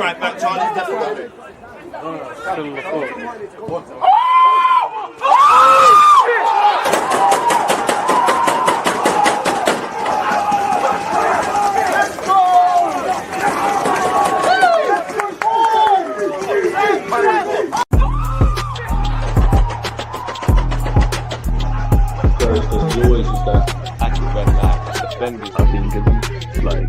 right back, Charlie. Definitely. There's always just that active red flag defenders. I think it's like.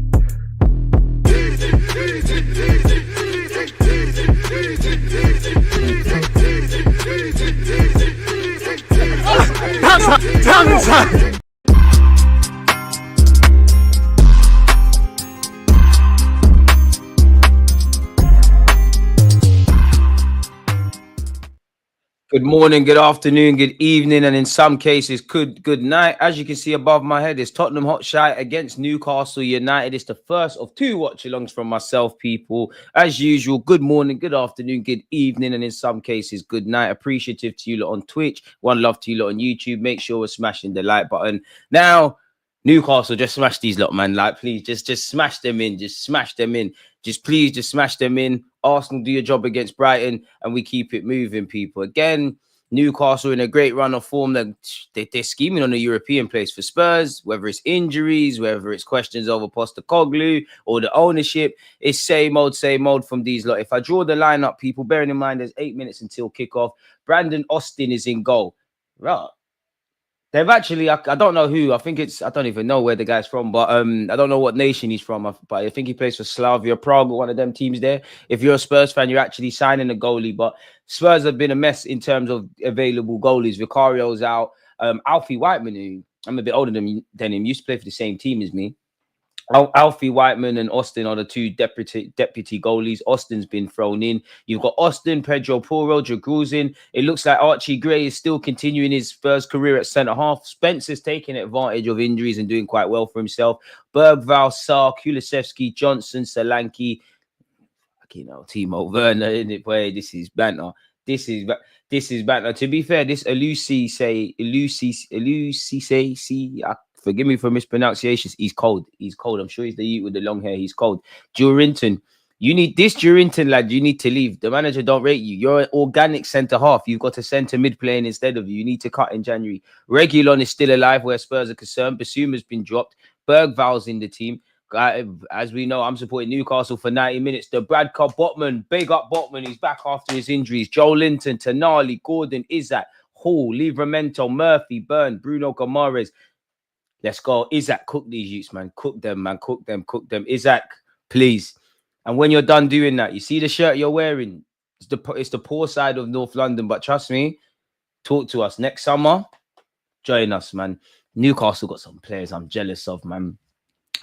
Good morning, good afternoon, good evening, and in some cases, good night. As you can see above my head, it's Tottenham Hotspur against Newcastle United. It's the first of two watch-alongs from myself, people. As usual, good morning, good afternoon, good evening, and in some cases, good night. Appreciative to you lot on Twitch. One love to you lot on YouTube. Make sure we're smashing the like button. Now, Newcastle, just smash these lot, man. Like, please, just smash them in. Just smash them in. Please, smash them in. Arsenal do your job against Brighton, and we keep it moving, people. Again, Newcastle in a great run of form. That they're scheming on a European place for Spurs, whether it's injuries, whether it's questions over Postecoglou or the ownership. It's same old from these lot. If I draw the lineup, people, bearing in mind there's 8 minutes until kickoff, Brandon Austin is in goal. Right. They've actually, I don't know who. I think I don't even know where the guy's from, but I don't know what nation he's from. But I think he plays for Slavia Prague or one of them teams there. If you're a Spurs fan, you're actually signing a goalie. But Spurs have been a mess in terms of available goalies. Vicario's out. Alfie Whiteman, who I'm a bit older than him, used to play for the same team as me. Alfie Whiteman and Austin are the two deputy goalies. Austin's been thrown in. You've got Austin, Pedro Porro, Jaguzin. It looks like Archie Gray is still continuing his first career at centre-half. Spencer's taking advantage of injuries and doing quite well for himself. Bergvall, Sarr, Kulusevski, Johnson, Solanke. Timo Werner, in it, boy. This is banter. This is banter. To be fair, this Elusi forgive me for mispronunciations. He's cold. I'm sure he's the youth with the long hair. He's cold. Durinton, lad. You need to leave. The manager don't rate you. You're an organic centre half. You've got a centre mid playing instead of you. You need to cut in January. Reguilon is still alive where Spurs are concerned. Basuma's been dropped. Bergvall's in the team. As we know, I'm supporting Newcastle for 90 minutes. The Bradcar Botman, big up Botman. He's back after his injuries. Joe Linton, Tonali, Gordon, Isaac, Hall, Livramento, Murphy, Byrne, Bruno Gomares. Let's go. Isaac, cook these youths, man. Cook them, man. Cook them. Isaac, please. And when you're done doing that, you see the shirt you're wearing? It's the poor side of North London. But trust me, talk to us. Next summer, join us, man. Newcastle got some players I'm jealous of, man.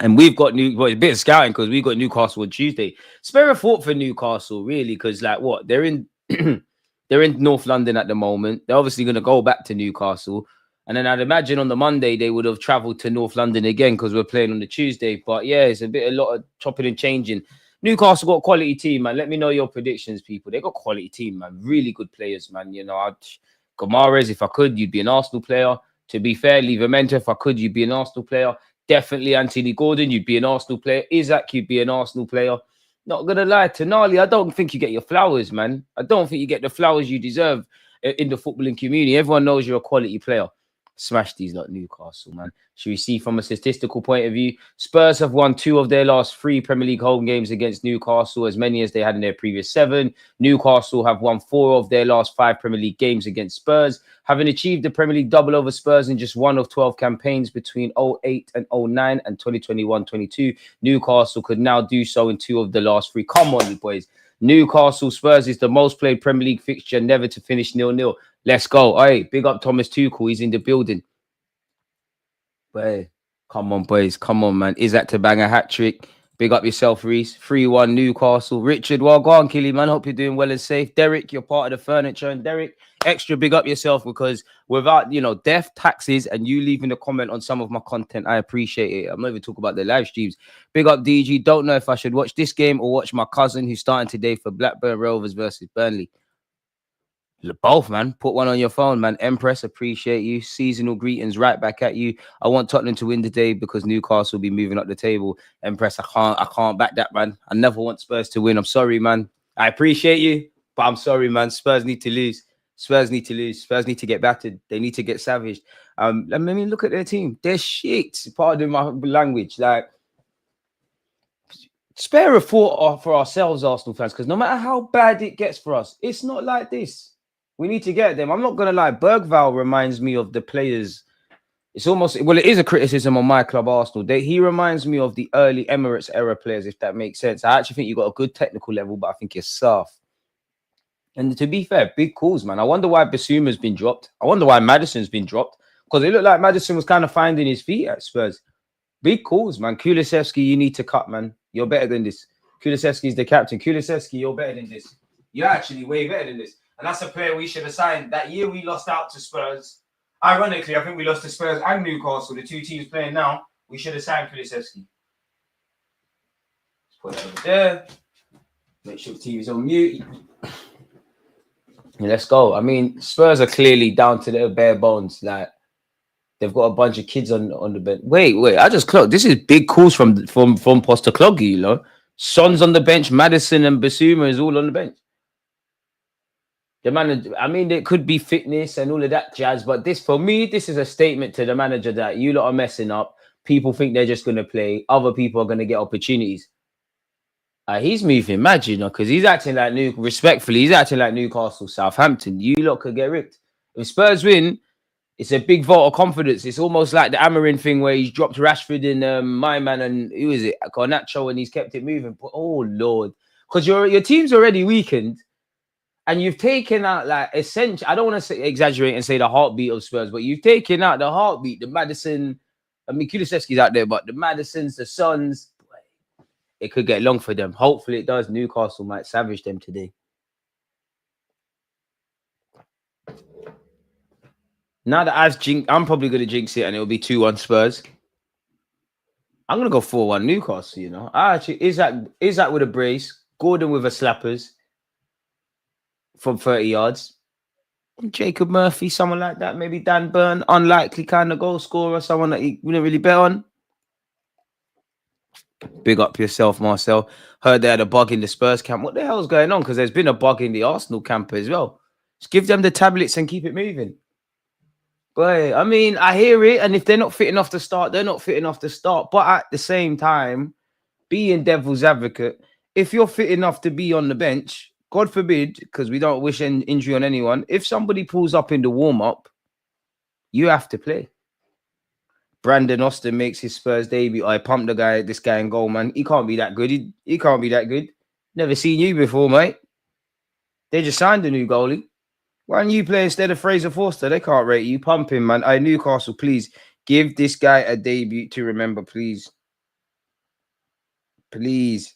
And we've got a bit of scouting because we've got Newcastle on Tuesday. Spare a thought for Newcastle, really, because they're in they're in North London at the moment. They're obviously going to go back to Newcastle. And then I'd imagine on the Monday, they would have travelled to North London again because we're playing on the Tuesday. But yeah, it's a lot of chopping and changing. Newcastle got a quality team, man. Let me know your predictions, people. They got quality team, man. Really good players, man. Gomares, if I could, you'd be an Arsenal player. To be fair, Livramento, if I could, you'd be an Arsenal player. Definitely Anthony Gordon, you'd be an Arsenal player. Isaac, you'd be an Arsenal player. Not going to lie, Tonali, I don't think you get your flowers, man. I don't think you get the flowers you deserve in the footballing community. Everyone knows you're a quality player. Smash these, not Newcastle, man. Should we see from a statistical point of view? Spurs have won 2 of their last 3 Premier League home games against Newcastle, as many as they had in their previous 7. Newcastle have won 4 of their last 5 Premier League games against Spurs, having achieved the Premier League double over Spurs in just 1 of 12 campaigns between 08 and 09 and 2021-22. Newcastle could now do so in 2 of the last 3. Come on, boys. Newcastle Spurs is the most played Premier League fixture never to finish 0-0. Let's go. Hey, big up Thomas Tuchel. He's in the building. But hey, come on, boys. Come on, man. Isaac to bang a hat-trick. Big up yourself, Reese. 3-1 Newcastle. Richard, well, go on, Killy, man. Hope you're doing well and safe. Derek, you're part of the furniture. And Derek, extra big up yourself because without, death, taxes, and you leaving a comment on some of my content, I appreciate it. I'm not even talking about the live streams. Big up, DG. Don't know if I should watch this game or watch my cousin who's starting today for Blackburn Rovers versus Burnley. Both, man. Put one on your phone, man. Empress, appreciate you. Seasonal greetings right back at you. I want Tottenham to win the day because Newcastle will be moving up the table. Empress, I can't back that, man. I never want Spurs to win. I'm sorry, man. I appreciate you, but I'm sorry, man. Spurs need to lose. Spurs need to lose. Spurs need to get battered. They need to get savaged. Let me look at their team. They're shit. Pardon my language. Like, spare a thought for ourselves, Arsenal fans, because no matter how bad it gets for us, it's not like this. We need to get them. I'm not going to lie. Bergvall reminds me of the players. It's almost, well, it is a criticism on my club, Arsenal. He reminds me of the early Emirates era players, if that makes sense. I actually think you got a good technical level, but I think you're soft. And to be fair, big calls, man. I wonder why Basuma's been dropped. I wonder why Maddison's been dropped. Because it looked like Maddison was kind of finding his feet at Spurs. Big calls, man. Kulusevski, you need to cut, man. You're better than this. Kulusevski's the captain. Kulusevski, you're better than this. You're actually way better than this. And that's a player we should have signed. That year we lost out to Spurs. Ironically, I think we lost to Spurs and Newcastle, the two teams playing now. We should have signed Kulusevski. Let's put that over there. Make sure the TV's on mute. Let's go. I mean, Spurs are clearly down to their bare bones. Like, they've got a bunch of kids on the bench. Wait. I just clocked. This is big calls from Postecoglou, you know. Son's on the bench. Maddison and Basuma is all on the bench. The manager, I mean, it could be fitness and all of that jazz, but this, for me, this is a statement to the manager that you lot are messing up. People think they're just going to play. Other people are going to get opportunities. He's moving mad, you know, because he's acting like respectfully, he's acting like Newcastle, Southampton. You lot could get ripped. If Spurs win, it's a big vote of confidence. It's almost like the Amarin thing where he's dropped Rashford in my man and who is it? Garnacho, and he's kept it moving. But, oh Lord, because your team's already weakened, and you've taken out like essentially. I don't want to exaggerate and say the heartbeat of Spurs, but you've taken out the heartbeat. The Maddison, I mean Kulusevski's out there, but the Maddisons, the Sons, it could get long for them. Hopefully, it does. Newcastle might savage them today. Now that I'm probably going to jinx it and it'll be 2-1 Spurs. I'm going to go 4-1 Newcastle, you know. Is that with a brace? Gordon with a slappers from 30 yards. Jacob Murphy, someone like that. Maybe Dan Burn, unlikely kind of goal scorer, someone that he wouldn't really bet on. Big up yourself, Marcel. Heard they had a bug in the Spurs camp. What the hell's going on? Because there's been a bug in the Arsenal camp as well. Just give them the tablets and keep it moving. But I mean, I hear it, and if they're not fit enough to start, they're not fit enough to start. But at the same time, being devil's advocate, if you're fit enough to be on the bench, God forbid, because we don't wish an injury on anyone, if somebody pulls up in the warm-up, you have to play. Brandon Austin makes his Spurs debut. I pumped this guy in goal, man. He can't be that good. He can't be that good. Never seen you before, mate. They just signed a new goalie. Why don't you play instead of Fraser Forster? They can't rate you. Pump him, man. Newcastle, please give this guy a debut to remember, please. Please.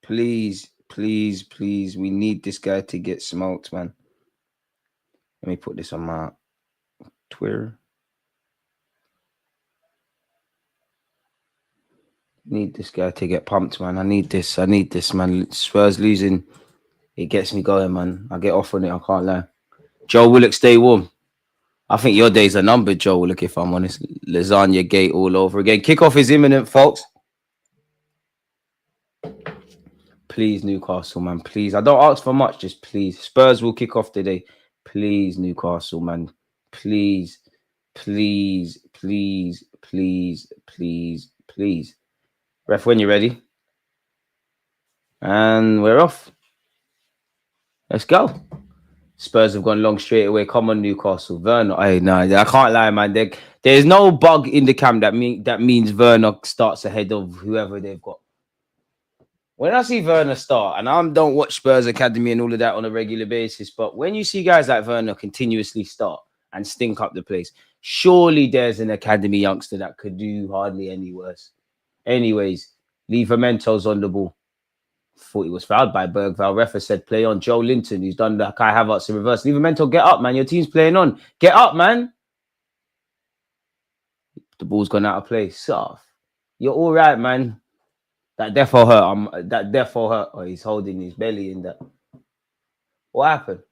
We need this guy to get smoked, man. Let me put this on my Twitter. Need this guy to get pumped, man. I need this, man. Spurs losing. It gets me going, man. I get off on it. I can't lie. Joe Willock, stay warm. I think your days are numbered, Joe Willock, if I'm honest. Lasagna gate all over again. Kickoff is imminent, folks. Please, Newcastle, man. Please. I don't ask for much, just please. Spurs will kick off today. Please, Newcastle, man. Please. Ref, when you're ready. And we're off. Let's go. Spurs have gone long straight away. Come on, Newcastle. Werner. I can't lie, man. There's no bug in the camp that means Werner starts ahead of whoever they've got. When I see Werner start, and I don't watch Spurs Academy and all of that on a regular basis, but when you see guys like Werner continuously start and stink up the place, surely there's an Academy youngster that could do hardly any worse. Anyways, Livermento's on the ball. Thought he was fouled by Bergvall. Refa said play on. Joe Linton, who's done the Kai Havertz in reverse. Livermento, get up, man. Your team's playing on. Get up, man. The ball's gone out of play. Soft. You're all right, man. That defo hurt. Oh, he's holding his belly in that. What happened?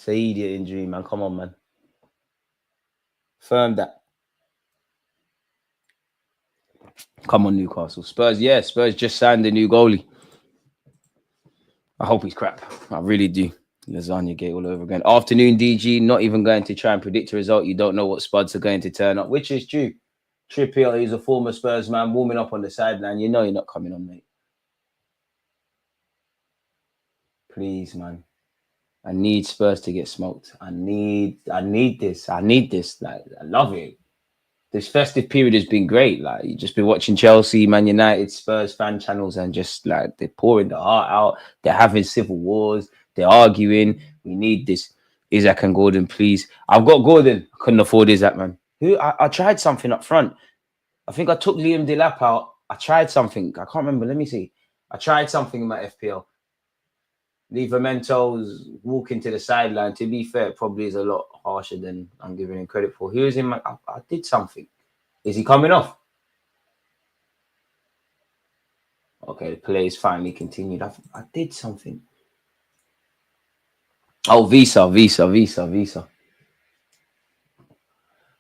It's an idiot injury, man. Come on, man. Firm that. Come on, Newcastle. Spurs, yeah. Spurs just signed a new goalie. I hope he's crap. I really do. Lasagna gate all over again. Afternoon, DG. Not even going to try and predict a result. You don't know what spuds are going to turn up, which is true. Trippier is a former Spurs man warming up on the sideline. You know you're not coming on, mate. Please, man. I need Spurs to get smoked. I need this. I need this. Like, I love it. This festive period has been great. Like, you just been watching Chelsea, Man United, Spurs fan channels, and just like they're pouring the heart out. They're having civil wars. They're arguing. We need this. Isaac and Gordon, please. I've got Gordon. I couldn't afford Isaac, man. I tried something up front. I think I took Liam Delap out. I tried something. I can't remember. Let me see. I tried something in my FPL. Livermento's walking to the sideline. To be fair, probably is a lot harsher than I'm giving him credit for. He was in my. I did something. Is he coming off? Okay, the play is finally continued. I did something. Oh, Visa.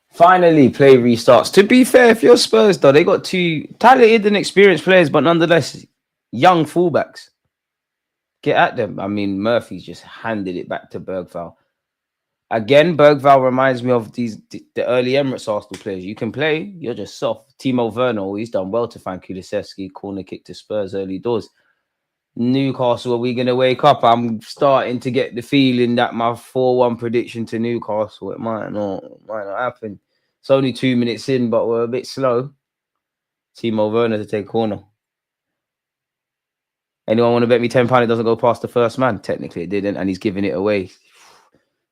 Finally, play restarts. To be fair, if you're Spurs, though, they got two talented and experienced players, but nonetheless, young fullbacks. Get at them. I mean, Murphy's just handed it back to Bergvall. Again, Bergvall reminds me of the early Emirates Arsenal players. You can play, you're just soft. Timo Werner, he's done well to find Kulusevski, corner kick to Spurs early doors. Newcastle, are we going to wake up? I'm starting to get the feeling that my 4-1 prediction to Newcastle, it might not happen. It's only 2 minutes in, but we're a bit slow. Timo Werner to take corner. Anyone want to bet me £10 it doesn't go past the first man? Technically, it didn't, and he's giving it away.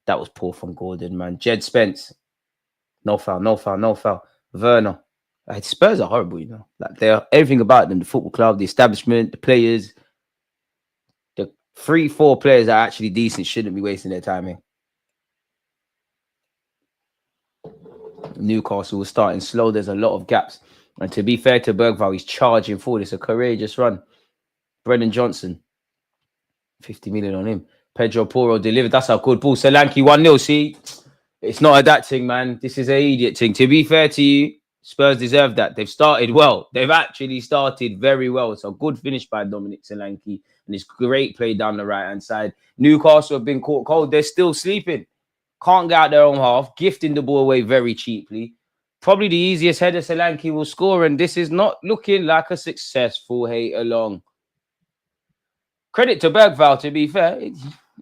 That was poor from Gordon, man. Jed Spence. No foul. Werner. Like, Spurs are horrible, you know. Like, they're everything about them. The football club, the establishment, the players. The 3-4 players that are actually decent shouldn't be wasting their time here. Newcastle was starting slow. There's a lot of gaps. And to be fair to Bergvall, he's charging forward. It's a courageous run. Brendan Johnson. 50 million on him. Pedro Porro delivered. That's a good ball. Solanke 1-0. See, it's not a that thing, man. This is an idiot thing. To be fair to you, Spurs deserve that. They've started well. They've actually started very well. It's a good finish by Dominic Solanke. And it's great play down the right-hand side. Newcastle have been caught cold. They're still sleeping. Can't get out their own half. Gifting the ball away very cheaply. Probably the easiest header Solanke will score. And this is not looking like a successful hate-along. Credit to Bergvall, to be fair,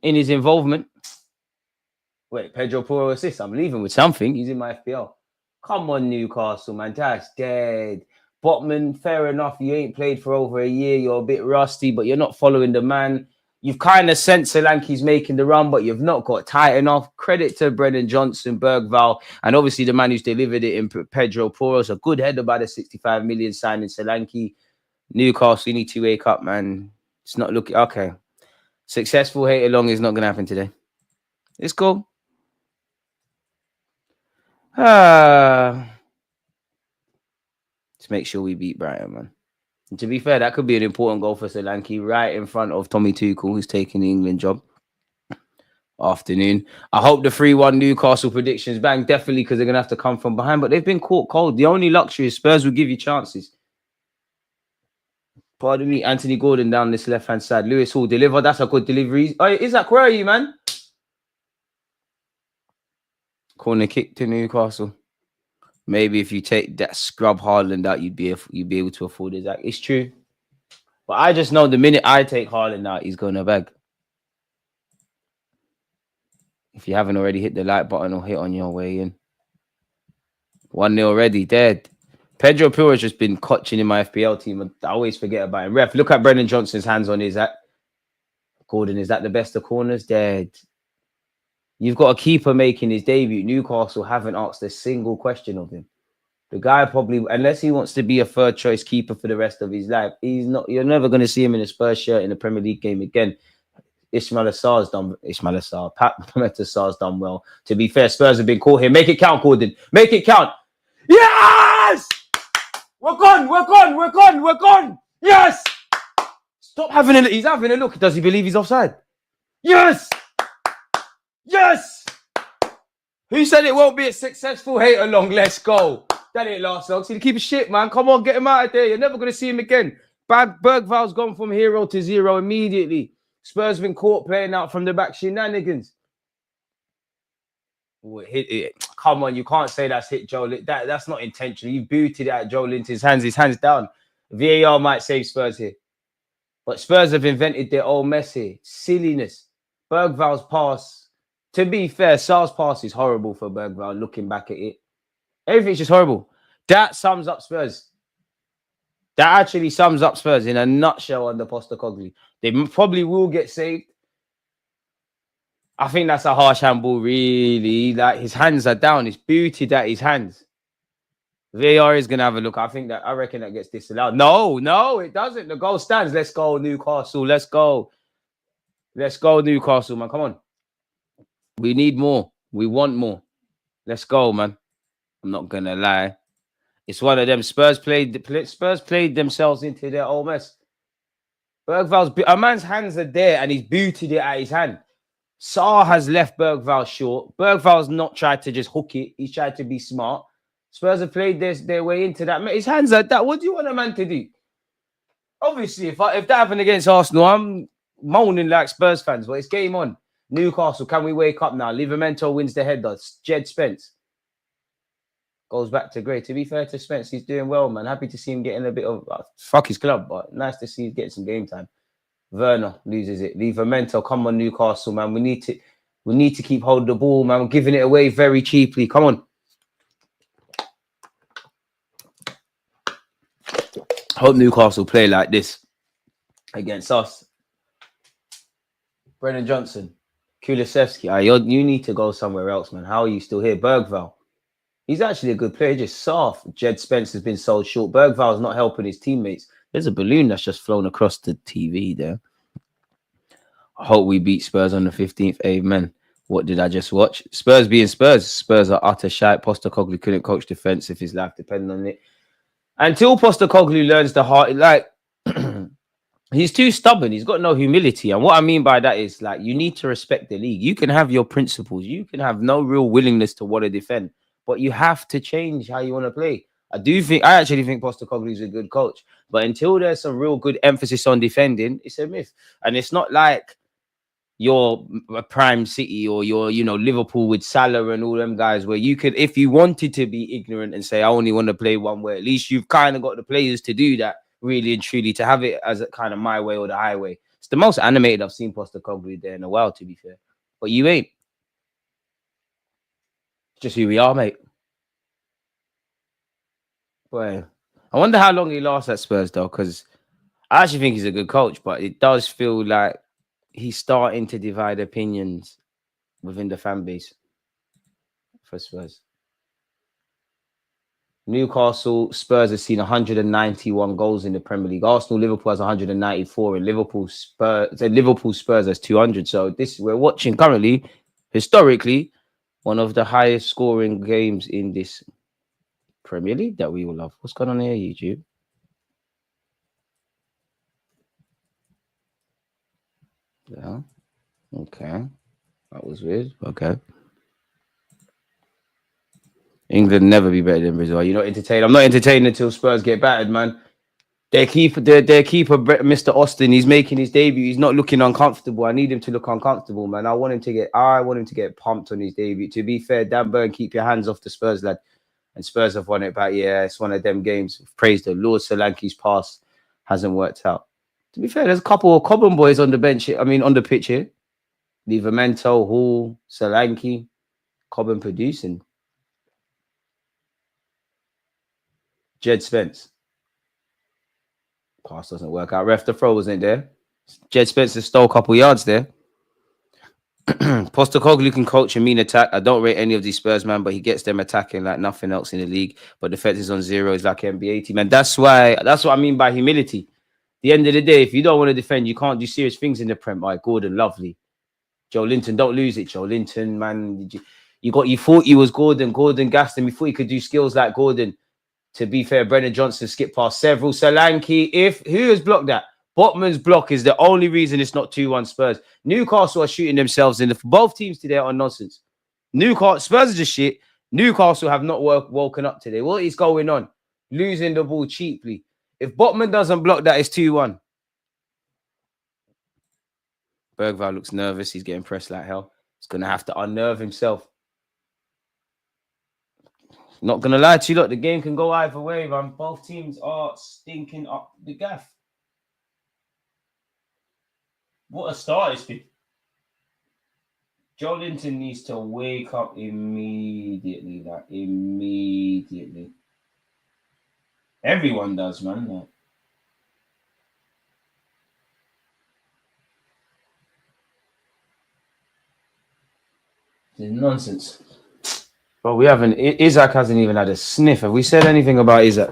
in his involvement. Wait, Pedro Porro assist. I'm leaving with something. He's in my FPL. Come on, Newcastle, man. That's dead. Botman, fair enough. You ain't played for over a year. You're a bit rusty, but you're not following the man. You've kind of sensed Solanke's making the run, but you've not got tight enough. Credit to Brendan Johnson, Bergvall, and obviously the man who's delivered it in Pedro Porro. It's a good header by the 65 million signing Solanke. Newcastle, you need to wake up, man. It's not looking okay. Successful hate along is not going to happen today. It's cool. Let's make sure we beat Brighton, man. And to be fair, that could be an important goal for Solanke right in front of Tommy Tuchel, who's taking the England job. Afternoon. I hope the 3-1 Newcastle predictions bang, definitely, because they're going to have to come from behind, but they've been caught cold. The only luxury is Spurs will give you chances. Pardon me, Anthony Gordon down this left-hand side. Lewis Hall deliver. That's a good delivery. Oh, Isaac, where are you, man? Corner kick to Newcastle. Maybe if you take that scrub Haaland out, you'd be able to afford Isaac. It's true. But I just know the minute I take Haaland out, he's going to bag. If you haven't already hit the like button or hit on your way in. 1-0 already, dead. Pedro Porro has just been coaching in my FPL team. I always forget about him. Ref, look at Brendan Johnson's hands on Isaac. Gordon, is that the best of corners? Dead. You've got a keeper making his debut. Newcastle haven't asked a single question of him. The guy probably, unless he wants to be a third choice keeper for the rest of his life, he's not. You're never going to see him in a Spurs shirt in a Premier League game again. Pat Sarr's done well. To be fair, Spurs have been caught here. Make it count, Gordon. Make it count. Yes! We're gone. Yes! Stop having a look. He's having a look. Does he believe he's offside? Yes! Yes! Who said it won't be a successful hate along? Let's go. That ain't last long. See the keeper shit, man. Come on, get him out of there. You're never going to see him again. Bergval's gone from hero to zero immediately. Spurs been caught playing out from the back shenanigans. Oh, hit it. Come on, you can't say that's hit Joe. That's not intentional. You booted it at Joe Linton's hands. His hands down. VAR might save Spurs here. But Spurs have invented their own mess here. Silliness. Bergval's pass. To be fair, Sar's pass is horrible for Bergval, looking back at it. Everything's just horrible. That sums up Spurs. That actually sums up Spurs in a nutshell under Postecoglou. They probably will get saved. I think that's a harsh handball, really. Like, his hands are down. It's booted at his hands. VAR is going to have a look. I reckon that gets disallowed. No, it doesn't. The goal stands. Let's go, Newcastle. Let's go. Let's go, Newcastle, man. Come on. We need more. We want more. Let's go, man. I'm not going to lie. It's one of them. Spurs played themselves into their own mess. A man's hands are there and he's booted it at his hand. Sarr has left Bergval short. Bergval's not tried to just hook it. He's tried to be smart. Spurs have played their way into that. His hands are that. What do you want a man to do? Obviously, if that happened against Arsenal, I'm moaning like Spurs fans, but it's game on. Newcastle, can we wake up now? Livramento wins the header. Jed Spence goes back to Gray. To be fair to Spence, he's doing well, man. Happy to see him getting a bit of fuck his club, but nice to see him getting some game time. Werner loses it. Livramento, come on, Newcastle, man. We need to keep hold of the ball, man. We're giving it away very cheaply. Come on. Hope Newcastle play like this against us. Brennan Johnson, Kulusevski. You need to go somewhere else, man. How are you still here? Bergval. He's actually a good player, just soft. Jed Spence has been sold short. Bergval's not helping his teammates. There's a balloon that's just flown across the TV there. I hope we beat Spurs on the 15th. Amen. What did I just watch? Spurs being Spurs. Spurs are utter shite. Postecoglou couldn't coach defense if his life depended on it. Until Postecoglou learns the heart, like, he's too stubborn. He's got no humility. And what I mean by that is, like, you need to respect the league. You can have your principles. You can have no real willingness to want to defend. But you have to change how you want to play. I actually think Postecoglou is a good coach. But until there's some real good emphasis on defending, it's a myth. And it's not like you're a prime City or you're, Liverpool with Salah and all them guys where you could, if you wanted to be ignorant and say, I only want to play one way, at least you've kind of got the players to do that really and truly, to have it as a kind of my way or the highway. It's the most animated I've seen Postecoglou there in a while, to be fair. But you ain't. It's just who we are, mate. Boy, I wonder how long he lasts at Spurs, though, because I actually think he's a good coach, but it does feel like he's starting to divide opinions within the fan base for Spurs. Newcastle, Spurs have seen 191 goals in the Premier League. Arsenal, Liverpool has 194, and Liverpool Spurs has 200. So we're watching currently, historically, one of the highest scoring games in this Premier League that we all love. What's going on here, YouTube? Yeah. Okay. That was weird. Okay. England never be better than Brazil. You're not entertained. I'm not entertained until Spurs get battered, man. Their keeper, Mr. Austin, he's making his debut. He's not looking uncomfortable. I need him to look uncomfortable, man. I want him to get pumped on his debut. To be fair, Dan Burn, keep your hands off the Spurs, lad. And Spurs have won it back. Yeah, it's one of them games. Praise the Lord. Solanke's pass hasn't worked out. To be fair, there's a couple of Cobham boys on the bench. On the pitch here. Livramento, Hall, Solanke, Cobham producing. Jed Spence. Pass doesn't work out. Ref, the throw wasn't there. Jed Spencer stole a couple yards there. Postecoglou can coach and mean attack. I don't rate any of these Spurs, man, but he gets them attacking like nothing else in the league. But defense is on zero. It's like NBA team, man. That's what I mean by humility. At the end of the day, if you don't want to defend, you can't do serious things in the Prem. Like Gordon, lovely. Joe Linton, don't lose it. Joe Linton, man. You thought he was Gordon. Gordon gassed him. You thought he could do skills like Gordon. To be fair, Brennan Johnson skipped past several. Solanke, who has blocked that? Botman's block is the only reason it's not 2-1 Spurs. Newcastle are shooting themselves in the... Both teams today are nonsense. Newcastle, Spurs are just shit. Newcastle have not woken up today. What is going on? Losing the ball cheaply. If Botman doesn't block that, it's 2-1. Bergvall looks nervous. He's getting pressed like hell. He's going to have to unnerve himself. Not going to lie to you, look, the game can go either way, man. Both teams are stinking up the gaff. What a start it's been. Joe Linton needs to wake up immediately, like, immediately. Everyone does, man. Like. It's nonsense. But we haven't... Isaac hasn't even had a sniff. Have we said anything about Isaac?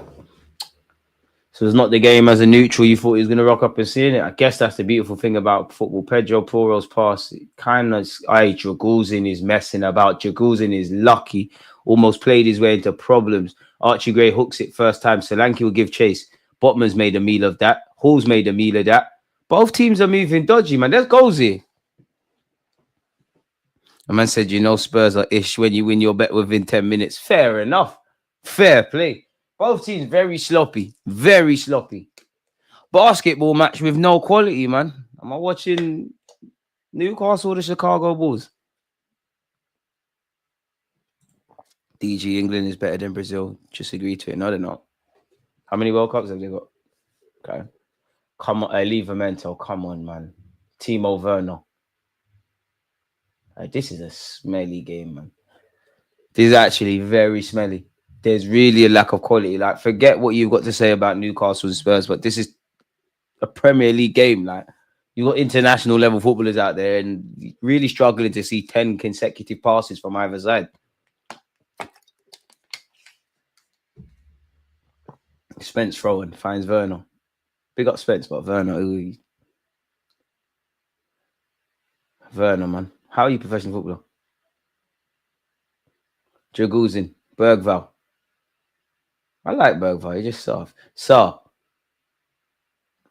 So it's not the game as a neutral. You thought he was going to rock up and see it. I guess that's the beautiful thing about football. Pedro Porro's pass, kind of... Jaguzin is messing about. Jaguzin is lucky. Almost played his way into problems. Archie Gray hooks it first time. Solanke will give chase. Botman's made a meal of that. Hall's made a meal of that. Both teams are moving dodgy, man. There's goals here. A man said, you know, Spurs are ish when you win your bet within 10 minutes. Fair enough. Fair play. Both teams very sloppy. Very sloppy. Basketball match with no quality, man. Am I watching Newcastle or the Chicago Bulls? DG, England is better than Brazil. Just agree to it. No, they're not. How many World Cups have they got? Okay. Come on, Livramento. Come on, man. Timo Werner. This is a smelly game, man. This is actually very smelly. There's really a lack of quality. Like, forget what you've got to say about Newcastle and Spurs, but this is a Premier League game. Like, you've got international level footballers out there and really struggling to see 10 consecutive passes from either side. Spence throwing, finds Werner. Big up Spence, but Werner. Werner, man. How are you professional footballer? Jaguzin, Bergvall. I like Bergvall. He's just soft. So,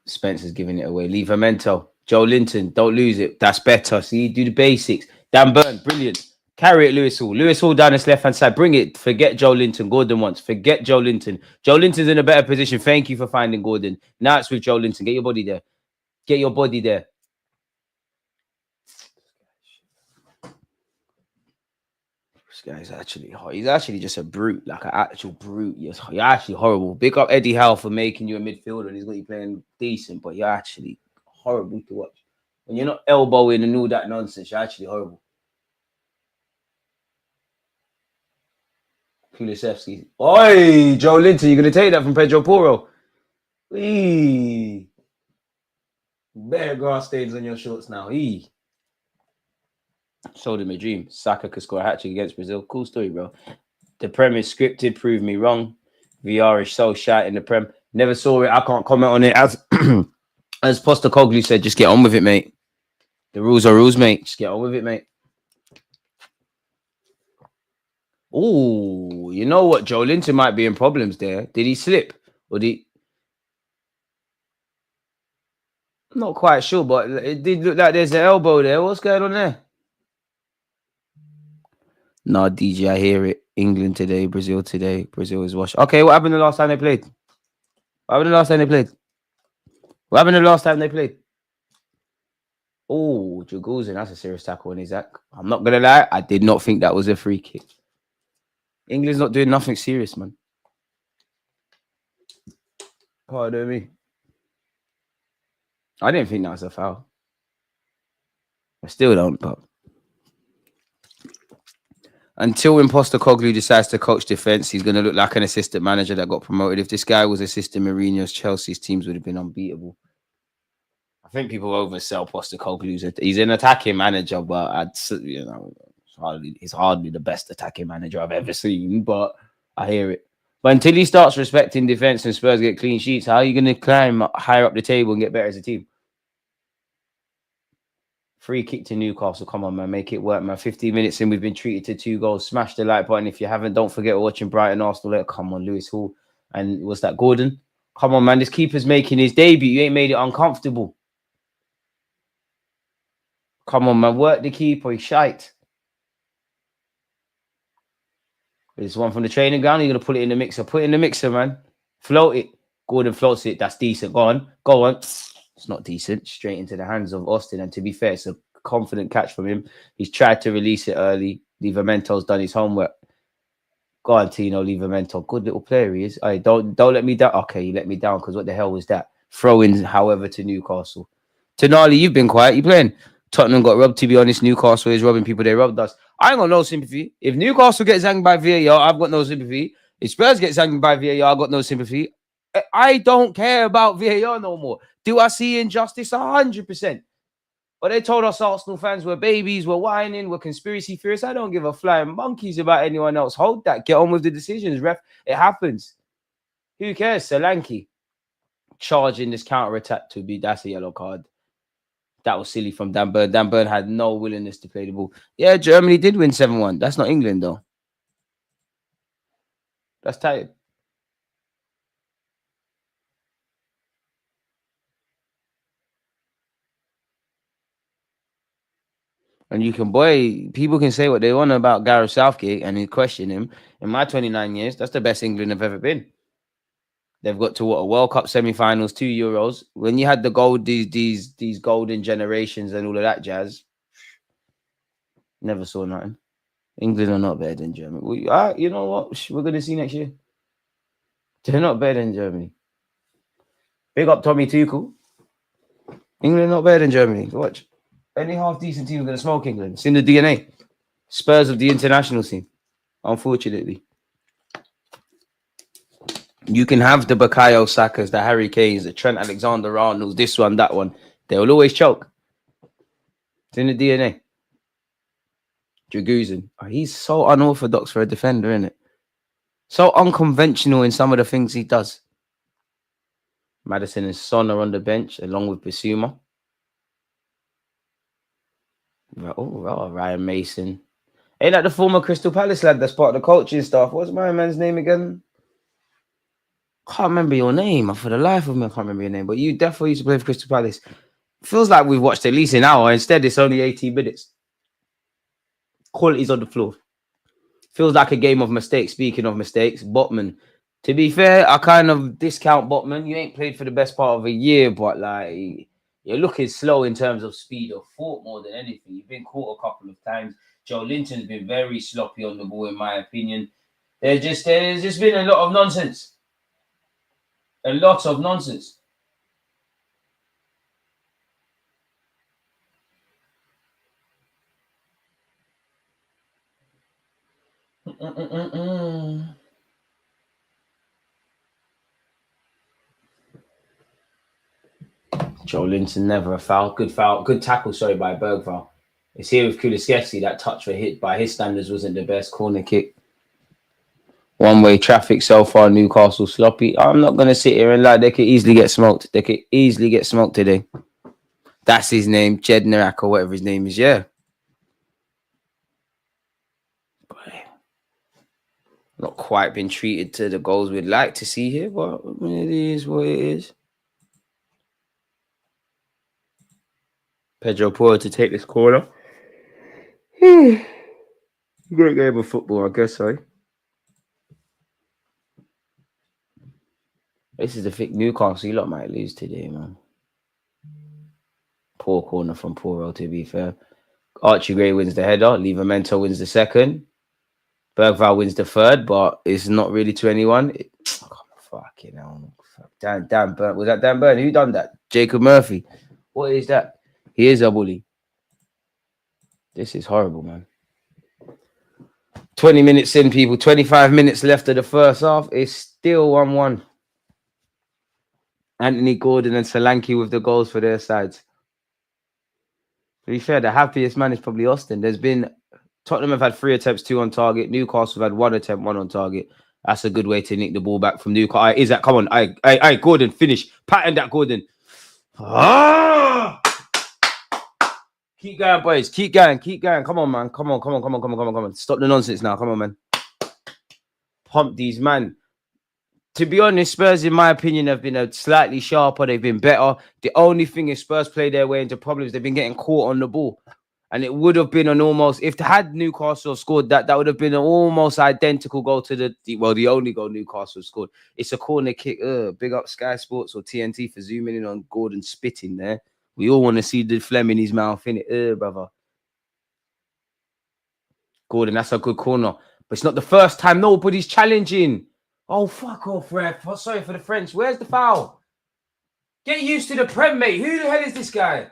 Spencer's giving it away. Livramento. Joe Linton. Don't lose it. That's better. See, do the basics. Dan Burn. Brilliant. Carry it, Lewis Hall. Lewis Hall down his left-hand side. Bring it. Forget Joe Linton. Gordon once. Forget Joe Linton. Joe Linton's in a better position. Thank you for finding Gordon. Now it's with Joe Linton. Get your body there. Get your body there. This guy's actually hot. He's actually just a brute, like an actual brute. You're actually horrible. Big up Eddie Howe for making you a midfielder and he's got you playing decent, but you're actually horrible to watch. When you're not elbowing and all that nonsense, you're actually horrible. Kulusevski. Oi, Joe Linton, you're going to take that from Pedro Porro. Eee. Better grass stains on your shorts now. Eee. Showed him a dream. Saka could score a hat-trick against Brazil. Cool story, bro. The Prem is scripted. Prove me wrong. VR is so shy in the Prem. Never saw it. I can't comment on it. As Postecoglou said, just get on with it, mate. The rules are rules, mate. Just get on with it, mate. Oh, you know what? Joe Linton might be in problems there. Did he slip? Or did he... I'm not quite sure, but it did look like there's an elbow there. What's going on there? No, DJ, I hear it. England today, Brazil today. Brazil is washed. Okay, what happened the last time they played? What happened the last time they played? What happened the last time they played? Oh, Jaguzin, that's a serious tackle on Isaac. I'm not going to lie. I did not think that was a free kick. England's not doing nothing serious, man. Pardon me. I didn't think that was a foul. I still don't, but... Until when Postecoglou decides to coach defense, he's going to look like an assistant manager that got promoted. If this guy was assistant Mourinho's, Chelsea's teams would have been unbeatable. I think people oversell Postecoglou. He's an attacking manager, but he's hardly the best attacking manager I've ever seen. But I hear it. But until he starts respecting defense and Spurs get clean sheets, how are you going to climb higher up the table and get better as a team? Free kick to Newcastle. Come on, man. Make it work, man. 15 minutes in, we've been treated to 2 goals. Smash the like button if you haven't. Don't forget we're watching Brighton Arsenal. Come on, Lewis Hall. And what's that, Gordon? Come on, man. This keeper's making his debut. You ain't made it uncomfortable. Come on, man. Work the keeper. He's shite. There's one from the training ground. You're going to put it in the mixer. Put it in the mixer, man. Float it. Gordon floats it. That's decent. Go on. Go on. It's not decent. Straight into the hands of Austin. And to be fair, it's a confident catch from him. He's tried to release it early. Livamento's done his homework. Go on, Tino Livamento. Good little player he is. Hey, don't let me down. Okay, you let me down because what the hell was that? Throw-in, however, to Newcastle. Tonali, you've been quiet. You playing? Tottenham got robbed, to be honest. Newcastle is robbing people. They robbed us. I ain't got no sympathy. If Newcastle gets zanged by VAR, I've got no sympathy. If Spurs get zanged by VAR, I've got no sympathy. I don't care about VAR no more. Do I see injustice? 100%. But they told us Arsenal fans were babies, we're whining, we're conspiracy theorists. I don't give a flying monkeys about anyone else. Hold that. Get on with the decisions, ref. It happens. Who cares? Solanke charging this counter-attack to be, that's a yellow card. That was silly from Dan Burn. Dan Burn had no willingness to play the ball. Yeah, Germany did win 7-1. That's not England, though. That's tight. And you can, people can say what they want about Gareth Southgate and you question him. In my 29 years, that's the best England have ever been. They've got to what, a World Cup semi-finals, 2 Euros. When you had the gold, these golden generations and all of that jazz, never saw nothing. England are not better than Germany. You know what? We're going to see next year. They're not better than Germany. Big up Tommy Tuchel. England not better than Germany. Watch. Any half decent team are going to smoke England. It's in the DNA. Spurs of the international scene. Unfortunately. You can have the Bukayo Sakas, the Harry Kanes, the Trent Alexander-Arnolds, this one, that one. They will always choke. It's in the DNA. Dragusin. Oh, he's so unorthodox for a defender, isn't it? So unconventional in some of the things he does. Maddison and Son are on the bench, along with Bissouma. Oh, Ryan Mason. Ain't that the former Crystal Palace lad that's part of the coaching staff? What's my man's name again? Can't remember your name. For the life of me, I can't remember your name. But you definitely used to play for Crystal Palace. Feels like we've watched at least an hour. Instead, it's only 18 minutes. Quality's on the floor. Feels like a game of mistakes. Speaking of mistakes, Botman. To be fair, I kind of discount Botman. You ain't played for the best part of a year, but like you're looking slow in terms of speed of thought more than anything. You've been caught a couple of times. Joe Linton's been very sloppy on the ball, in my opinion. There's just been a lot of nonsense. A lot of nonsense. Joe Linton, never a foul. Good foul. Good tackle, sorry, by Bergvall. It's here with Kulusevski. That touch for hit by his standards wasn't the best. Corner kick. One-way traffic so far. Newcastle sloppy. I'm not going to sit here and lie. They could easily get smoked. They could easily get smoked today. That's his name. Jednarak or whatever his name is. Yeah. Not quite been treated to the goals we'd like to see here, but it is what it is. Pedro Porro to take this corner. Great game of football, I guess so. This is the thick Newcastle. You lot might lose today, man. Poor corner from Porro, to be fair. Archie Gray wins the header. Livramento wins the second. Bergvall wins the third, but it's not really to anyone. Fucking hell. Dan Burn. Was that Dan Burn? Who done that? Jacob Murphy. What is that? He is a bully. This is horrible, man. 20 minutes in, people. 25 minutes left of the first half. It's still 1-1. Anthony Gordon and Solanke with the goals for their sides. To be fair, the happiest man is probably Austin. Tottenham have had 3 attempts, 2 on target. Newcastle have had 1 attempt, 1 on target. That's a good way to nick the ball back from Newcastle. Is that? Come on. Aye, Gordon, finish. Pattern that, Gordon. Keep going, boys. Keep going. Come on, man. Come on. Stop the nonsense now. Come on, man. Pump these, man. to be honest, Spurs, in my opinion, have been a slightly sharper. They've been better. The only thing is Spurs play their way into problems. They've been getting caught on the ball. And it would have been an almost, if they had Newcastle scored that, that would have been an almost identical goal to the only goal Newcastle scored. It's a corner kick. Big up Sky Sports or TNT for zooming in on Gordon spitting there. We all want to see the phlegm in his mouth, innit? Brother. Gordon, that's a good corner. But it's not the first time nobody's challenging. Oh, fuck off, ref. Oh, sorry for the French. Where's the foul? Get used to the Prem, mate. Who the hell is this guy?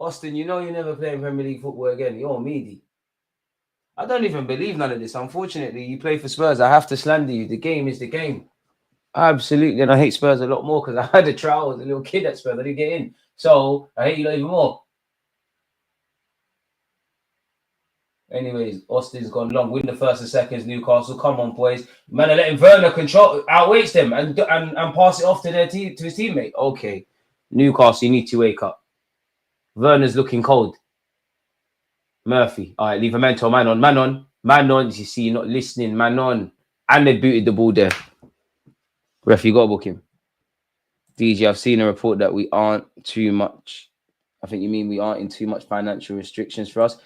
Austin, you know you're never playing Premier League football again. You're meaty. I don't even believe none of this. Unfortunately, you play for Spurs. I have to slander you. The game is the game. Absolutely. And I hate Spurs a lot more because I had a trial as a little kid at Spurs. I didn't get in. So I hate you even more. Anyways, Austin's gone long. Win the first and seconds, Newcastle. Come on, boys. Man, are letting Werner control, outweights them and pass it off to their team, to his teammate. Okay. Newcastle, you need to wake up. Werner's looking cold. Murphy. All right, leave a mentor. Man on. You see, you're not listening. Man on. And they booted the ball there. Ref, you got to book him. DJ, I've seen a report that we aren't too much. I think you mean we aren't in too much financial restrictions for us.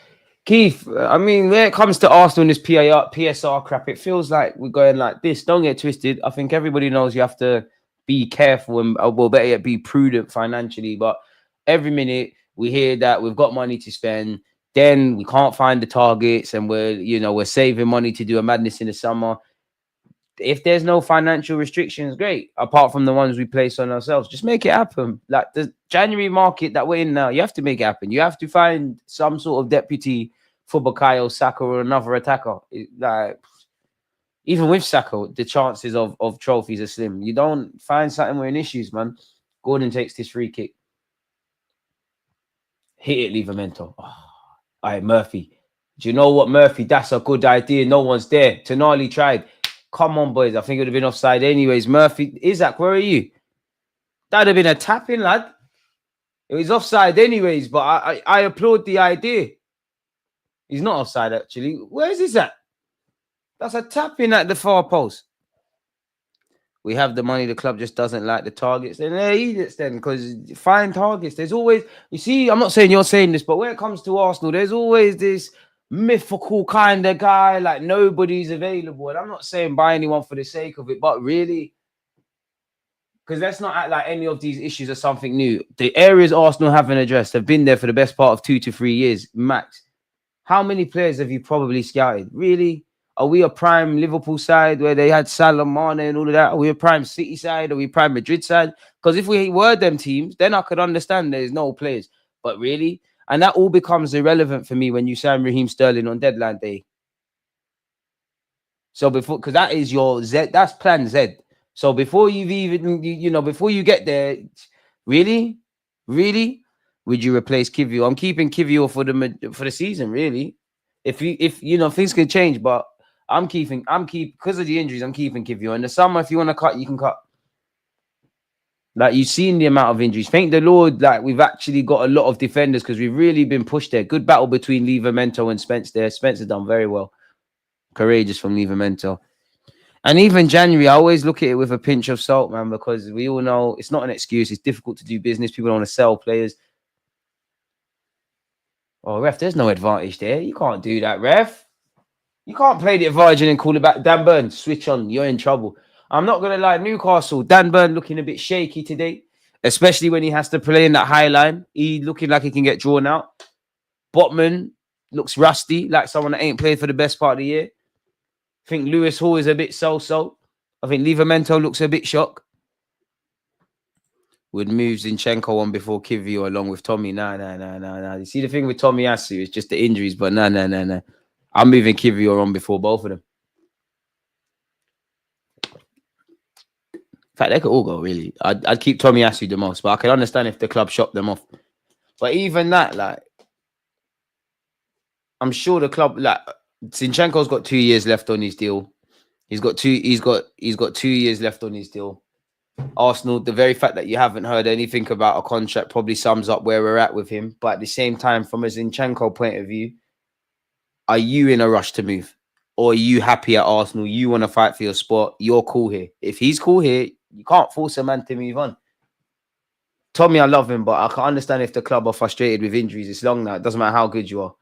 Keith, I mean, when it comes to Arsenal and this PSR crap, it feels like we're going like this. Don't get twisted. I think everybody knows you have to be careful and, well, better yet, be prudent financially. But every minute we hear that we've got money to spend, then we can't find the targets and we're saving money to do a madness in the summer. If there's no financial restrictions, great. Apart from the ones we place on ourselves, just make it happen. Like the January market that we're in now, you have to make it happen. You have to find some sort of deputy for Bukayo Saka or another attacker. Like even with Saka, the chances of trophies are slim. You don't find something we're in issues, man. Gordon takes this free kick. Hit it, leave a mentor. Oh, all right, Murphy. Do you know what, Murphy? That's a good idea. No one's there. Tonali tried. Come on, boys. I think it would have been offside anyways. Murphy, Isaac, where are you? That would have been a tapping, lad. It was offside anyways, but I applaud the idea. He's not offside, actually. Where is this at? That's a tapping at the far post. We have the money. The club just doesn't like the targets. Then they're idiots then, because find targets. There's always, you see, I'm not saying you're saying this, but when it comes to Arsenal, there's always this mythical kind of guy, like nobody's available. And I'm not saying buy anyone for the sake of it, but really, because let's not act like any of these issues are something new. The areas Arsenal haven't addressed have been there for the best part of 2 to 3 years, max. How many players have you probably scouted? Really? Are we a prime Liverpool side where they had Salah, Mane and all of that? Are we a prime City side? Are we prime Madrid side? Because if we were them teams, then I could understand there's no players. But really? And that all becomes irrelevant for me when you sign Raheem Sterling on deadline day. So before, because that is your Z, that's plan Z. So before you've even, before you get there, really, would you replace Kivio? I'm keeping Kivio for the season, really. If things can change, but I'm keeping because of the injuries. I'm keeping Kivio. In the summer, if you want to cut, you can cut. Like you've seen the amount of injuries. Thank the Lord, like we've actually got a lot of defenders because we've really been pushed there. Good battle between Livramento and Spence there. Spencer done very well. Courageous from Livramento. And even January, I always look at it with a pinch of salt, man, because we all know it's not an excuse. It's difficult to do business. People don't want to sell players. Oh, ref, there's no advantage there. You can't do that, ref. You can't play the advantage and then call it back. Dan Burn, switch on. You're in trouble. I'm not going to lie. Newcastle, Dan Burn looking a bit shaky today, especially when he has to play in that high line. He looking like he can get drawn out. Botman looks rusty, like someone that ain't played for the best part of the year. I think Lewis Hall is a bit so-so. I think Livramento looks a bit shocked. Would move Zinchenko on before Kivio along with Tommy. Nah. You see the thing with Tommy Asu, it's just the injuries, but nah. I'm moving Kivio on before both of them. In fact, they could all go, really. I'd keep Tommy Asu the most, but I can understand if the club shopped them off. But even that, like, I'm sure the club, like, Zinchenko's got 2 years left on his deal. He's got 2 years left on his deal. Arsenal, the very fact that you haven't heard anything about a contract probably sums up where we're at with him. But at the same time, from a Zinchenko point of view, are you in a rush to move? or are you happy at Arsenal? You want to fight for your spot. You're cool here. If he's cool here, you can't force a man to move on. Tommy, I love him, but I can understand if the club are frustrated with injuries. It's long now. It doesn't matter how good you are.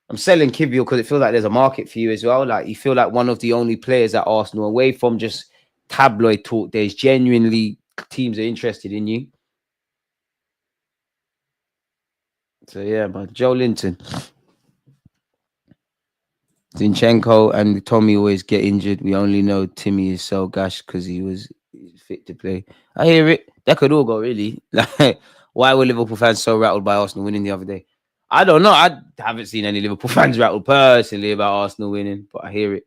I'm selling Kibio because it feels like there's a market for you as well. Like you feel like one of the only players at Arsenal, away from just tabloid talk. There's genuinely teams are interested in you. So yeah, but Joe Linton, Zinchenko, and Tommy always get injured. We only know Timmy is so gash because he's fit to play. I hear it. That could all go really. Like, why were Liverpool fans so rattled by Arsenal winning the other day? I don't know. I haven't seen any Liverpool fans rattled personally about Arsenal winning, but I hear it.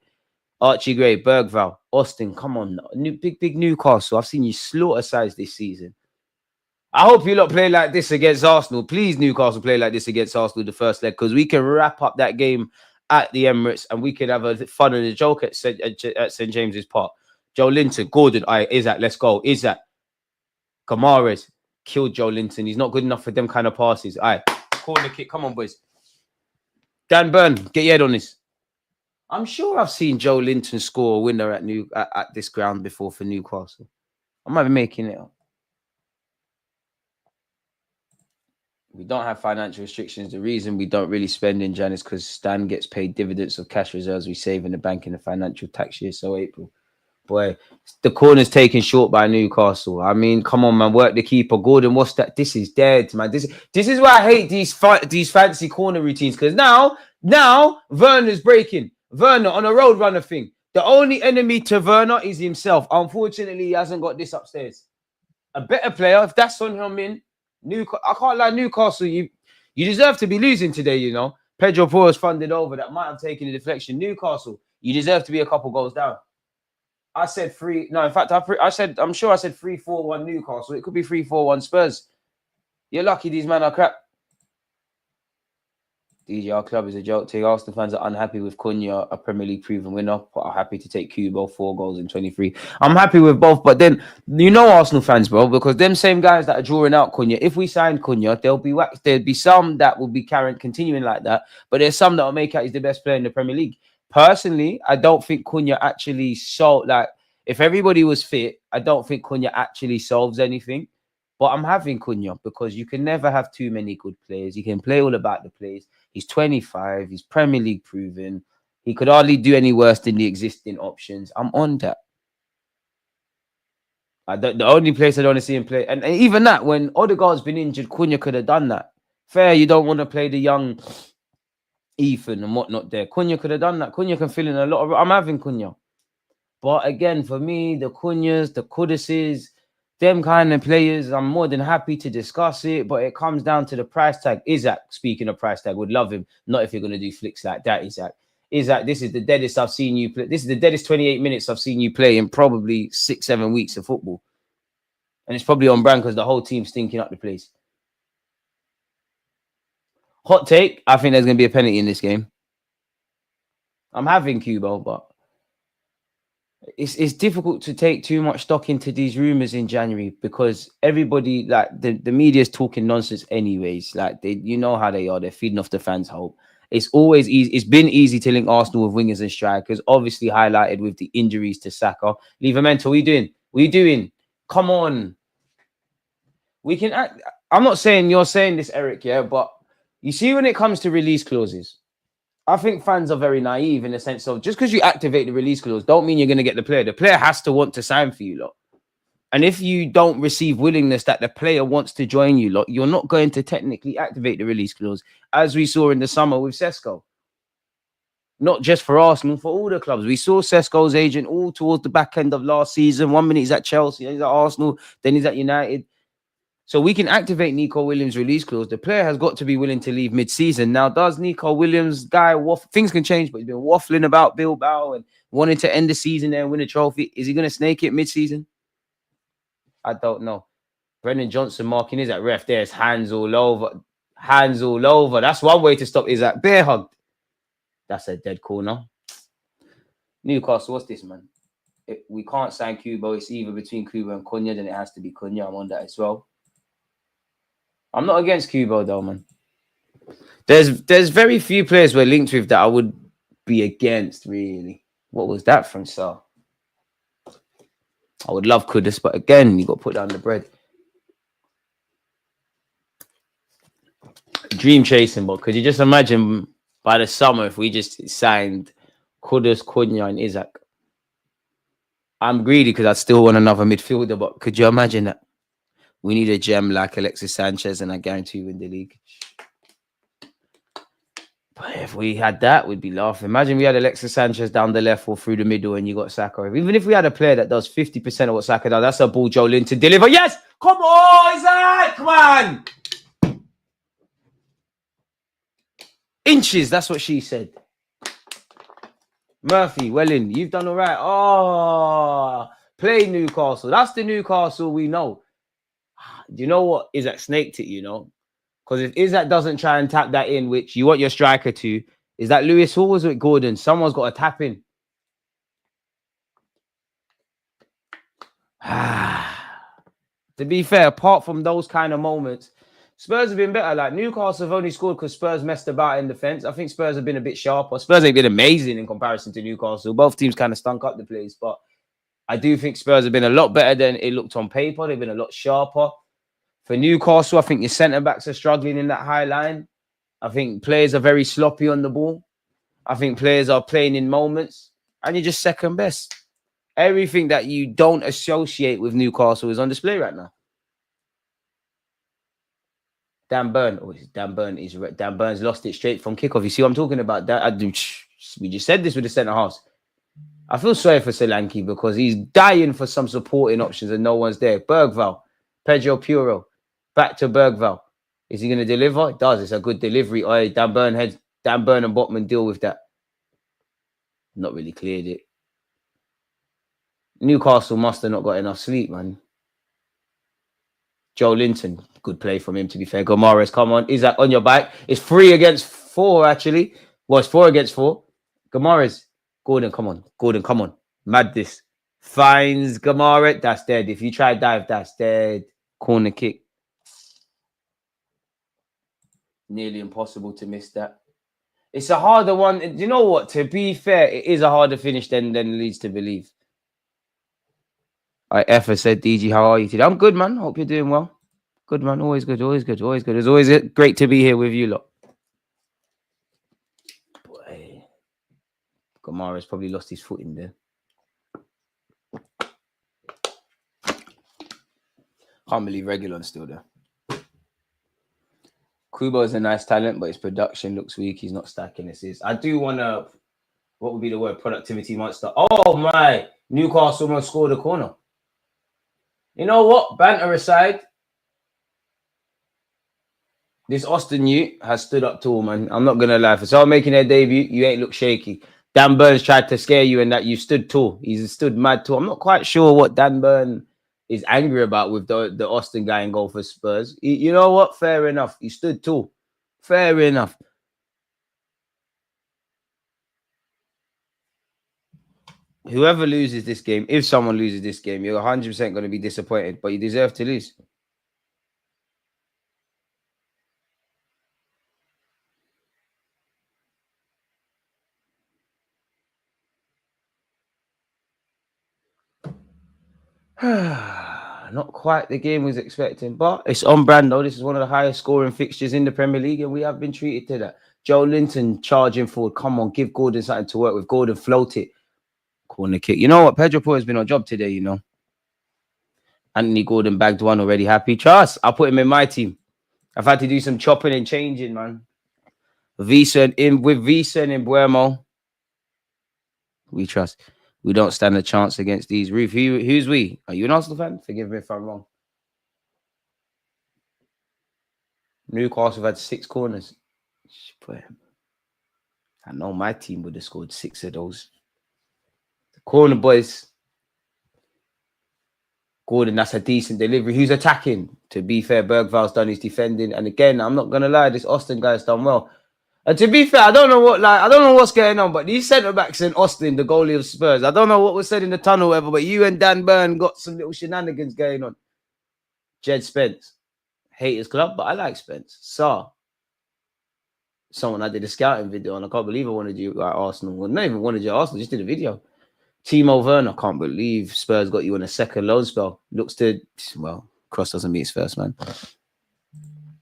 Archie Gray, Bergval, Austin, come on. Big Newcastle. I've seen you slaughter sides this season. I hope you lot play like this against Arsenal. Please, Newcastle, play like this against Arsenal the first leg, because we can wrap up that game at the Emirates and we can have a fun and a joke at St. James's Park. Joe Linton, Gordon, Isaac, let's go. Isaac, Kamares, killed Joe Linton. He's not good enough for them kind of passes. All right, corner kick. Come on, boys. Dan Burn, get your head on this. I'm sure I've seen Joe Linton score a winner at this ground before for Newcastle. I might be making it up. We don't have financial restrictions. The reason we don't really spend in Jan is because Stan gets paid dividends of cash reserves we save in the bank in the financial tax year. So April. Boy, the corner's taken short by Newcastle. I mean, come on, man. Work the keeper. Gordon, what's that? This is dead, man. This is why I hate these fancy corner routines. Because now Werner's breaking. Werner on a road runner thing. The only enemy to Werner is himself. Unfortunately, he hasn't got this upstairs. A better player, if that's on him in, I can't lie, Newcastle, you deserve to be losing today, you know. Pedro Porro's funded over. That might have taken a deflection. Newcastle, you deserve to be a couple goals down. I said 3. No, in fact, I'm sure I said 3-4-1 Newcastle. It could be 3-4-1 Spurs. You're lucky these men are crap. DGR club is a joke. Arsenal fans are unhappy with Cunha, a Premier League proven winner, but are happy to take Kubo 4 goals in 23. I'm happy with both, but then you know Arsenal fans, bro, because them same guys that are drawing out Cunha, if we sign Cunha, there'll be some that will be continuing like that, but there's some that will make out he's the best player in the Premier League. Personally, I don't think Cunha actually if everybody was fit, I don't think Cunha actually solves anything. But I'm having Cunha because you can never have too many good players. You can play all about the plays. He's 25. He's Premier League proven. He could hardly do any worse than the existing options. I'm on that. The only place I don't want to see him play, and even that, when Odegaard's been injured, Cunha could have done that. Fair, you don't want to play the young Ethan and whatnot there. Cunha could have done that. Cunha can fill in a lot of... I'm having Cunha. But again, for me, the Cunhas, the Kuduses, them kind of players, I'm more than happy to discuss it, but it comes down to the price tag. Isaac, speaking of price tag, would love him. Not if you're going to do flicks like that, Isaac. Isaac, this is the deadest I've seen you play. This is the deadest 28 minutes I've seen you play in probably 6-7 weeks of football. And it's probably on brand because the whole team's stinking up the place. Hot take, I think there's going to be a penalty in this game. I'm having Kubo, but it's difficult to take too much stock into these rumors in January because everybody, like the media is talking nonsense anyways. Like you know how they are. They're feeding off the fans' hope. It's always easy. It's been easy to link Arsenal with wingers and strikers, obviously highlighted with the injuries to Saka. Livramento, what are you doing? What are you doing? Come on. We can act. I'm not saying you're saying this, Eric, yeah, but you see when it comes to release clauses, I think fans are very naive in the sense of just because you activate the release clause don't mean you're going to get the player. The player has to want to sign for you lot. And if you don't receive willingness that the player wants to join you lot, you're not going to technically activate the release clause, as we saw in the summer with Sesko. Not just for Arsenal, for all the clubs. We saw Sesko's agent all towards the back end of last season. 1 minute he's at Chelsea, he's at Arsenal, then he's at United. So we can activate Nico Williams' release clause. The player has got to be willing to leave mid-season. Now, does Nico Williams things can change, but he's been waffling about Bilbao and wanting to end the season there and win a trophy. Is he going to snake it mid-season? I don't know. Brendan Johnson marking is at ref. There's hands all over. Hands all over. That's one way to stop. Is that bear hugged? That's a dead corner. Newcastle, what's this, man? We can't sign Kubo. It's either between Kubo and Cunha, then it has to be Cunha. I'm on that as well. I'm not against Kubo though, man. There's very few players we're linked with that I would be against, really. What was that from Sar? I would love Kudus, but again, you got to put down the bread. Dream chasing, but could you just imagine by the summer if we just signed Kudus, Cunha, and Isaac? I'm greedy because I still want another midfielder, but could you imagine that? We need a gem like Alexis Sanchez, and I guarantee you win the league. But if we had that, we'd be laughing. Imagine we had Alexis Sanchez down the left or through the middle and you got Saka. Even if we had a player that does 50% of what Saka does, that's a ball Joe Lynn to deliver. Yes! Come on, Isaac! Come on! Inches, that's what she said. Murphy, Welling, you've done all right. Oh, play Newcastle. That's the Newcastle we know. Do you know what? Isaac snaked it, you know? Because if Isaac doesn't try and tap that in, which you want your striker to, is that Lewis Hall was with Gordon? Someone's got to tap in. To be fair, apart from those kind of moments, Spurs have been better. Like Newcastle have only scored because Spurs messed about in defense. I think Spurs have been a bit sharper. Spurs ain't been amazing in comparison to Newcastle. Both teams kind of stunk up the place, but I do think Spurs have been a lot better than it looked on paper. They've been a lot sharper. For Newcastle, I think your centre-backs are struggling in that high line. I think players are very sloppy on the ball. I think players are playing in moments. And you're just second best. Everything that you don't associate with Newcastle is on display right now. Dan Burn. Oh, Dan Burn's lost it straight from kickoff. You see what I'm talking about? We just said this with the centre-halves. I feel sorry for Solanke because he's dying for some supporting options and no one's there. Bergvall, Pedro Puro, back to Bergvall. Is he going to deliver? It does. It's a good delivery. Oh, Dan Burn and Botman deal with that. Not really cleared it. Newcastle must have not got enough sleep, man. Joe Linton, good play from him, to be fair. Gomares, come on. Isaac on your back. It's 3 against 4, actually. Well, it's 4 against 4. Gomares. Gordon, come on. Gordon, come on. Mad this. Finds Gomares. That's dead. If you try dive, that's dead. Corner kick. Nearly impossible to miss that. It's a harder one. Do you know what? To be fair, it is a harder finish than leads to believe. Effa said, DG, how are you today? I'm good, man. Hope you're doing well. Good, man. Always good, always good, always good. It's always great to be here with you lot. Boy. Kamara's probably lost his foot in there. Can't believe Regulon's still there. Kubo is a nice talent, but his production looks weak. He's not stacking assists. I do want to, what would be the word? Productivity monster. Oh, my. Newcastle almost scored a corner. You know what? Banter aside, this Austin Ute has stood up tall, man. I'm not going to lie. For someone making their debut, you ain't look shaky. Dan Burns tried to scare you and that you stood tall. He's stood mad tall. I'm not quite sure what Dan Burn is angry about with the Austin guy in goal for Spurs. You know what? Fair enough. He stood tall. Fair enough. Whoever loses this game, if someone loses this game, you're 100% going to be disappointed, but you deserve to lose. Not quite the game we was expecting, but it's on brand though. This is one of the highest scoring fixtures in the Premier League, and we have been treated to that. Joe Linton charging forward. Come on, give Gordon something to work with. Gordon float it. Corner kick. You know what? Pedro Porro has been on job today, you know. Anthony Gordon bagged one already. Happy. Trust. I'll put him in my team. I've had to do some chopping and changing, man. Visa and Mbuemo. We trust. We don't stand a chance against these. Ruth, who's we? Are you an Arsenal fan? Forgive me if I'm wrong. Newcastle have had 6 corners. I know my team would have scored 6 of those. The corner boys. Gordon, that's a decent delivery. Who's attacking? To be fair, Bergvall's done his defending. And again, I'm not gonna lie, this Austin guy's done well. And to be fair, I don't know what's going on, but these centre backs in Austin, the goalie of Spurs, I don't know what was said in the tunnel, whatever, but you and Dan Burn got some little shenanigans going on. Jed Spence, haters club, but I like Spence. someone I did a scouting video, and I can't believe I wanted you at Arsenal. Well, not even wanted you at Arsenal, just did a video. Timo Werner, I can't believe Spurs got you on a second loan spell. Looks to, well, Cross doesn't meet his first, man.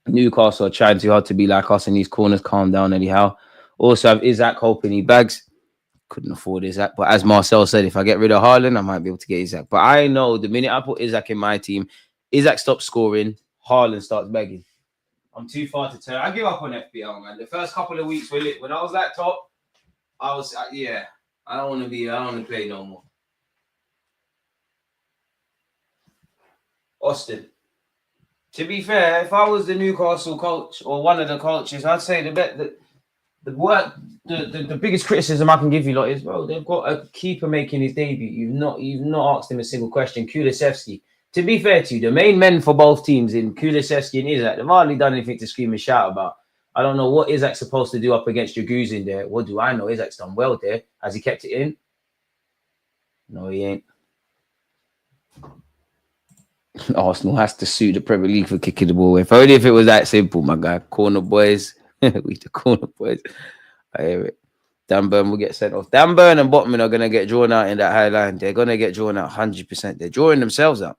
Newcastle are trying too hard to be like us in these corners. Calm down, anyhow. Also have Isaac hoping he bags. Couldn't afford Isaac. But as Marcel said, if I get rid of Haaland, I might be able to get Isaac. But I know the minute I put Isaac in my team, Isaac stops scoring, Haaland starts begging. I'm too far to turn. I give up on FPL, man. The first couple of weeks were lit. When I was that top, I was, yeah. I don't want to play no more. Austin. To be fair, if I was the Newcastle coach or one of the coaches, I'd say the biggest criticism I can give you lot is, bro, they've got a keeper making his debut. You've not asked him a single question. Kulusevski. To be fair to you, the main men for both teams in Kulusevski and Isaac, they've hardly done anything to scream and shout about. I don't know what Isaac's supposed to do up against Jaguzin there. What do I know? Isaac's done well there. Has he kept it in? No, he ain't. Arsenal has to sue the Premier League for kicking the ball. If only if it was that simple, my guy. Corner boys. We the corner boys. I hear it. Dan Burn will get sent off. Dan Burn and Botman are going to get drawn out in that high line. They're going to get drawn out 100%. They're drawing themselves out.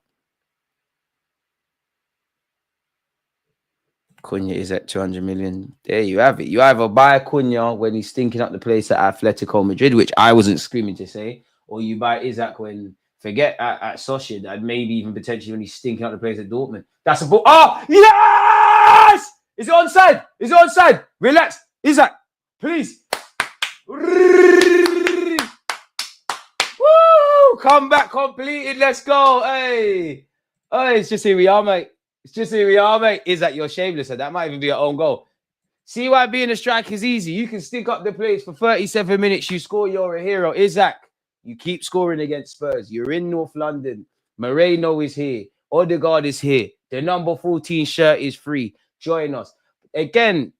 Cunha is at 200 million. There you have it. You either buy Cunha when he's stinking up the place at Atletico Madrid, which I wasn't screaming to say, or you buy Isaac when, forget at Sociedad, maybe even potentially when he's stinking up the place at Dortmund. That's a ball. Oh, yes! Is it onside? Is it onside? Relax. Isaac, please. Woo! Come back completed. Let's go. Hey. Hey, it's just here we are, mate. It's just here we are, mate. Is that you're shameless? That might even be your own goal. See why being a striker is easy. You can stick up the place for 37 minutes. You score, you're a hero. Isaac, you keep scoring against Spurs. You're in North London. Moreno is here. Odegaard is here. The number 14 shirt is free. Join us. Again,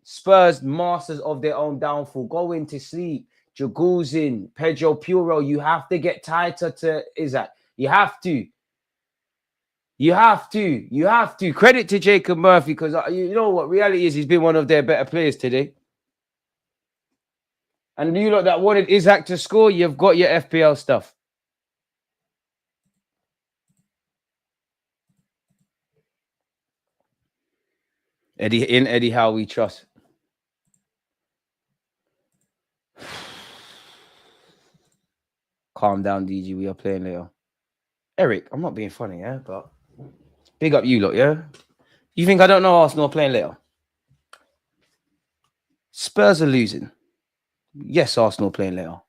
Spurs, masters of their own downfall. Going to sleep. Jaguzin, Pedro Puro. You have to get tighter to Isaac. You have to. You have to. Credit to Jacob Murphy, because you know what reality is, he's been one of their better players today. And you lot that wanted Isaac to score, you've got your FPL stuff. Eddie Howe we trust. Calm down, DG. We are playing later. Eric, I'm not being funny, yeah, but big up you lot, yeah? You think I don't know Arsenal are playing later? Spurs are losing. Yes, Arsenal playing later.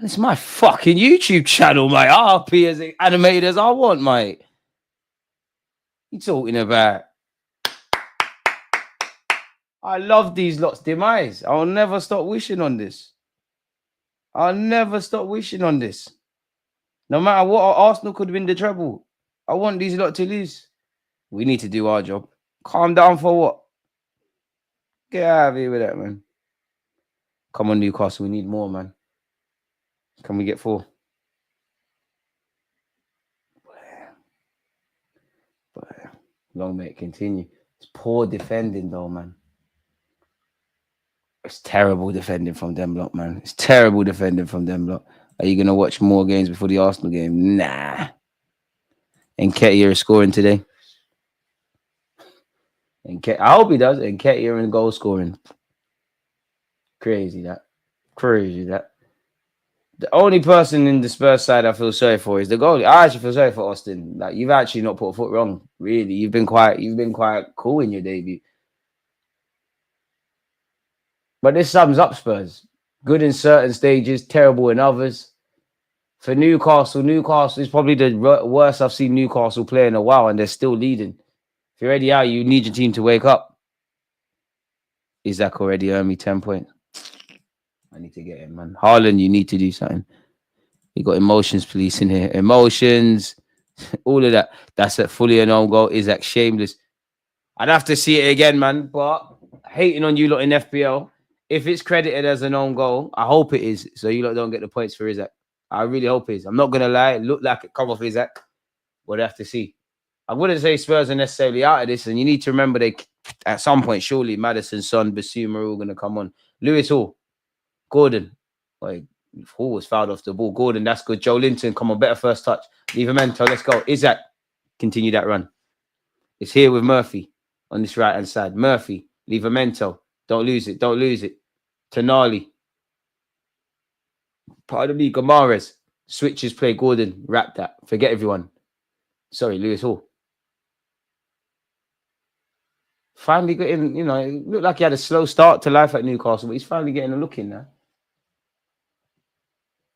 It's my fucking YouTube channel, mate. I'll be as animated as I want, mate. You talking about? I love these lots' demise. I'll never stop wishing on this. I'll never stop wishing on this. No matter what, Arsenal could win the treble. I want these lot to lose. We need to do our job. Calm down for what? Get out of here with that, man. Come on, Newcastle. We need more, man. Can we get 4? But long may it continue. It's poor defending, though, man. It's terrible defending from them lot, man. It's terrible defending from them lot. Are you going to watch more games before the Arsenal game? Nah. Nketiah is scoring today. I hope he does. Nketiah and goal scoring. Crazy that. Crazy that. The only person in the Spurs side I feel sorry for is the goalie. I actually feel sorry for Austin. Like, you've actually not put a foot wrong. Really, you've been quite cool in your debut. But this sums up Spurs. Good in certain stages, terrible in others. For Newcastle is probably the worst I've seen Newcastle play in a while, and they're still leading. If you're already out, you need your team to wake up. Isaac already earned me 10 points. I need to get him, man. Haaland, you need to do something. We got emotions police in here. Emotions, all of that. That's a fully an own goal. Isaac shameless. I'd have to see it again, man. But hating on you lot in FPL, if it's credited as an own goal, I hope it is. So you lot don't get the points for Isaac. I really hope it is. I'm not going to lie. It looked like it come off Isaac. We'll have to see. I wouldn't say Spurs are necessarily out of this. And you need to remember they At some point, surely Madison, Son, Basuma are all going to come on. Lewis Hall, Gordon. Wait, Hall was fouled off the ball. Gordon, that's good. Joe Linton, come on, better first touch. Livramento, let's go. Isaac, continue that run. It's here with Murphy on this right-hand side. Murphy, Livramento, don't lose it, don't lose it. Tonali. Pardon me, Gomares. Switches play, Gordon, wrap that. Forget everyone. Sorry, Lewis Hall. Finally getting, you know, it looked like he had a slow start to life at Newcastle, but he's finally getting a look in now.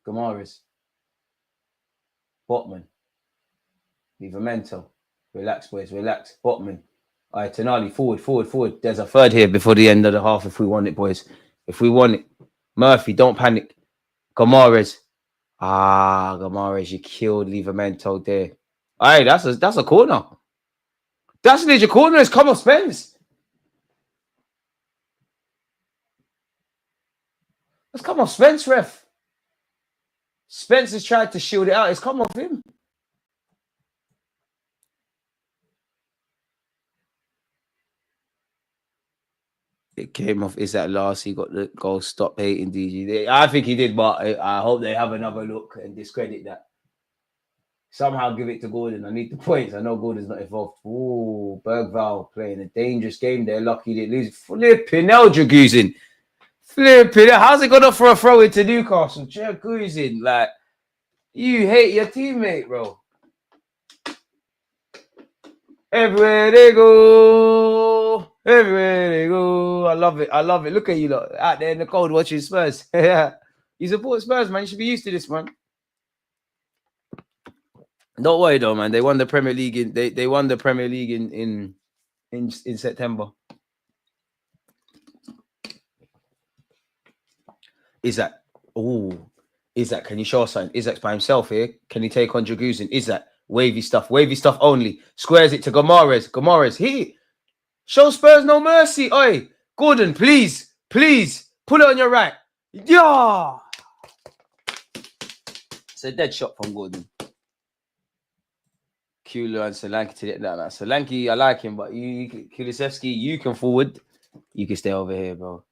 Gomares. Botman. Livramento. Relax, boys, relax. Botman. All right, Tonali, forward, forward, forward. There's a third here before the end of the half if we want it, boys. If we want it. Murphy, don't panic. Gomares. Gomares, you killed Livramento there. All right, that's a corner. That's a major corner. It's come off Spence. Let's come off Spence, ref. Spence has tried to shield it out. It's come off him. It came off. Is that last? He got the goal. Stop hating DG. I think he did, but I hope they have another look and discredit that. Somehow give it to Gordon. I need the points. I know Gordon's not involved. Ooh, Bergvall playing a dangerous game there. Lucky he didn't lose. Flipping hell, Draguzin. Flipping hell. How's it gonna for a throw into Newcastle? Draguzin, like, you hate your teammate, bro. Everywhere they go. Everywhere they go. I love it. I love it. Look at you lot out there in the cold watching Spurs. You support Spurs, man. You should be used to this, man. Don't worry though, man. They won the Premier League in they won the Premier League in September. Isaac. Oh, Isaac, can you show us something? Isaac's by himself here. Can he take on Draguzin? Isaac, wavy stuff only. Squares it to Gomares. Gomares, he show Spurs no mercy. Oi, Gordon, please, please put it on your right. Yeah, it's a dead shot from Gordon. Kula and Solanke to get that. Solanke, I like him, but Kulusevski, you can forward. You can stay over here, bro.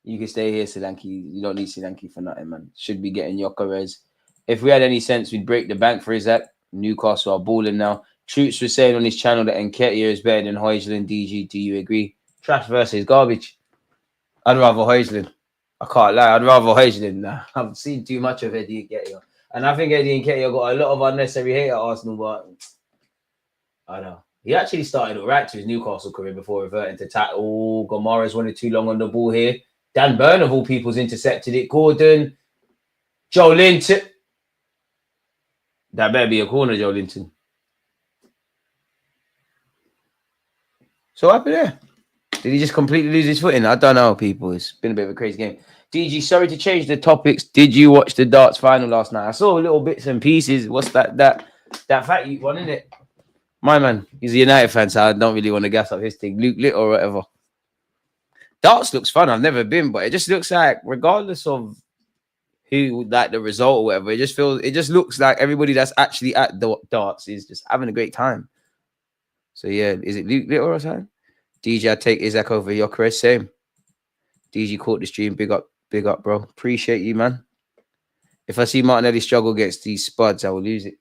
You can stay here, Solanke. You don't need Solanke for nothing, man. Should be getting Gyökeres. If we had any sense, we'd break the bank for Isaac. Newcastle are balling now. Troops was saying on his channel that Nketiah is better than Højlund. DG, do you agree? Trash versus garbage. I'd rather Højlund. I can't lie. I'd rather Højlund. Nah, I've seen too much of Eddie Nketiah. And I think Eddie Nketiah got a lot of unnecessary hate at Arsenal, but I know. He actually started all right to his Newcastle career before reverting to tackle. Gomares wanted too long on the ball here. Dan Burn, of all people's, intercepted it. Gordon. Joe Linton. That better be a corner, Joe Linton. So what happened there? Did he just completely lose his footing? I don't know, people. It's been a bit of a crazy game. DG, sorry to change the topics. Did you watch the darts final last night? I saw little bits and pieces. What's that fat you one, isn't it? My man, he's a United fan, so I don't really want to gas up his thing. Luke Little or whatever. Darts looks fun. I've never been, but it just looks like, regardless of who, like the result or whatever, it just looks like everybody that's actually at the darts is just having a great time. So yeah, is it Luke Little or something? DJ, I take Isaac over Gyökeres. Same. DG caught the stream. Big up, bro. Appreciate you, man. If I see Martinelli struggle against these spuds, I will lose it.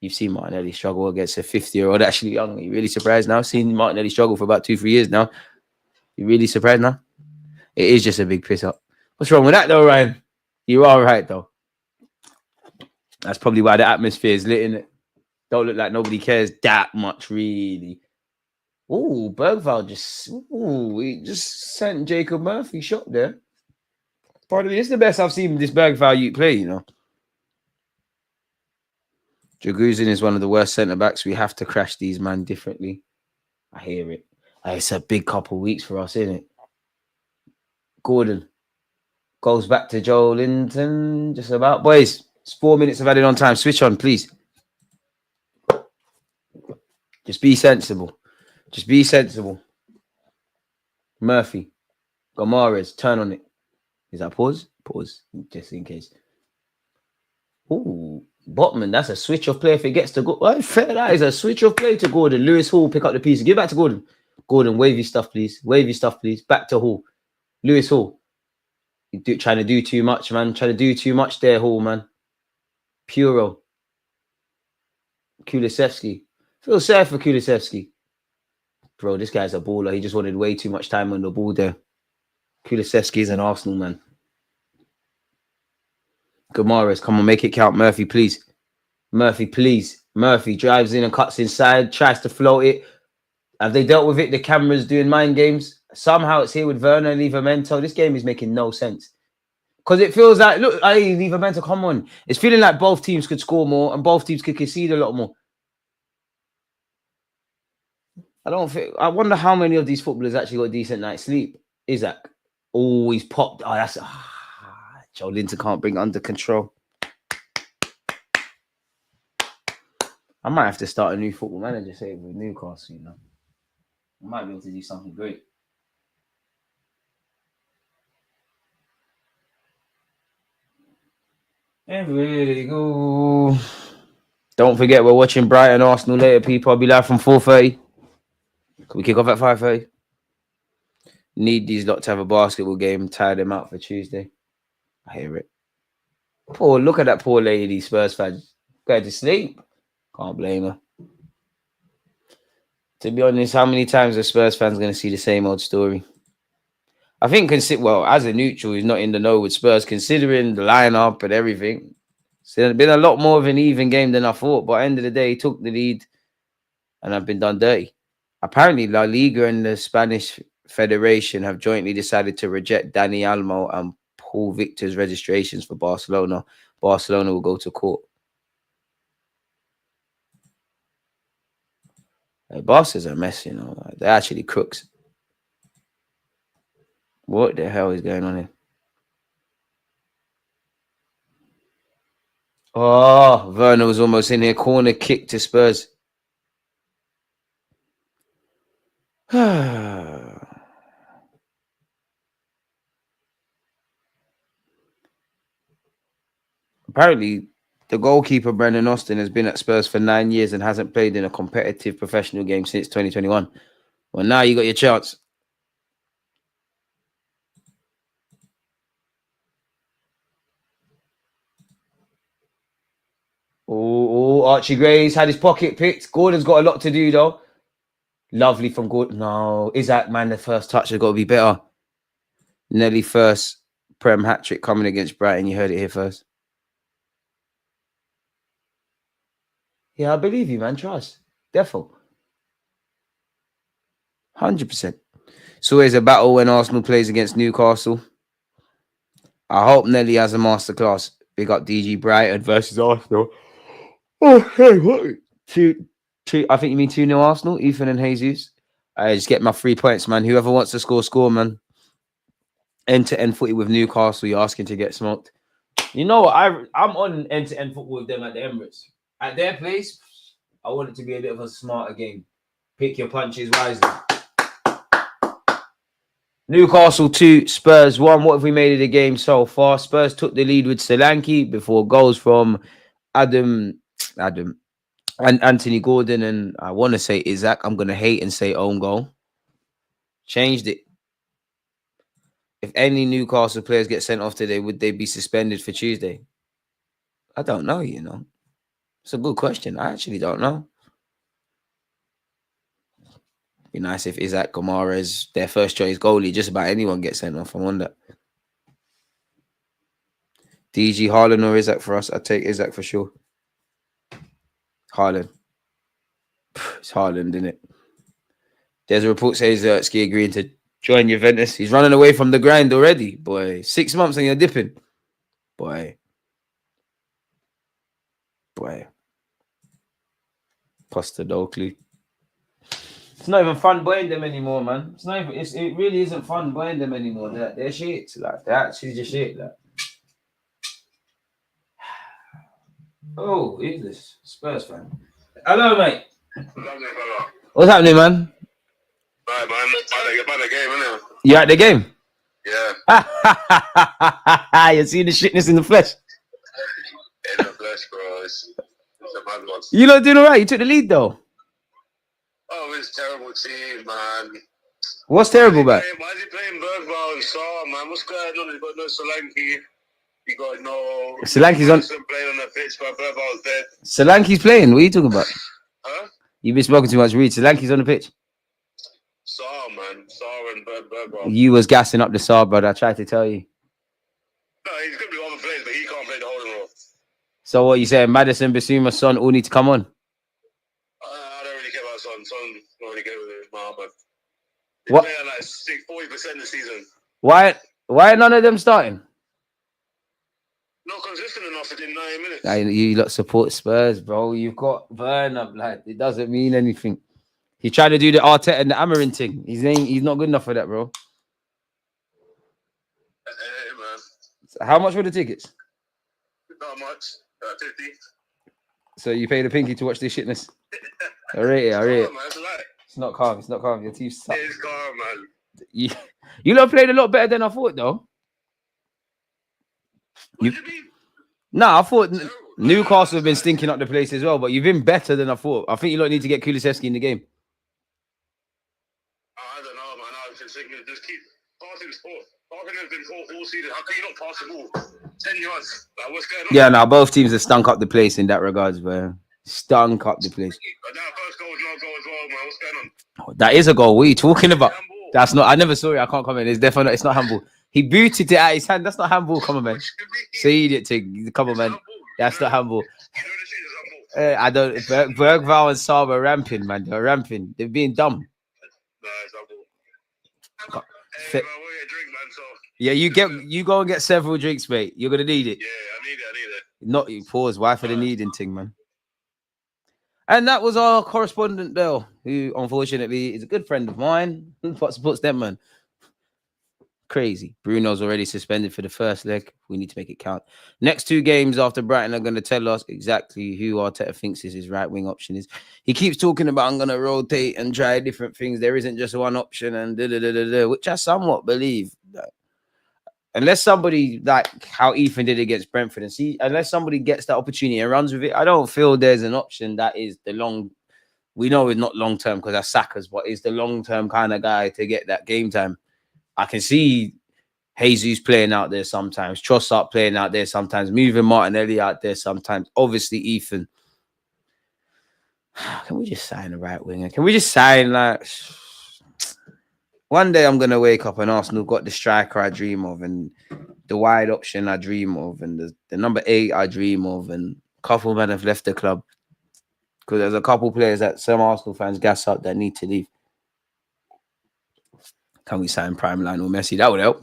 You've seen Martinelli struggle against a 50-year-old, actually young. Are you really surprised now? Seen Martinelli struggle for about 2-3 years now. You really surprised now? It is just a big piss up. What's wrong with that though, Ryan? You are right though. That's probably why the atmosphere is lit, innit? Don't look like nobody cares that much, really. Oh, Bergvall he just sent Jacob Murphy shot there. Pardon me, it's the best I've seen this Bergvall you play, you know. Draguzin is one of the worst centre-backs. We have to crash these man differently. I hear it. It's a big couple of weeks for us, isn't it? Gordon goes back to Joe Linton. Just about. Boys, it's 4 minutes of added on time. Switch on, please. Just be sensible. Just be sensible. Murphy. Gomares. Turn on it. Is that pause? Pause. Just in case. Ooh. Botman, that's a switch of play if it gets to go. Fair, that is a switch of play to Gordon. Lewis Hall pick up the piece. Give it back to Gordon. Gordon, wave your stuff, please. Wave your stuff, please. Back to Hall. Lewis Hall. Trying to do too much, man. Trying to do too much there, Hall, man. Puro. Kulusevski. Feel sad for Kulusevski. Bro, this guy's a baller. He just wanted way too much time on the ball there. Kulusevski is an Arsenal man. Gamares, come on, make it count. Murphy, please. Murphy, please. Murphy drives in and cuts inside, tries to float it. Have they dealt with it? The camera's doing mind games. Somehow it's here with Werner and Livramento. This game is making no sense. Because it feels like, look, hey, Livramento, come on. It's feeling like both teams could score more and both teams could concede a lot more. I wonder how many of these footballers actually got a decent night's sleep. Isaac. Oh, he's popped. Oh, that's... Joe Linton can't bring it under control. I might have to start a new football manager, say, with Newcastle, you know. I might be able to do something great. Everywhere they go. Don't forget, we're watching Brighton Arsenal later, people. I'll be live from 4:30. Can we kick off at 5:30? Need these lot to have a basketball game. Tire them out for Tuesday. I hear it. Poor, look at that poor lady, Spurs fan. Going to sleep. Can't blame her. To be honest, how many times are Spurs fans going to see the same old story? I think, well, as a neutral, he's not in the know with Spurs, considering the lineup and everything. So it's been a lot more of an even game than I thought. But at the end of the day, he took the lead and I've been done dirty. Apparently, La Liga and the Spanish Federation have jointly decided to reject Dani Olmo and Paul Victor's registrations for Barcelona. Barcelona will go to court. The bosses are a mess, you know. They're actually crooks. What the hell is going on here? Oh, Werner was almost in here. Corner kick to Spurs. Apparently, the goalkeeper, Brendan Austin, has been at Spurs for 9 years and hasn't played in a competitive professional game since 2021. Well, now you got your chance. Oh, Archie Gray's had his pocket picked. Gordon's got a lot to do, though. Lovely from Gordon. No, Isaac, man, the first touch has got to be better. Nelly first Prem hat-trick coming against Brighton. You heard it here first. Yeah, I believe you, man. Trust. Defo. 100%. It's always a battle when Arsenal plays against Newcastle. I hope Nelly has a masterclass. Big up DG Brighton versus Arsenal. Oh, hey, what? Two. I think you mean 2-0 Arsenal, Ethan and Jesus. I just get my 3 points, man. Whoever wants to score, man. End-to-end footy with Newcastle. You're asking to get smoked. You know what? I'm on end-to-end football with them at the Emirates. At their place, I want it to be a bit of a smarter game. Pick your punches wisely. Newcastle 2, Spurs 1. What have we made of the game so far? Spurs took the lead with Solanke before goals from Adam and Anthony Gordon, and I want to say Isaac. I'm going to hate and say own goal. Changed it. If any Newcastle players get sent off today, would they be suspended for Tuesday? I don't know, you know. It's a good question. I actually don't know. Be nice if Isaac Gamares, their first choice goalie, just about anyone gets sent off. I wonder. DG, Haaland or Isaac for us? I'd take Isaac for sure. Haaland. It's Haaland, isn't it? There's a report says Ski agreeing to join Juventus. He's running away from the grind already, boy. 6 months and you're dipping. Boy. Postadoglu. It's not even fun buying them anymore, man. It's not even. It really isn't fun buying them anymore. They're shit. Like they're actually just shit. Like. Oh, who's this? Spurs fan. Hello, mate. What's happening, man? Right, man. About the game, innit? You at the game? Yeah. You see the shitness in the flesh. In the flesh, bro. It's a bad one. You lot doing all right. You took the lead, though. Oh, Tottenham's terrible team, man. What's terrible about it? Why is he playing Bergvall and Saar, man? What's going on? He's got no Solanke. He got no... Solanke's on... playing on the pitch, but Bergvall's dead. Solanke's playing? What are you talking about? Huh? You've been smoking too much weed. Solanke's on the pitch. Saar, man. Saar and Bergvall. You was gassing up the Saar, brother. I tried to tell you. No, he's going to be other players, but he can't play the holding role. So what you saying? Madison, Basuma, Son all need to come on? I don't really care about Son. Son don't really care with it, but they What? play at like 40% this season. Why are none of them starting? Not consistent enough in 90 minutes. You lot support Spurs, bro. You've got Burnham. Like, it doesn't mean anything. He tried to do the Arteta and the Amarin thing. He's not good enough for that, bro. Hey, man. So how much were the tickets? Not much. 50. So you paid a pinky to watch this shitness? I rate it. Man, it's a lie. It's not calm. It's not calm. Your teeth suck. It's calm, man. You lot played a lot better than I thought, though. What do you mean? I thought Newcastle have been stinking up the place as well, but you've been better than I thought. I think you lot need to get Kulusevski in the game. I don't know, man. I was just thinking, just keep passing the ball. Parkin has been poor all season. How can you not pass the ball 10 yards? Like, what's going on? Yeah, now both teams have stunk up the place in that regards, man. Stunk up the place. But that first goal was not a goal as well, man. What's going on? That is a goal. What are you talking about? Handball. That's not. I never saw it. I can't comment. It's definitely. It's not handball. He booted it at his hand. That's not handball. Come on, man. Say it thing. Come on, man. That's not handball. You know the shit is handball. I don't. Bergvall and Saar are ramping, man. They're ramping. They're being dumb. No, it's handball. Fit. Hey, man, we'll get a drink, man, so... Yeah, you go and get several drinks, mate. You're gonna need it. Yeah, I need it. Not you pause. Why for the needing thing, man. And that was our correspondent, Bill, who unfortunately is a good friend of mine, but supports them, man. Crazy. Bruno's already suspended for the first leg. We need to make it count. Next two games after Brighton are going to tell us exactly who Arteta thinks is his right wing option is. He keeps talking about I'm going to rotate and try different things. There isn't just one option and which I somewhat believe. Unless somebody like how Ethan did against Brentford and see, unless somebody gets that opportunity and runs with it, I don't feel there's an option that is the long. We know it's not long term because that's Saka's, but is the long term kind of guy to get that game time. I can see Jesus playing out there sometimes, Trossard playing out there sometimes, moving Martinelli out there sometimes. Obviously, Ethan. Can we just sign a right winger? Can we just sign like? One day I'm going to wake up and Arsenal got the striker I dream of and the wide option I dream of and the number 8 I dream of and a couple men have left the club because there's a couple players that some Arsenal fans gas up that need to leave. Can we sign Prime Line or Messi? That would help.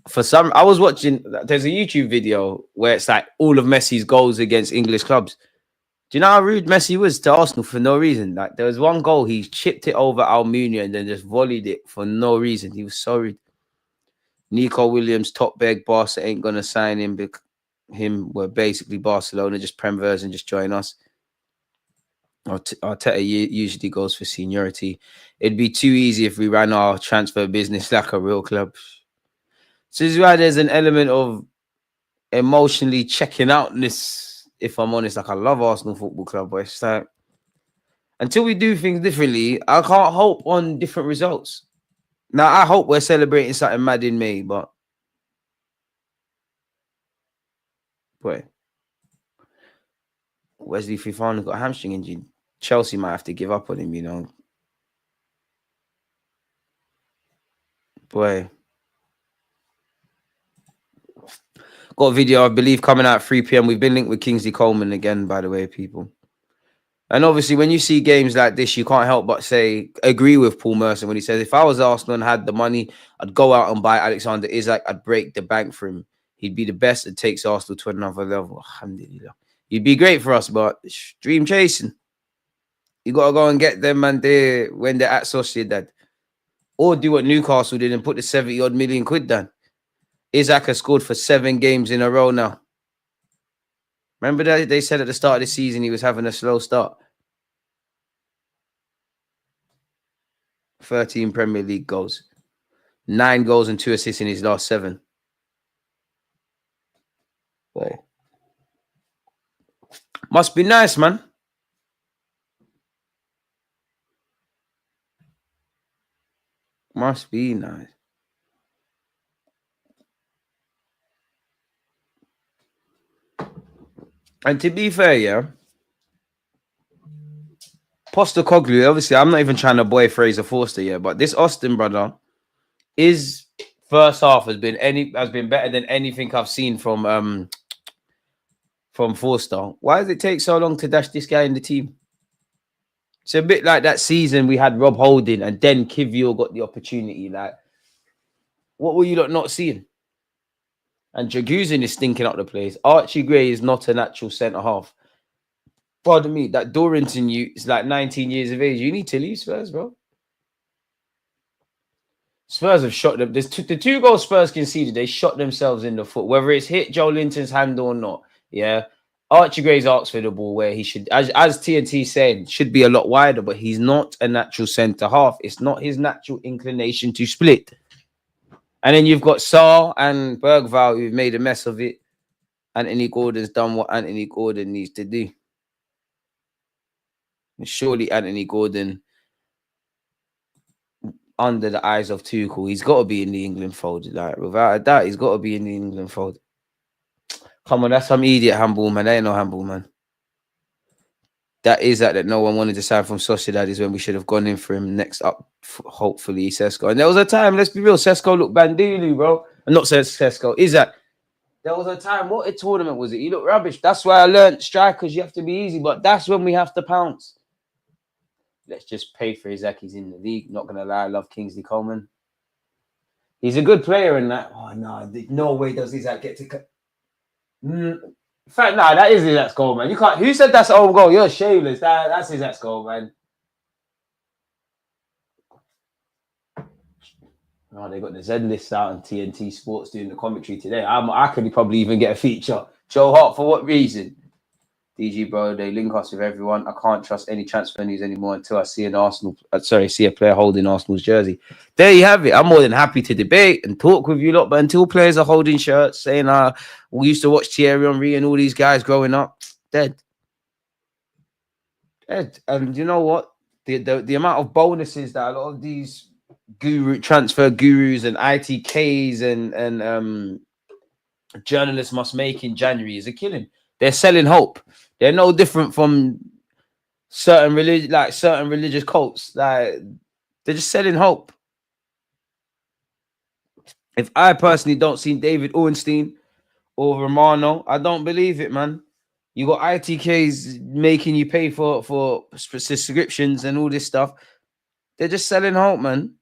For some, I was watching, there's a YouTube video where it's like all of Messi's goals against English clubs. Do you know how rude Messi was to Arsenal for no reason? Like there was one goal, he chipped it over Almunia and then just volleyed it for no reason. He was so rude. Nico Williams, top beg, Barca ain't gonna sign him. We're basically Barcelona, just Prem version, just join us. Arteta usually goes for seniority. It'd be too easy if we ran our transfer business like a real club. So this is why there's an element of emotionally checking out this. If I'm honest, like I love Arsenal Football Club, but it's like until we do things differently, I can't hope on different results. Now, I hope we're celebrating something mad in May, but boy, Wesley Fofana got a hamstring injury. Chelsea might have to give up on him, you know. Boy. Got a video, I believe, coming out at 3 p.m. We've been linked with Kingsley Coleman again, by the way, people. And obviously, when you see games like this, you can't help but agree with Paul Merson when he says, if I was Arsenal and had the money, I'd go out and buy Alexander Isak. I'd break the bank for him. He'd be the best that takes Arsenal to another level. Alhamdulillah. He'd be great for us, but dream chasing. You got to go and get them and when they're at Sociedad. Or do what Newcastle did and put the 70-odd million quid down. Isak has scored for 7 games in a row now. Remember that they said at the start of the season he was having a slow start. 13 Premier League goals. 9 goals and 2 assists in his last 7. Boy. Must be nice, man. Must be nice. And to be fair, yeah, Postecoglou, obviously, I'm not even trying to boy Fraser Forster yet, but this Austin brother, his first half has been better than anything I've seen from Forster. Why does it take so long to dash this guy in the team? It's a bit like that season we had Rob Holding and then Kivior got the opportunity. Like, what were you not seeing? And Jaguzin is stinking up the place. Archie Gray is not a natural centre half. Pardon me, that Dorrington is like 19 years of age. You need to leave Spurs, bro. Spurs have shot them. The 2 goals Spurs conceded, they shot themselves in the foot. Whether it's hit Joe Linton's hand or not, yeah. Archie Gray's asked for the ball where he should, as TNT said, should be a lot wider, but he's not a natural centre half. It's not his natural inclination to split. And then you've got Sarr and Bergvall who've made a mess of it. Anthony Gordon's done what Anthony Gordon needs to do. And surely Anthony Gordon, under the eyes of Tuchel, he's got to be in the England fold. Like, without a doubt, he's got to be in the England fold. Come on, that's some idiot handball, man. That ain't no handball, man. That is that no one wanted to sign from Sociedad is when we should have gone in for him next up, hopefully, Sesko. And there was a time, let's be real, Sesko looked Bandulu, bro. I'm not saying Sesko. Is that? There was a time, what a tournament was it? He looked rubbish. That's why I learned strikers, you have to be easy, but that's when we have to pounce. Let's just pay for Isaac. He's in the league. Not going to lie, I love Kingsley Coleman. He's a good player in that. Oh, no way does Isaac get to... In fact, that is Isaac's goal, man. You can't... Who said that's own goal? You're shameless. That's Isaac's goal, man. Oh, they got the Z list out on TNT Sports doing the commentary today. I could probably even get a feature. Joe Hart, for what reason? DG, bro, they link us with everyone. I can't trust any transfer news anymore until I see see a player holding Arsenal's jersey. There you have it. I'm more than happy to debate and talk with you lot, but until players are holding shirts saying, we used to watch Thierry Henry and all these guys growing up, dead. And you know what? The amount of bonuses that a lot of these transfer gurus and ITKs and journalists must make in January is a killing. They're selling hope. They're no different from certain religious cults. Like, they're just selling hope. If I personally don't see David Ornstein or Romano, I don't believe it, man. You got ITKs making you pay for subscriptions and all this stuff. They're just selling hope, man.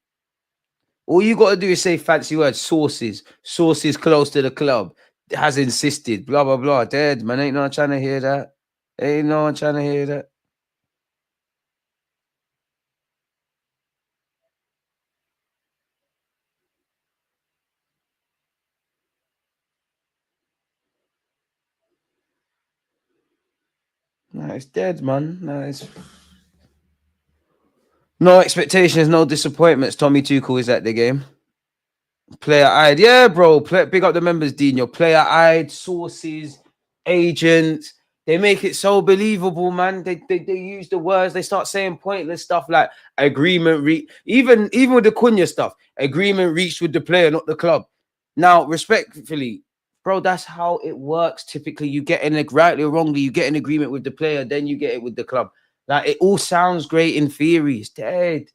All you got to do is say fancy words, sources close to the club, has insisted, blah, blah, blah. Dead, man. Ain't no one trying to hear that. Ain't no one trying to hear that. No, it's dead, man. No expectations, no disappointments. Tommy Tuchel is at the game. Player-eyed. Yeah, bro. Big up the members, Dino. Player-eyed, sources, agents. They make it so believable, man. They use the words. They start saying pointless stuff like agreement even with the Cunha stuff. Agreement reached with the player, not the club. Now, respectfully, bro, that's how it works. Typically, you get rightly or wrongly, you get an agreement with the player, then you get it with the club. Like, it all sounds great in theory. It's dead.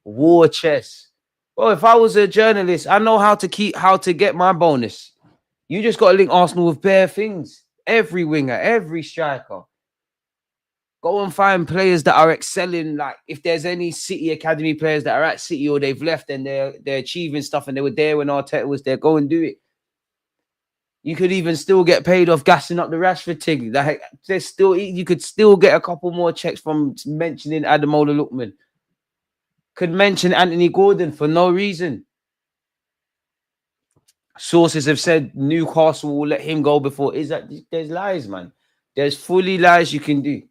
War chess. Well, if I was a journalist, I know how to get my bonus. You just got to link Arsenal with bare things. Every winger, every striker. Go and find players that are excelling. Like, if there's any City Academy players that are at City or they've left and they're achieving stuff and they were there when Arteta was there, go and do it. You could even still get paid off gassing up the Rashford thing. Like, you could still get a couple more checks from mentioning Ademola Lookman. Could mention Anthony Gordon for no reason. Sources have said Newcastle will let him go before. Is that there's lies, man? There's fully lies you can do.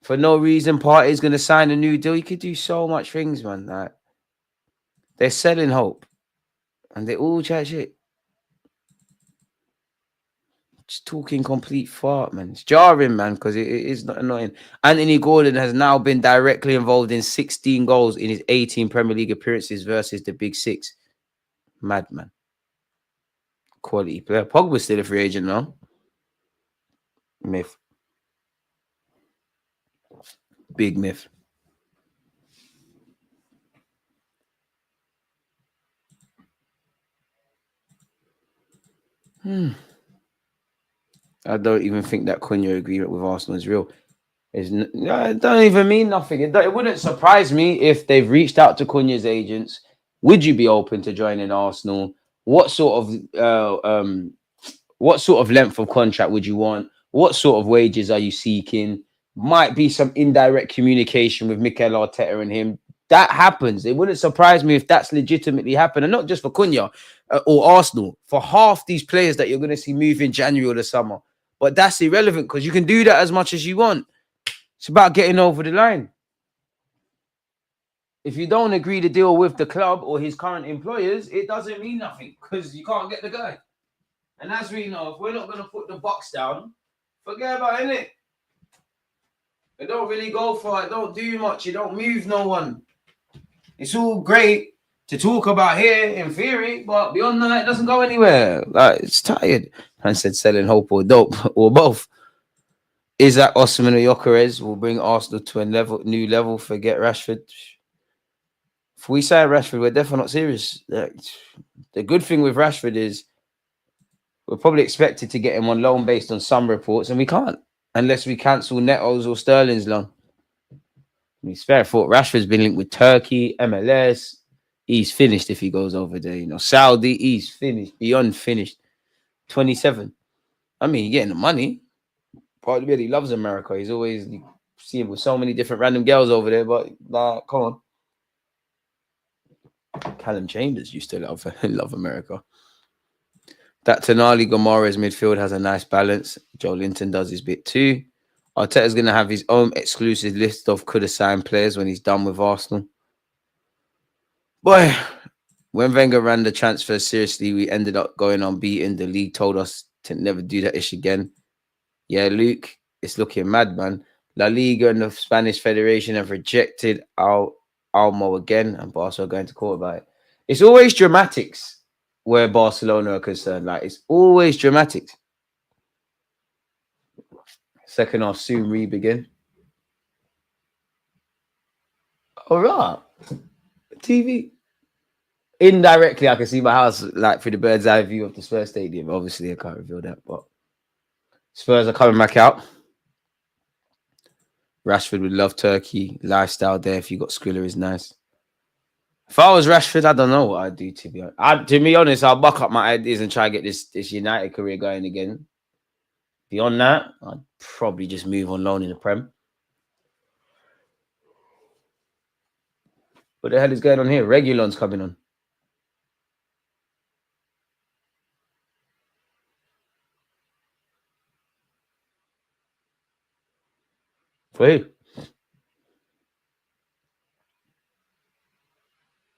For no reason, Partey's going to sign a new deal. You could do so much things, man. Like, they're selling hope. And they all chat shit. Just talking complete fart, man. It's jarring, man, because it is not annoying. Anthony Gordon has now been directly involved in 16 goals in his 18 Premier League appearances versus the Big Six. Madman. Quality player. Pogba's still a free agent now. Myth. Big myth. I don't even think that Cunha agreement with Arsenal is real. It don't even mean nothing. It wouldn't surprise me if they've reached out to Cunha's agents. Would you be open to joining Arsenal? What sort of length of contract would you want? What sort of wages are you seeking? Might be some indirect communication with Mikel Arteta and him. That happens. It wouldn't surprise me if that's legitimately happened, and not just for Cunha or Arsenal, for half these players that you're going to see move in January or the summer. But that's irrelevant because you can do that as much as you want. It's about getting over the line. If you don't agree to deal with the club or his current employers, it doesn't mean nothing because you can't get the guy. And as we know, if we're not going to put the box down, forget about it. It don't really go for it. Don't do much. You don't move no one. It's all great to talk about here in theory, but beyond that, it doesn't go anywhere. Like, it's tired. Man said selling hope or dope or both. Is that Osimhen or Gyökeres will bring Arsenal to a new level? Forget Rashford. If we say Rashford, we're definitely not serious. The good thing with Rashford is we're probably expected to get him on loan based on some reports, and we can't unless we cancel Neto's or Sterling's loan. I mean, spare thought Rashford's been linked with Turkey, MLS. He's finished if he goes over there. Saudi, he's finished, beyond finished. 27. I mean, you're getting the money. Probably he loves America. He's always see him with so many different random girls over there, but come on. Callum Chambers used to love America. That Tonali Gomorrah's midfield has a nice balance. Joe Linton does his bit too. Arteta's going to have his own exclusive list of could have signed players when he's done with Arsenal. Boy, when Wenger ran the transfer seriously, we ended up going unbeaten. The league told us to never do that ish again. Yeah, Luke, it's looking mad, man. La Liga and the Spanish Federation have rejected Almo again, and Barca are going to court about it. It's always dramatics where Barcelona are concerned. Like, it's always dramatics. Second half soon re-begin. All right. TV. Indirectly, I can see my house like through the bird's eye view of the Spurs stadium. Obviously, I can't reveal that, but Spurs are coming back out. Rashford would love Turkey. Lifestyle there, if you got Skrilla, is nice. If I was Rashford, I don't know what I'd do, to be honest. To be honest, I'll buck up my ideas and try to get this United career going again. Beyond that, I'd probably just move on loan in the Prem. What the hell is going on here? Regulon's coming on. For who?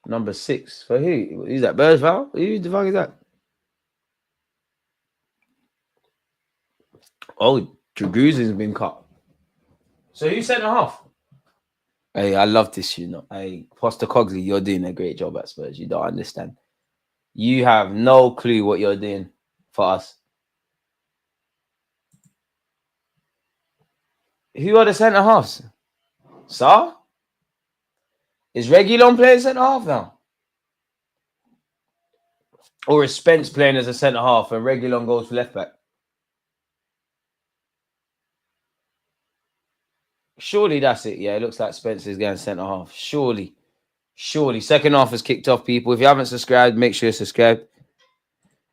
Number 6. For who? Who's that? Bursval? Who the fuck is that? Oh, Draguzin's been cut. So who's centre half? Hey, I love this, Hey, Foster Cogley, you're doing a great job at Spurs. You don't understand. You have no clue what you're doing for us. Who are the centre halves? Sir? Is Reguilon playing centre half now? Or is Spence playing as a centre half and Reguilon goes for left back? Surely that's it. Yeah, it looks like Spence is going centre half. Surely. Second half has kicked off, people. If you haven't subscribed, make sure you're subscribed.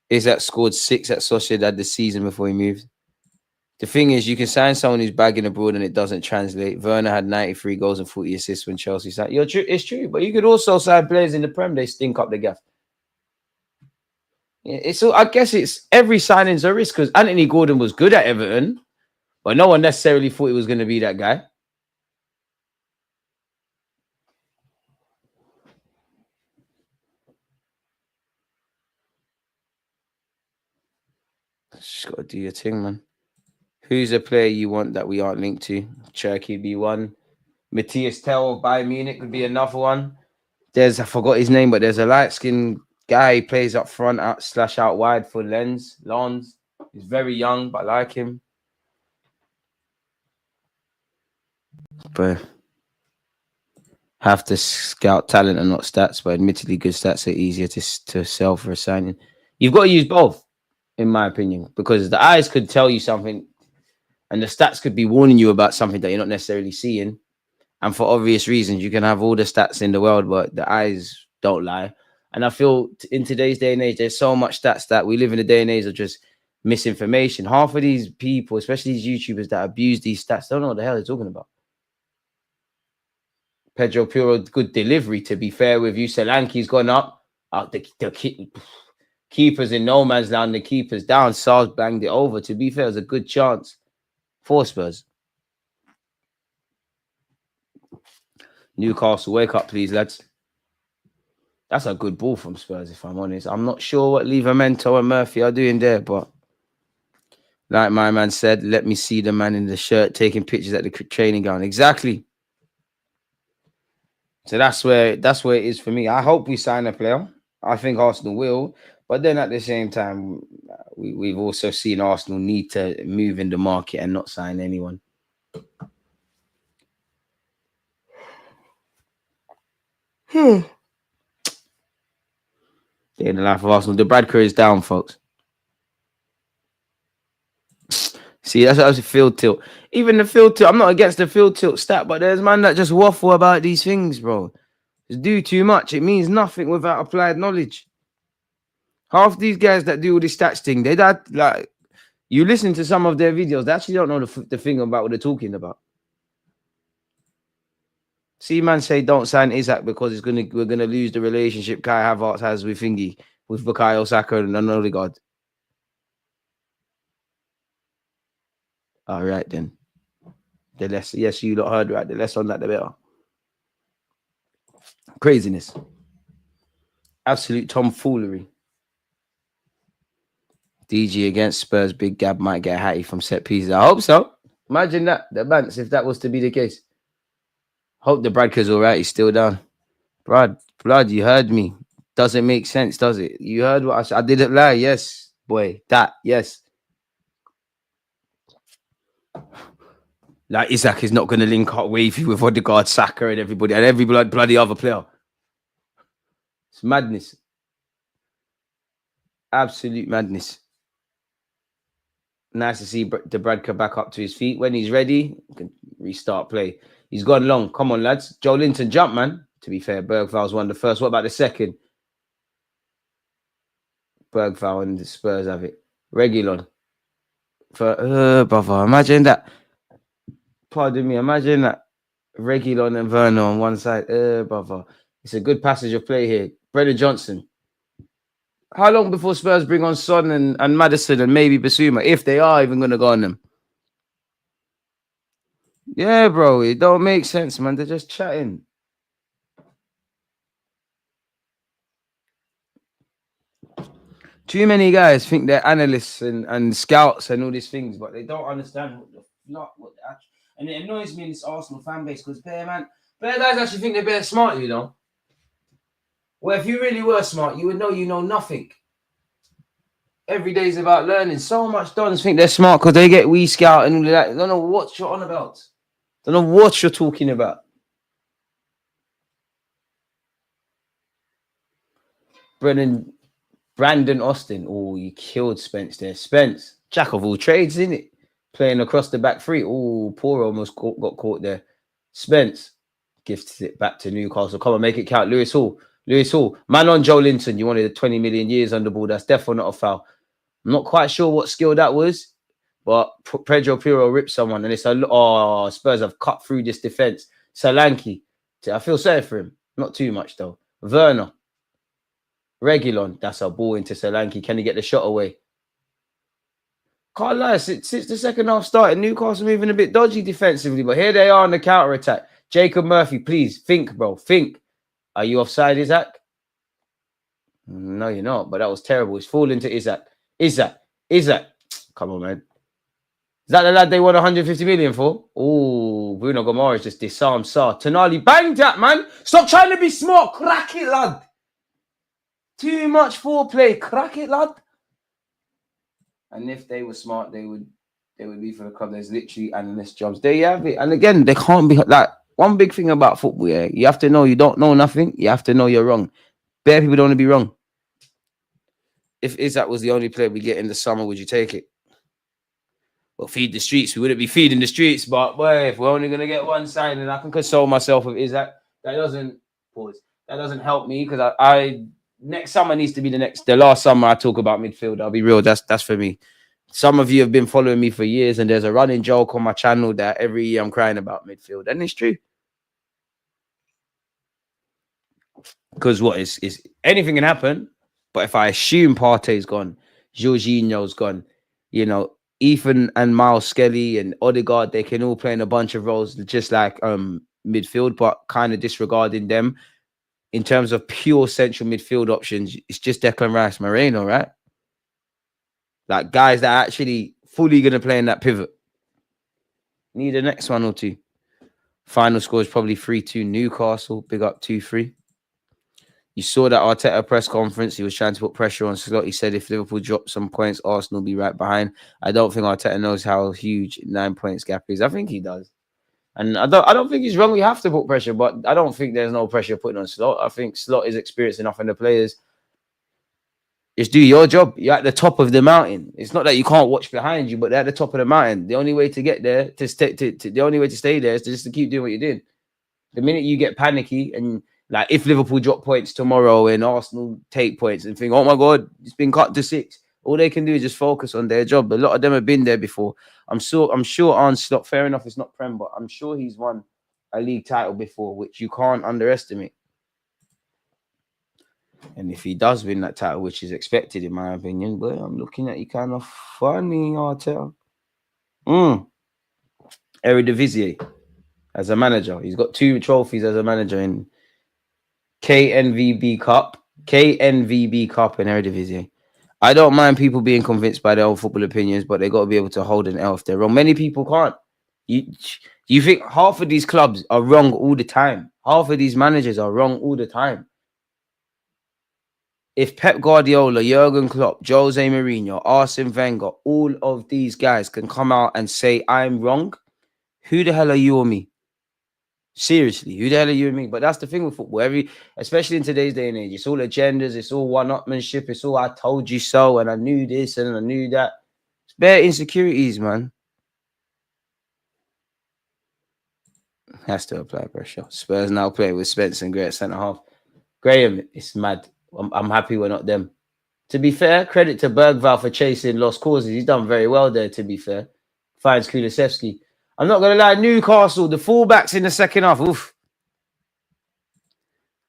Isak scored 6 at Sociedad this season before he moved. The thing is, you can sign someone who's bagging abroad and it doesn't translate. Werner had 93 goals and 40 assists when Chelsea signed. It's true, but you could also sign players in the Prem. They stink up the gaff. I guess it's every signing's a risk because Anthony Gordon was good at Everton, but no one necessarily thought he was going to be that guy. Just got to do your thing, man. Who's a player you want that we aren't linked to? Cherky be one. Matthias Tell of Bayern Munich could be another one. I forgot his name, but there's a light-skinned guy. He plays up front, out wide for Lens. He's very young, but I like him. But have to scout talent and not stats, but admittedly, good stats are easier to sell for a signing. You've got to use both, in my opinion, because the eyes could tell you something, and the stats could be warning you about something that you're not necessarily seeing. And for obvious reasons, you can have all the stats in the world, but the eyes don't lie. And I feel in today's day and age, there's so much stats that we live in a day and age of just misinformation. Half of these people, especially these YouTubers that abuse these stats, don't know what the hell they're talking about. Pedro Puro, good delivery, to be fair with you. Solanke's gone up. The keeper's in no man's land. The keeper's down. Sars banged it over. To be fair, it was a good chance for Spurs. Newcastle, wake up, please, lads. That's a good ball from Spurs, if I'm honest. I'm not sure what Livramento and Murphy are doing there, but like my man said, let me see the man in the shirt taking pictures at the training ground. Exactly. So that's where it is for me. I hope we sign a player. I think Arsenal will. But then at the same time, we've also seen Arsenal need to move in the market and not sign anyone. Day in the life of Arsenal. The Bradker is down, folks. See, that's a field tilt. Even the field tilt, I'm not against the field tilt stat, but there's man that just waffle about these things, bro. Just do too much. It means nothing without applied knowledge. Half these guys that do all this stats thing, like you listen to some of their videos, they actually don't know the thing about what they're talking about. See, man, say don't sign Isaac because we're gonna lose the relationship Kai Havertz has with Bukayo Saka and Odegaard. All right then. The less, yes, you lot heard right. The less on that, the better. Craziness. Absolute tomfoolery. DG against Spurs. Big Gab might get a hattie from set pieces. I hope so. Imagine that. The Bants, if that was to be the case. Hope the Bradker's all right. He's still down. Blood, you heard me. Doesn't make sense, does it? You heard what I said. I didn't lie. Yes, boy. Yes. Like Isaac is not going to link up wavy with Odegaard, Saka, and everybody, and every bloody other player. It's madness. Absolute madness. Nice to see the Bradker back up to his feet. When he's ready, he can restart play. He's gone long. Come on, lads. Joe Linton, jump, man. To be fair, Bergval's won the first. What about the second? Bergval and the Spurs have it. Reguilon. Brother, imagine that. Pardon me, imagine that. Reguilon and Werner on one side. Brother. It's a good passage of play here. Brennan Johnson. How long before Spurs bring on Son and Maddison and maybe Basuma, if they are even going to go on them? Yeah, bro. It don't make sense, man. They're just chatting. Too many guys think they're analysts and scouts and all these things, but they don't understand what and it annoys me in this Arsenal fan base because player guys actually think they're better smart, you know. Well, if you really were smart, you would know you know nothing. Every day is about learning. So much dons think they're smart because they get we scout and all that. They don't know what you're on about. Don't know what you're talking about. Brandon Austin. Oh, you killed Spence there. Spence, jack of all trades, isn't it? Playing across the back three. Oh, poor almost got caught there. Spence gifted it back to Newcastle. Come on, make it count. Lewis Hall. Man on Joe Linton. You wanted the 20 million years on the ball. That's definitely not a foul. I'm not quite sure what skill that was, but Pedro Puro ripped someone, and it's Spurs have cut through this defense. Solanke. I feel sorry for him. Not too much, though. Werner. Reguilon. That's a ball into Solanke. Can he get the shot away? Can't lie, since the second half started, Newcastle moving a bit dodgy defensively, but here they are on the counter attack. Jacob Murphy, please think, bro. Think. Are you offside, Isaac? No, you're not. But that was terrible. It's falling to Isaac. Come on, man. Is that the lad they won 150 million for? Oh, Bruno Gomes just disarmed Sarr. Tonali banged that, man. Stop trying to be smart. Crack it, lad. Too much foreplay. Crack it, lad. And if they were smart, they would be for the club. There's literally analyst jobs. There you have it. And again, they can't be like one big thing about football. Yeah, you have to know you don't know nothing. You have to know you're wrong. Bare people don't want to be wrong. If Isaac was the only player we get in the summer, would you take it? Well, feed the streets. We wouldn't be feeding the streets, but boy, if we're only going to get one signing, I can console myself with Isaac. That doesn't help me because I next summer needs to be the last summer I talk about midfield. I'll be real. That's for me. Some of you have been following me for years, and there's a running joke on my channel that every year I'm crying about midfield, and it's true. Because what is anything can happen, but if I assume Partey's gone, Jorginho's gone, you know, Ethan and Miles Skelly and Odegaard, they can all play in a bunch of roles, just like midfield, but kind of disregarding them. In terms of pure central midfield options, it's just Declan Rice, Moreno, right? Like guys that are actually fully going to play in that pivot. Need the next one or two. Final score is probably 3-2 Newcastle. Big up 2-3. You saw that Arteta press conference. He was trying to put pressure on Slot. He said if Liverpool drop some points, Arsenal will be right behind. I don't think Arteta knows how huge 9 points gap is. I think he does. And I don't think he's wrong. We have to put pressure, but I don't think there's no pressure putting on Slot. I think Slot is experienced enough in the players. Just do your job. You're at the top of the mountain. It's not that you can't watch behind you, but they're at the top of the mountain. The only way to get there, the only way to stay there is just to keep doing what you're doing. The minute you get panicky and like if Liverpool drop points tomorrow and Arsenal take points and think, oh my God, it's been cut to 6. All they can do is just focus on their job. A lot of them have been there before. I'm sure Arne Slot, fair enough, it's not Prem, but I'm sure he's won a league title before, which you can't underestimate. And if he does win that title, which is expected in my opinion, but I'm looking at you kind of funny, Arteta. Eredivisie as a manager. He's got 2 trophies as a manager in KNVB Cup and Eredivisie. I don't mind people being convinced by their own football opinions, but they got to be able to hold an L if they're wrong. Many people can't. You think half of these clubs are wrong all the time? Half of these managers are wrong all the time. If Pep Guardiola, Jurgen Klopp, Jose Mourinho, Arsene Wenger, all of these guys can come out and say, I'm wrong, who the hell are you or me? Seriously, who the hell are you and me? But that's the thing with football. Especially in today's day and age, it's all agendas, it's all one-upmanship, it's all I told you so, and I knew this and I knew that. It's bare insecurities, man. Has to apply pressure. Spurs now play with Spence and Gray at centre-half. Graham, it's mad. I'm happy we're not them. To be fair, credit to Bergvall for chasing lost causes. He's done very well there, to be fair. Finds Kulusevski. I'm not going to lie, Newcastle, the fullbacks in the second half. Oof.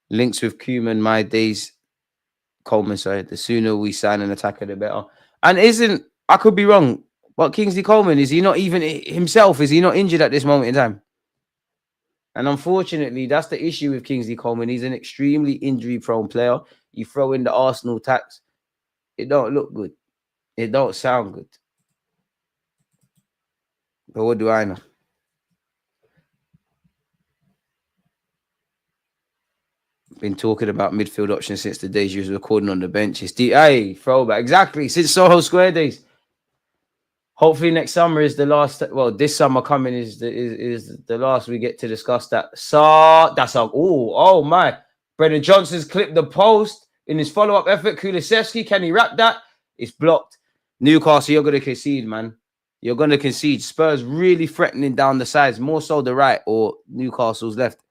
Links with Koeman, my days. Coleman, sorry. The sooner we sign an attacker, the better. And I could be wrong, but Kingsley Coleman, is he not even himself? Is he not injured at this moment in time? And unfortunately, that's the issue with Kingsley Coleman. He's an extremely injury-prone player. You throw in the Arsenal tax, it don't look good. It don't sound good. But what do I know? Been talking about midfield options since the days you was recording on the bench. It's hey, throwback. Exactly. Since Soho Square days. Hopefully next summer is the last. Well, this summer coming is the last we get to discuss that. So that's our. Oh my. Brendan Johnson's clipped the post in his follow-up effort. Kulusevski, can he wrap that? It's blocked. Newcastle, you're going to concede, man. You're going to concede. Spurs really threatening down the sides, more so the right or Newcastle's left.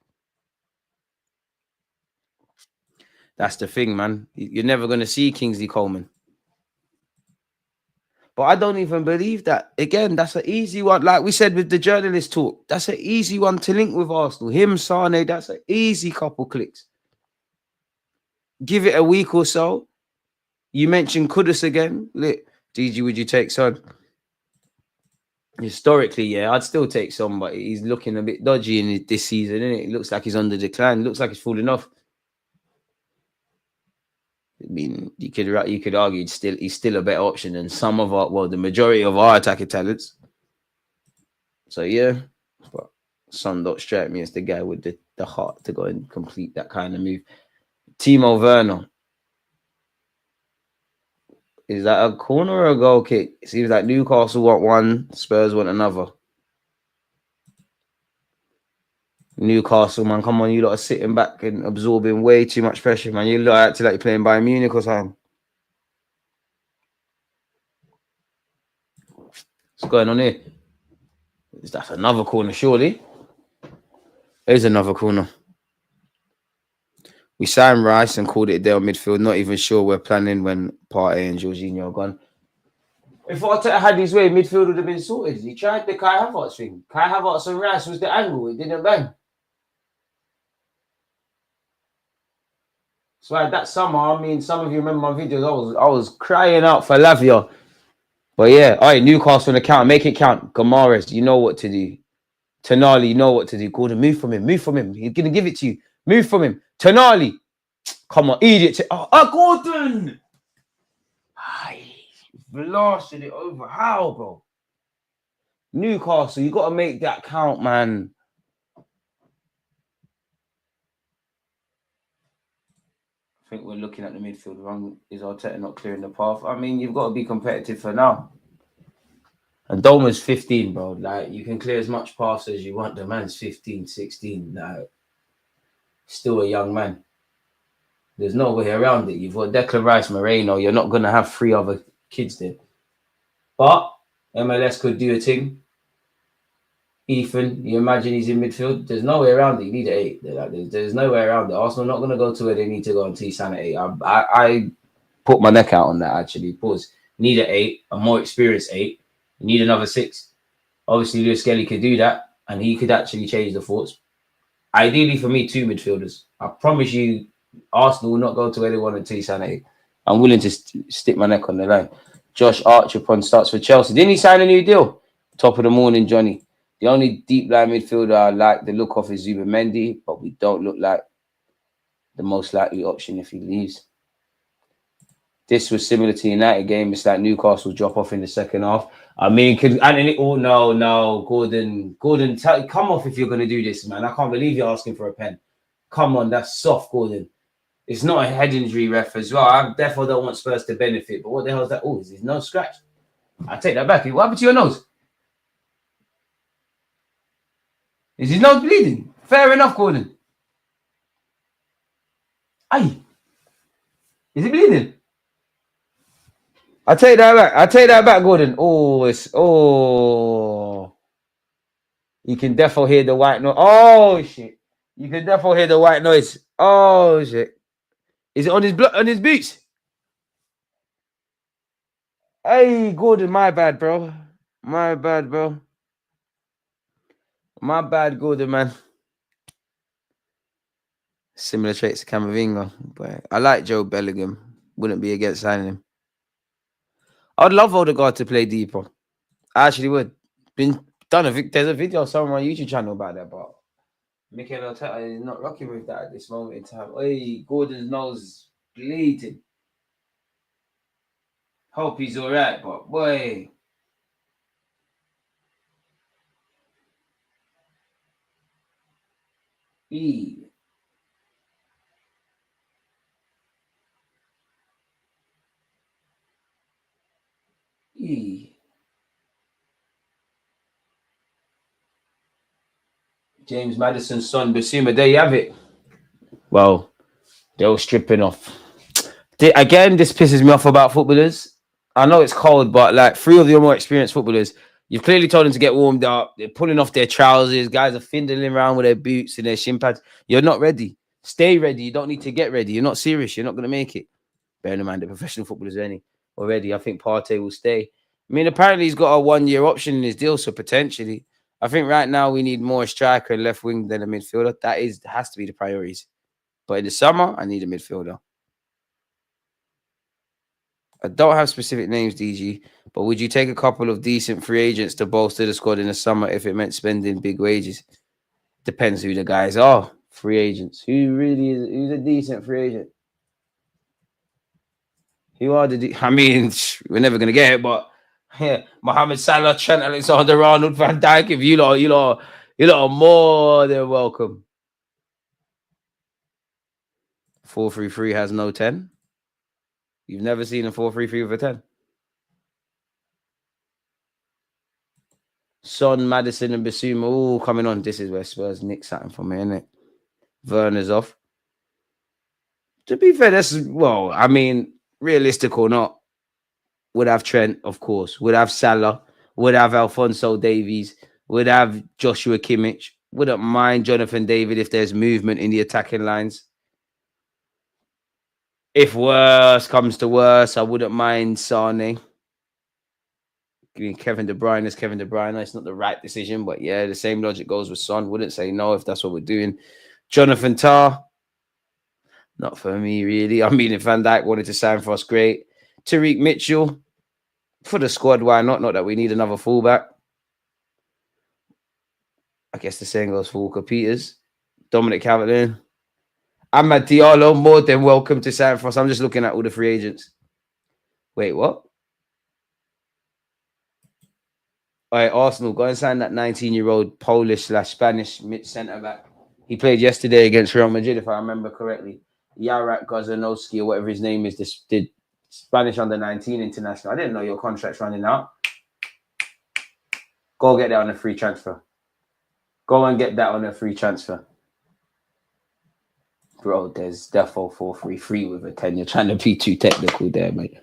That's the thing, man. You're never going to see Kingsley Coleman. But I don't even believe that. Again, that's an easy one. Like we said with the journalist talk, that's an easy one to link with Arsenal. Him, Sane, that's an easy couple clicks. Give it a week or so. You mentioned Kudus again. Look, DG, would you take Son? Historically, yeah, I'd still take Son, but he's looking a bit dodgy in this season, isn't it? It looks like he's on the decline. It looks like he's falling off. I mean, you could argue he's still a better option than some of the majority of our attacking talents. So yeah, but Son don't strike me as the guy with the heart to go and complete that kind of move. Timo Werner. Is that a corner or a goal kick? It seems like Newcastle want one, Spurs want another. Newcastle, man, come on, you lot are sitting back and absorbing way too much pressure, man. You lot acting like you're playing Bayern Munich or something. What's going on here? Is that another corner, surely? There's another corner. We signed Rice and called it a day on midfield. Not even sure we're planning when Partey and Jorginho are gone. If Arteta had his way, midfield would have been sorted. He tried the Kai Havertz thing. Kai Havertz and Rice was the angle. It didn't bang. So like that summer, I mean, some of you remember my videos. I was crying out for Lavia. But yeah, all right, Newcastle on the count. Make it count. Gamares, you know what to do. Tonali, you know what to do. Gordon, move from him. Move from him. He's going to give it to you. Move from him. Tonali. Come on, idiot. Gordon. Blasted it over. How, bro? Newcastle, you got to make that count, man. I think we're looking at the midfield wrong. Is Arteta not clearing the path? I mean, you've got to be competitive for now. And Doma's 15, bro. Like, you can clear as much pass as you want. The man's 15, 16. Like, still a young man. There's no way around it. You've got Declan Rice, Moreno. You're not going to have 3 other kids there. But MLS could do a thing. Ethan, you imagine he's in midfield. There's no way around it. You need an 8. Like, there's no way around it. Arsenal not going to go to where they need to go and T-San at 8. I put my neck out on that, actually. Pause. Need an 8, a more experienced 8. You need another 6. Obviously, Lewis Skelly could do that, and he could actually change the thoughts. Ideally, for me, 2 midfielders. I promise you, Arsenal will not go to where they want to T-San at 8. I'm willing to stick my neck on the line. Josh Archipon starts for Chelsea. Didn't he sign a new deal? Top of the morning, Johnny. The only deep line midfielder I like the look of is Zubimendi, but we don't look like the most likely option if he leaves. This was similar to the United game. It's like Newcastle drop off in the second half. I mean, could Anthony? Oh no, Gordon, come off if you're going to do this, man. I can't believe you're asking for a pen. Come on, that's soft, Gordon. It's not a head injury ref as well. I definitely don't want Spurs to benefit. But what the hell is that? Oh, is his nose scratched? I take that back. What happened to your nose? Is his nose bleeding? Fair enough, Gordon. Aye. Is he bleeding? I take that back, Gordon. You can definitely hear the white noise. Oh shit. You can definitely hear the white noise. Oh shit. Is it on his boots? Hey, Gordon, my bad, bro. My bad, Gordon, man. Similar traits to Camavinga, but I like Joe Bellingham. Wouldn't be against signing him. I'd love Odegaard to play deeper. I actually would. There's a video somewhere on my YouTube channel about that, but Mikel Arteta is not rocking with that at this moment in time. Hey, Gordon's nose bleeding. Hope he's all right, but boy. E. James Madison's son, Basuma, there you have it. Well, they're all stripping off. Again, this pisses me off about footballers. I know it's cold, but like 3 of your more experienced footballers, you've clearly told them to get warmed up. They're pulling off their trousers. Guys are fiddling around with their boots and their shin pads. You're not ready. Stay ready. You don't need to get ready. You're not serious. You're not going to make it. Bearing in mind the professional footballers already. I think Partey will stay. I mean, apparently he's got a 1-year option in his deal, so potentially. I think right now we need more striker and left wing than a midfielder. That has to be the priorities. But in the summer, I need a midfielder. I don't have specific names, DG, but would you take a couple of decent free agents to bolster the squad in the summer if it meant spending big wages? Depends who the guys are. Free agents. Who's a decent free agent? Who are the? I mean, we're never gonna get it, but yeah, Mohamed Salah, Trent Alexander-Arnold, Van Dijk. If you lot are more than welcome. 4-3-3 has no 10. You've never seen a 4-3-3 with a 10. Son, Madison, and Basuma all coming on. This is where Spurs nick something from me, isn't it? Werner's off. To be fair, I mean, realistic or not, would have Trent, of course. Would have Salah. Would have Alphonso Davies. Would have Joshua Kimmich. Wouldn't mind Jonathan David if there's movement in the attacking lines. If worse comes to worse, I wouldn't mind Sane. Kevin De Bruyne is Kevin De Bruyne. It's not the right decision, but yeah, the same logic goes with Son. Wouldn't say no if that's what we're doing. Jonathan Tah, not for me, really. I mean, if Van Dijk wanted to sign for us, great. Tariq Mitchell, for the squad, why not? Not that we need another fullback. I guess the same goes for Walker Peters. Dominic Calvert-Lewin. Amad Diallo, more than welcome to sign for us. I'm just looking at all the free agents. Wait, what? All right, Arsenal, go and sign that 19-year-old Polish/Spanish centre-back. He played yesterday against Real Madrid, if I remember correctly. Jarek Gozanowski, or whatever his name is, the Spanish under-19 international. I didn't know your contract's running out. Go get that on a free transfer. Go and get that on a free transfer. Bro, there's defo 4-3-3 with a 10. You're trying to be too technical there, mate.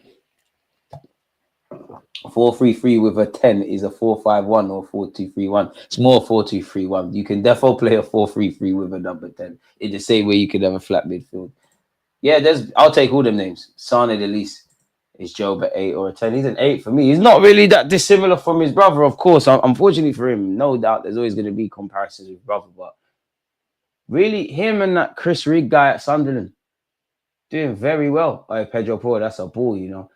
4-3-3 with a 10 is a 4-5-1 or 4-2-3-1. It's more 4-2-3-1. You can defo play a 4-3-3 with a number 10. In the same way you could have a flat midfield. Yeah, I'll take all them names. Sane the least. Is Job at 8 or a 10? He's an 8 for me. He's not really that dissimilar from his brother, of course. Unfortunately for him, no doubt there's always going to be comparisons with brother, but really, him and that Chris Rigg guy at Sunderland doing very well. Pedro Porro, that's a ball, you know.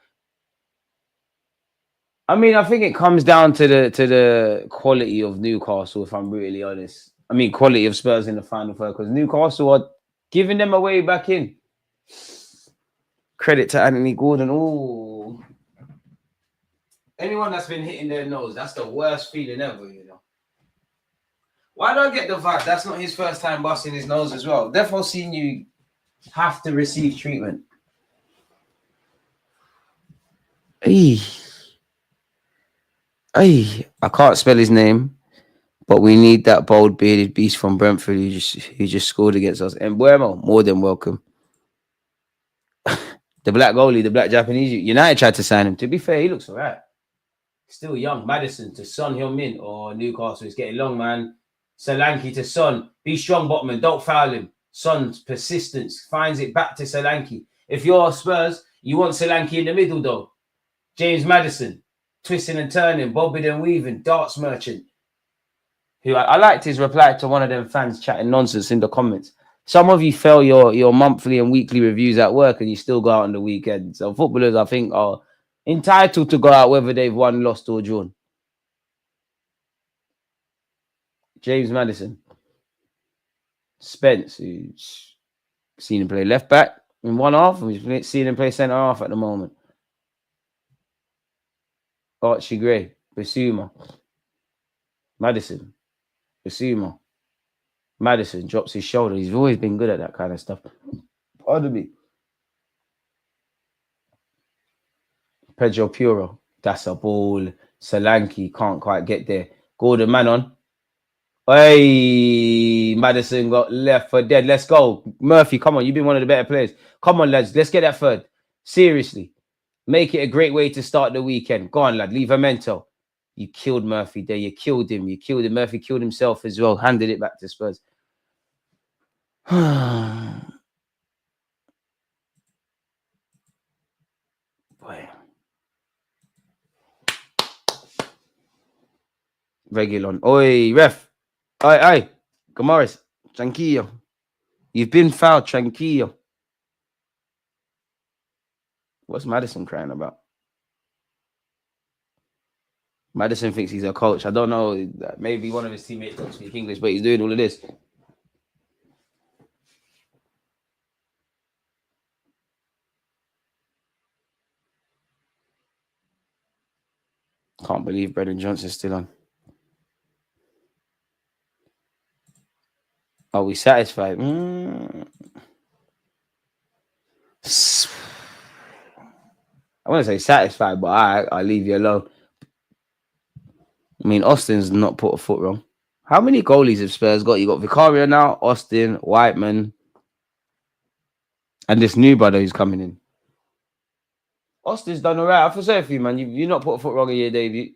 I mean, I think it comes down to the quality of Newcastle, if I'm really honest. I mean, quality of Spurs in the final third, because Newcastle are giving them away back in. Credit to Anthony Gordon. Oh, anyone that's been hitting their nose, that's the worst feeling ever, you know. Why do I get the vibe? That's not his first time busting his nose as well. Therefore, seeing you have to receive treatment. Hey, I can't spell his name, but we need that bold bearded beast from Brentford who just scored against us. And Buemo, more than welcome. The black goalie, the black Japanese. United tried to sign him. To be fair, he looks all right. Still young. Madison to Son Heung-min or Newcastle. It's getting long, man. Solanke to Son. Be strong, Botman. Don't foul him. Son's persistence finds it back to Solanke. If you're Spurs, you want Solanke in the middle, though. James Madison. Twisting and turning. Bobbing and weaving. Darts merchant. Who I liked his reply to one of them fans chatting nonsense in the comments. Some of you fail your monthly and weekly reviews at work and you still go out on the weekend. So footballers, I think, are entitled to go out whether they've won, lost, or drawn. James Madison. Spence, who's seen him play left back in one half, and we've seen him play centre half at the moment. Archie Gray, Basuma. Madison. Basuma. Madison drops his shoulder. He's always been good at that kind of stuff. Pardon me. Pedro Puro. That's a ball. Solanke can't quite get there. Gordon Manon. Hey, Madison got left for dead. Let's go. Murphy, come on. You've been one of the better players. Come on, lads. Let's get that third. Seriously. Make it a great way to start the weekend. Go on, lad. Livramento. You killed Murphy there. You killed him. Murphy killed himself as well. Handed it back to Spurs. Boy. Regulon. Oi, ref. Oi. Gomaris. Tranquillo. You've been fouled. Tranquillo. What's Madison crying about? Madison thinks he's a coach. I don't know. Maybe one of his teammates don't speak English, but he's doing all of this. Can't believe Brendan Johnson's still on. Are we satisfied? I want to say satisfied, but I'll leave you alone. I mean, Austin's not put a foot wrong. How many goalies have Spurs got? You got Vicario now, Austin, Whiteman, and this new brother who's coming in. Austin's done all right. I feel sorry for you, man. You've not put a foot wrong in your debut.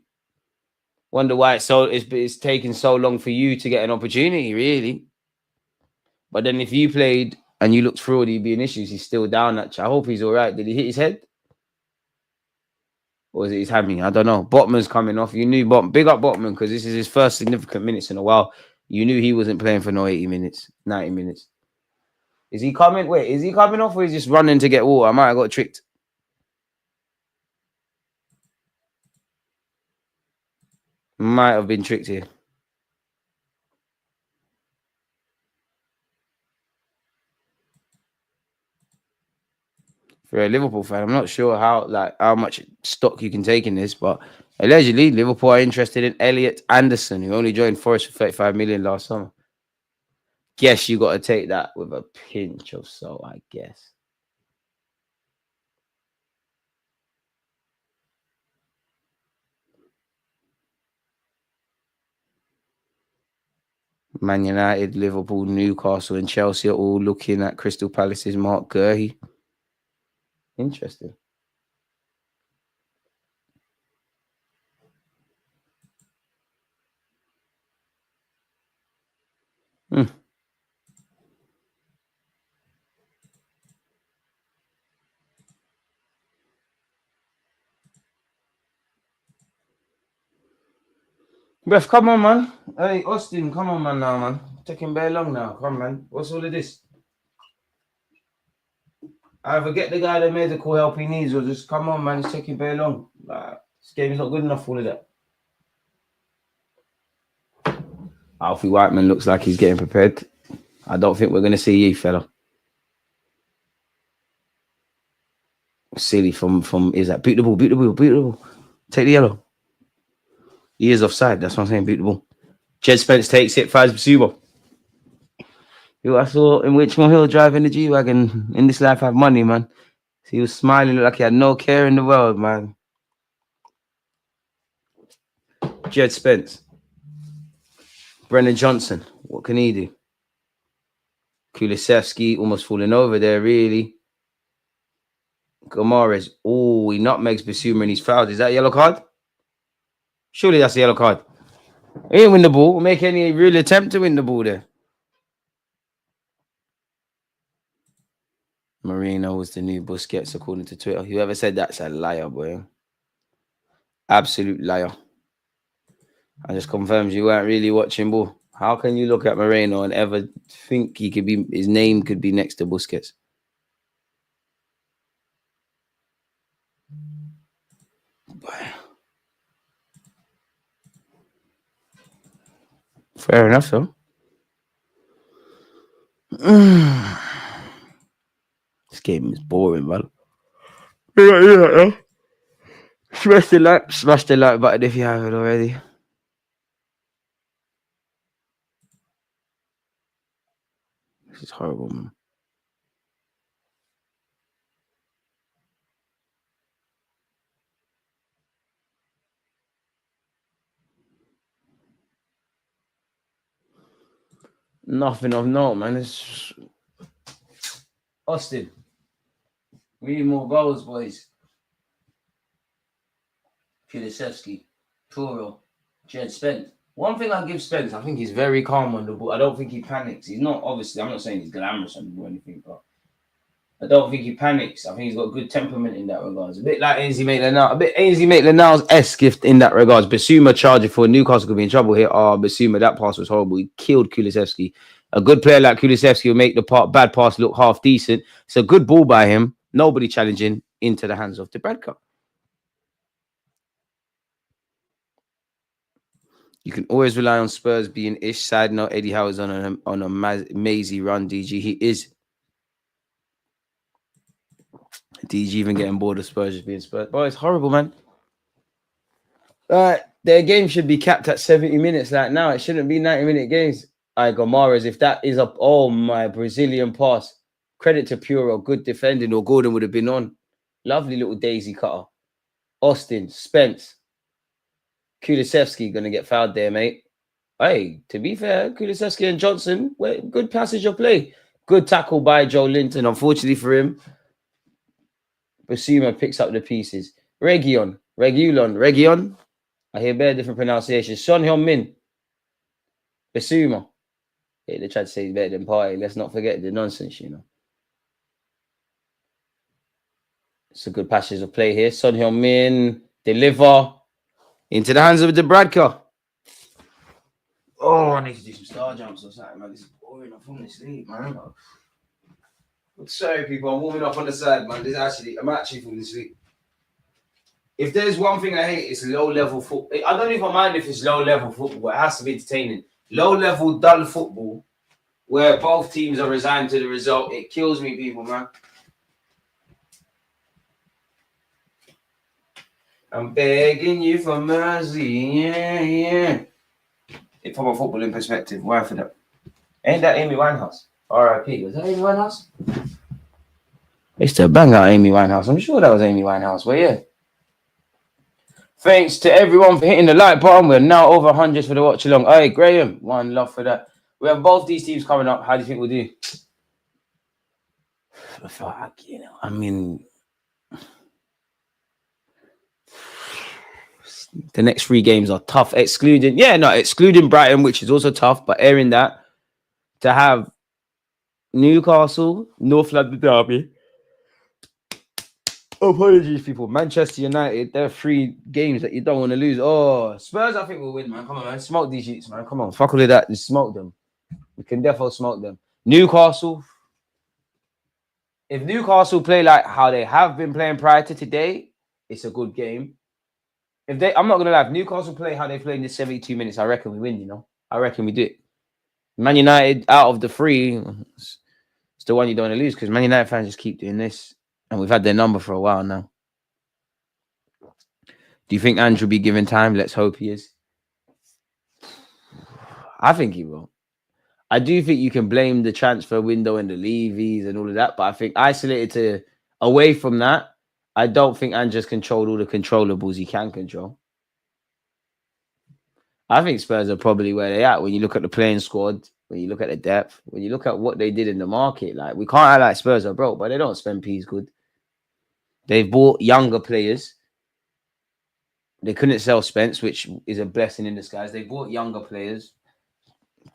Wonder why it's taking so long for you to get an opportunity, really. But then if you played and you looked through, he'd be an issue. He's still down. I hope he's all right. Did he hit his head? Or was it his hammy? I don't know. Botman's coming off. You knew Botman. Big up Botman because this is his first significant minutes in a while. You knew he wasn't playing for no 80 minutes, 90 minutes. Is he coming? Wait, is he coming off or is he just running to get water? I might have got tricked. Might have been tricked here. For a Liverpool fan, I'm not sure how much stock you can take in this, but allegedly Liverpool are interested in Elliot Anderson, who only joined Forest for 35 million last summer. Guess you got to take that with a pinch of salt, I guess. Man United, Liverpool, Newcastle, and Chelsea are all looking at Crystal Palace's Mark Gurhey. Interesting. Ref, come on, man. Hey, Austin, come on, man, now, man. Taking very long now. Come on, man. What's all of this? Either get the guy the medical help he needs or just come on, man. It's taking very long. This game is not good enough for all of that. Alfie Whiteman looks like he's getting prepared. I don't think we're going to see you, fella. Silly from is that beat the ball. Take the yellow. He is offside. That's what I'm saying. Beat the ball. Jed Spence takes it. Faz Basuba. Who I saw in Richmond Hill driving the G-Wagon. In this life, I have money, man. So he was smiling like he had no care in the world, man. Jed Spence. Brendan Johnson. What can he do? Kulusevski almost falling over there, really. Gomares. Oh, he nutmegs Basuma and he's fouled. Is that a yellow card? Surely that's a yellow card. He didn't win the ball. Make any real attempt to win the ball there. Marino was the new Busquets, according to Twitter. Whoever said that's a liar, boy. Absolute liar. I just confirms you weren't really watching ball. How can you look at Moreno and ever think his name could be next to Busquets? Fair enough, though. This game is boring, man. Smash the like button if you haven't already. This is horrible, man. Nothing of note, man. It's Austin. We need more goals, boys. Kulusevski, Toro, Jed Spence. One thing I give Spence, I think he's very calm on the ball. I don't think he panics. He's not, obviously, I'm not saying he's glamorous on the ball or anything, but I don't think he panics. I think he's got good temperament in that regards. A bit like Ainsley Maitland-Niles-esque in that regards. Basuma charging for Newcastle could be in trouble here. Basuma, that pass was horrible. He killed Kulusevski. A good player like Kulusevski will make the bad pass look half decent. It's a good ball by him. Nobody challenging into the hands of the Bradker. You can always rely on Spurs being ish. Side note, Eddie Howe is on a mazy run, DG. He is. DG even getting bored of Spurs just being Spurs. Boy, it's horrible, man. Their game should be capped at 70 minutes. Like now, it shouldn't be 90-minute games. Gomares, if that is up, oh my Brazilian pass. Credit to Puro, good defending, or Gordon would have been on. Lovely little daisy cutter. Austin, Spence, Kulisevsky gonna get fouled there, mate. Hey, to be fair, Kulisevsky and Johnson, good passage of play. Good tackle by Joe Linton. Unfortunately for him, Basuma picks up the pieces. Region. I hear very different pronunciations. Son Heung-min. Basuma. Yeah, they tried to say he's better than Party. Let's not forget the nonsense, you know. It's a good passage of play here. Son Heung-min. Deliver. Into the hands of the Bradker. Oh, I need to do some star jumps or something, man. This is boring. I'm falling asleep, man. Sorry, people. I'm warming up on the side, man. I'm actually falling asleep. If there's one thing I hate, it's low-level football. I don't even mind if it's low-level football. It has to be entertaining. Low-level, dull football, where both teams are resigned to the result, it kills me, people, man. I'm begging you for mercy, yeah. From a footballing perspective, why for that? Ain't that Amy Winehouse? R.I.P. Was that Amy Winehouse? It's to bang out Amy Winehouse. I'm sure that was Amy Winehouse. Well, yeah. Thanks to everyone for hitting the like button. We're now over 100 for the watch along. Hey, Graham, one love for that. We have both these teams coming up. How do you think we'll do? Fuck, you know, I mean, the next 3 games are tough, excluding Brighton, which is also tough, but airing that to have Newcastle, North London derby. Apologies, people. Manchester United, there are 3 games that you don't want to lose. Oh, Spurs, I think we'll win, man. Come on, man. Smoke these sheets, man. Come on. Fuck all of that. Just smoke them. We can definitely smoke them. Newcastle. If Newcastle play like how they have been playing prior to today, it's a good game. I'm not going to lie. If Newcastle play how they played in the 72 minutes, I reckon we win, you know. I reckon we do it. Man United, out of the 3, it's the one you don't want to lose because Man United fans just keep doing this. And we've had their number for a while now. Do you think Andrew will be given time? Let's hope he is. I think he will. I do think you can blame the transfer window and the levies and all of that. But I think isolated away from that, I don't think Andrew's controlled all the controllables he can control. I think Spurs are probably where they're at when you look at the playing squad, when you look at the depth, when you look at what they did in the market. Like, we can't act like Spurs are broke, but they don't spend peas good. They've bought younger players. They couldn't sell Spence, which is a blessing in disguise. They bought younger players.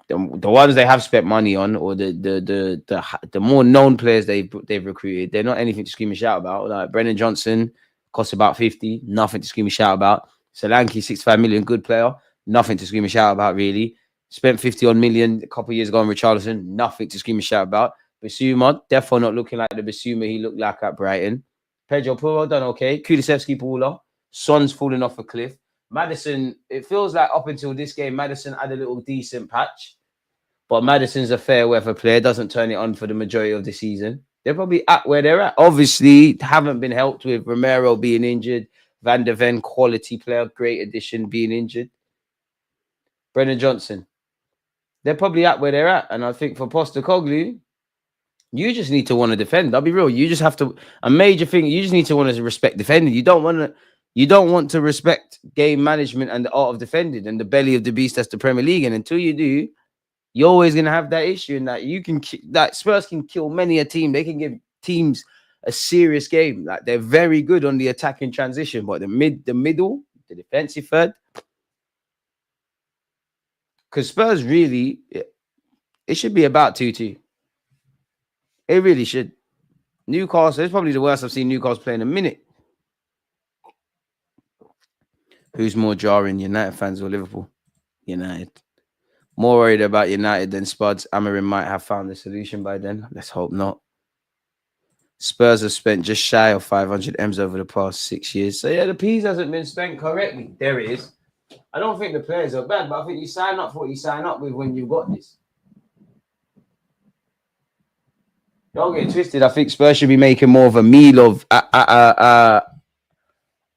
The ones they have spent money on, or the more known players they've recruited, they're not anything to scream and shout about. Like Brennan Johnson costs about 50, nothing to scream and shout about. Solanke, 65 million, good player, nothing to scream and shout about, really. Spent 50 million a couple of years ago on Richarlison, nothing to scream and shout about. Basuma, definitely not looking like the Basuma he looked like at Brighton. Pedro Puro done okay. Kulisevsky baller. Son's falling off a cliff. Maddison, it feels like up until this game, Maddison had a little decent patch. But Maddison's a fair weather player. Doesn't turn it on for the majority of the season. They're probably at where they're at. Obviously, haven't been helped with Romero being injured. Van der Ven, quality player, great addition, being injured. Brennan Johnson. They're probably at where they're at. And I think for Postecoglou, you just need to want to defend. I'll be real. You just have to, a major thing, you just need to want to respect defending. You don't want to respect game management and the art of defending and the belly of the beast that's the Premier League. And until you do, you're always going to have that issue, and that Spurs can kill many a team. They can give teams a serious game. Like, they're very good on the attacking transition, but the middle, the defensive third, because Spurs really, it should be about 2-2. It really should. Newcastle, it's probably the worst I've seen Newcastle play in a minute. Who's more jarring, United fans or Liverpool? United. More worried about United than Spuds. Amarin might have found the solution by then. Let's hope not. Spurs have spent just shy of 500 M's over the past 6 years. So, yeah, the P's hasn't been spent correctly. There it is. I don't think the players are bad, but I think you sign up for what you sign up with when you've got this. Don't get twisted. I think Spurs should be making more of a meal of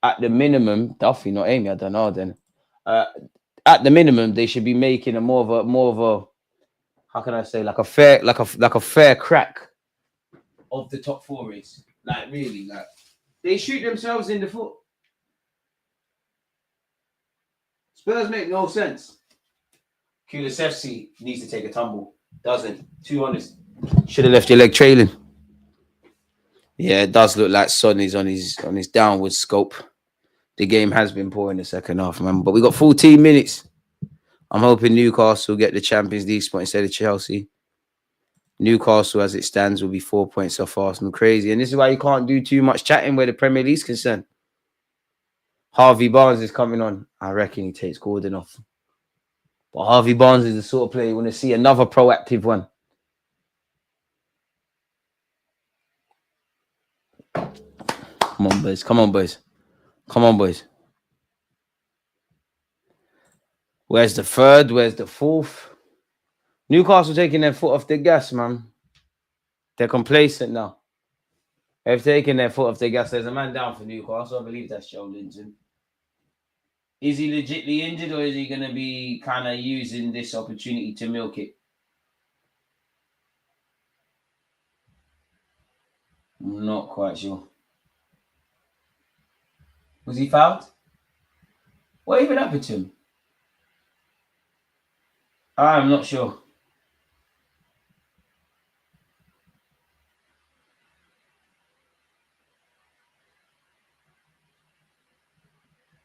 at the minimum, Duffy, not Amy. I don't know. Then, at the minimum, they should be making a more of a how can I say like a fair crack of the top four race. Like really, like they shoot themselves in the foot. Spurs make no sense. Kulusevski needs to take a tumble. Doesn't. Too honest. Should have left your leg trailing. Yeah, it does look like Son is on his downward scope. The game has been poor in the second half, man. But we got 14 minutes. I'm hoping Newcastle get the Champions League spot instead of Chelsea. Newcastle, as it stands, will be 4 points off Arsenal. Crazy. And this is why you can't do too much chatting where the Premier League's concerned. Harvey Barnes is coming on. I reckon he takes Gordon off. But Harvey Barnes is the sort of player you want to see another proactive one. Come on, boys. Come on, boys. Come on, boys. Where's the third? Where's the fourth? Newcastle taking their foot off the gas, man. They're complacent now. They've taken their foot off the gas. There's a man down for Newcastle. I believe that's Joe Linton. Is he legitly injured or is he going to be kind of using this opportunity to milk it? I'm not quite sure. Was he fouled? What even happened to him? I'm not sure.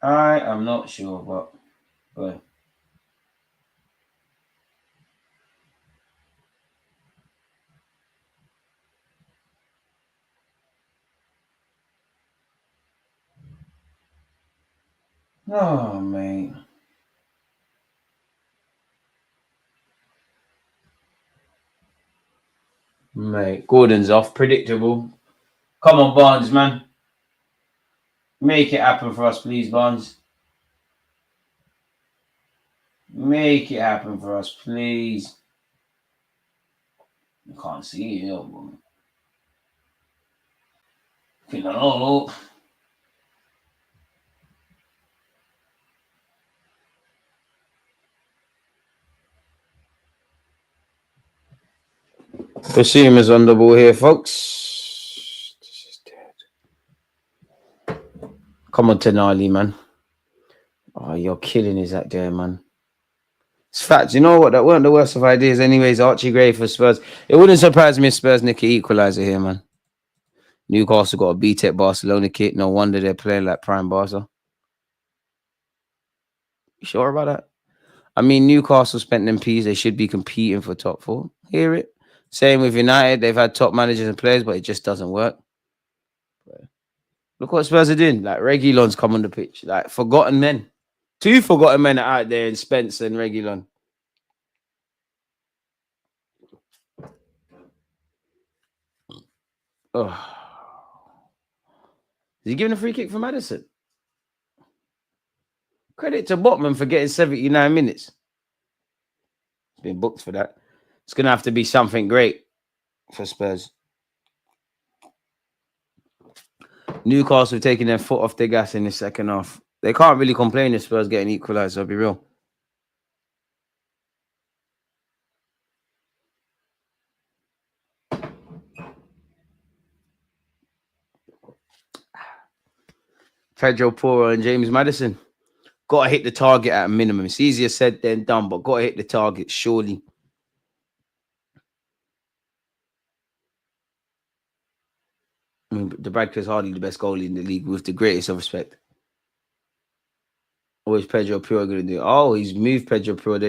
I am not sure, but oh man. Mate, Gordon's off. Predictable. Come on, Barnes, man. Make it happen for us, please, Barnes. Make it happen for us, please. I can't see you. No. Bassim is on the ball here, folks. This is dead. Come on, Tenali, man. Oh, you're killing his act there, man. It's facts. You know what? That weren't the worst of ideas, anyways. Archie Gray for Spurs. It wouldn't surprise me if Spurs nick an equaliser here, man. Newcastle got a BTEC Barcelona kit. No wonder they're playing like prime Barca. You sure about that? I mean, Newcastle spent them P's. They should be competing for top four. Hear it? Same with United. They've had top managers and players, but it just doesn't work. Look what Spurs are doing. Like, Reguilon's come on the pitch. Like, forgotten men. 2 forgotten men are out there in Spence and Reguilon. Oh. Is he giving a free kick for Maddison? Credit to Botman for getting 79 minutes. He's been booked for that. It's going to have to be something great for Spurs. Newcastle taking their foot off the gas in the second half. They can't really complain if Spurs getting equalised, I'll be real. Pedro Porro and James Maddison. Got to hit the target at a minimum. It's easier said than done, but got to hit the target, surely. I mean, the Bradford's hardly the best goalie in the league, with the greatest of respect. What is Pedro Porro going to do? Oh, he's moved Pedro Porro.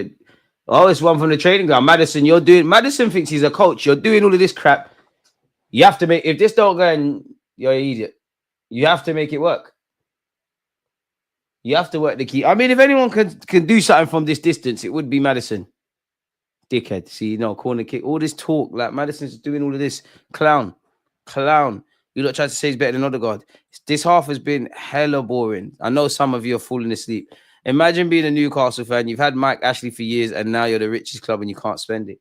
Oh, it's one from the training ground. Maddison, Maddison thinks he's a coach. You're doing all of this crap. You have to make, if this don't go in, you're an idiot. You have to make it work. You have to work the key. I mean, if anyone can do something from this distance, it would be Maddison. Dickhead. See, corner kick. All this talk, like Maddison's doing all of this. Clown. You lot try to say he's better than Odegaard. This half has been hella boring. I know some of you are falling asleep. Imagine being a Newcastle fan. You've had Mike Ashley for years, and now you're the richest club and you can't spend it.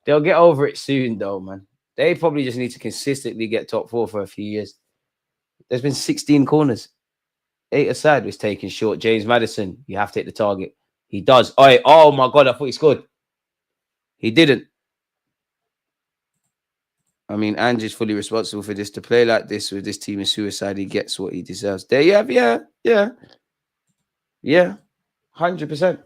They'll get over it soon, though, man. They probably just need to consistently get top four for a few years. There's been 16 corners. 8 aside was taken short. James Maddison, you have to hit the target. He does. Oh my God, I thought he scored. He didn't. I mean, Ange's fully responsible for this. To play like this with this team in suicide, he gets what he deserves. There you have, yeah. 100%.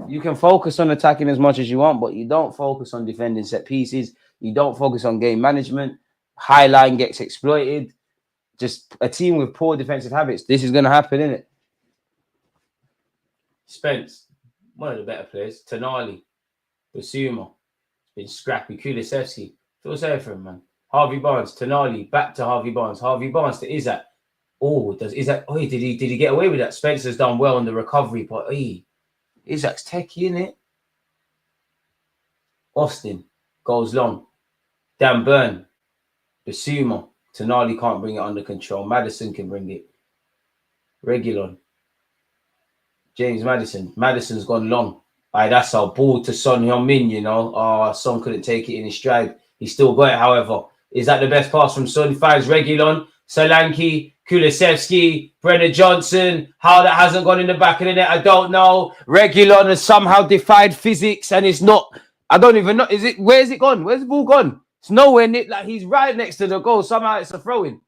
You can focus on attacking as much as you want, but you don't focus on defending set pieces. You don't focus on game management. High line gets exploited. Just a team with poor defensive habits. This is going to happen, isn't it? Spence, one of the better players. Tonali, Basuma, been scrappy. Kulisevsky, feel sorry for him, man. Harvey Barnes, Tonali, back to Harvey Barnes. Harvey Barnes to Isaac. Did he get away with that? Spencer's done well on the recovery, but Isaac's techie, innit? Austin goes long. Dan Burn, Basuma, Tonali can't bring it under control. Maddison can bring it. Reguilon, James Maddison. Maddison's gone long. That's our ball to Son Heung-min, you know. Son couldn't take it in his stride. He still got it, however. Is that the best pass from Son? Finds Reguilon, Solanke, Kulisevsky, Brennan Johnson. How that hasn't gone in the back of the net, I don't know. Reguilon has somehow defied physics and it's not. I don't even know. Where is it gone? Where's the ball gone? It's nowhere near. Like he's right next to the goal. Somehow it's a throw-in.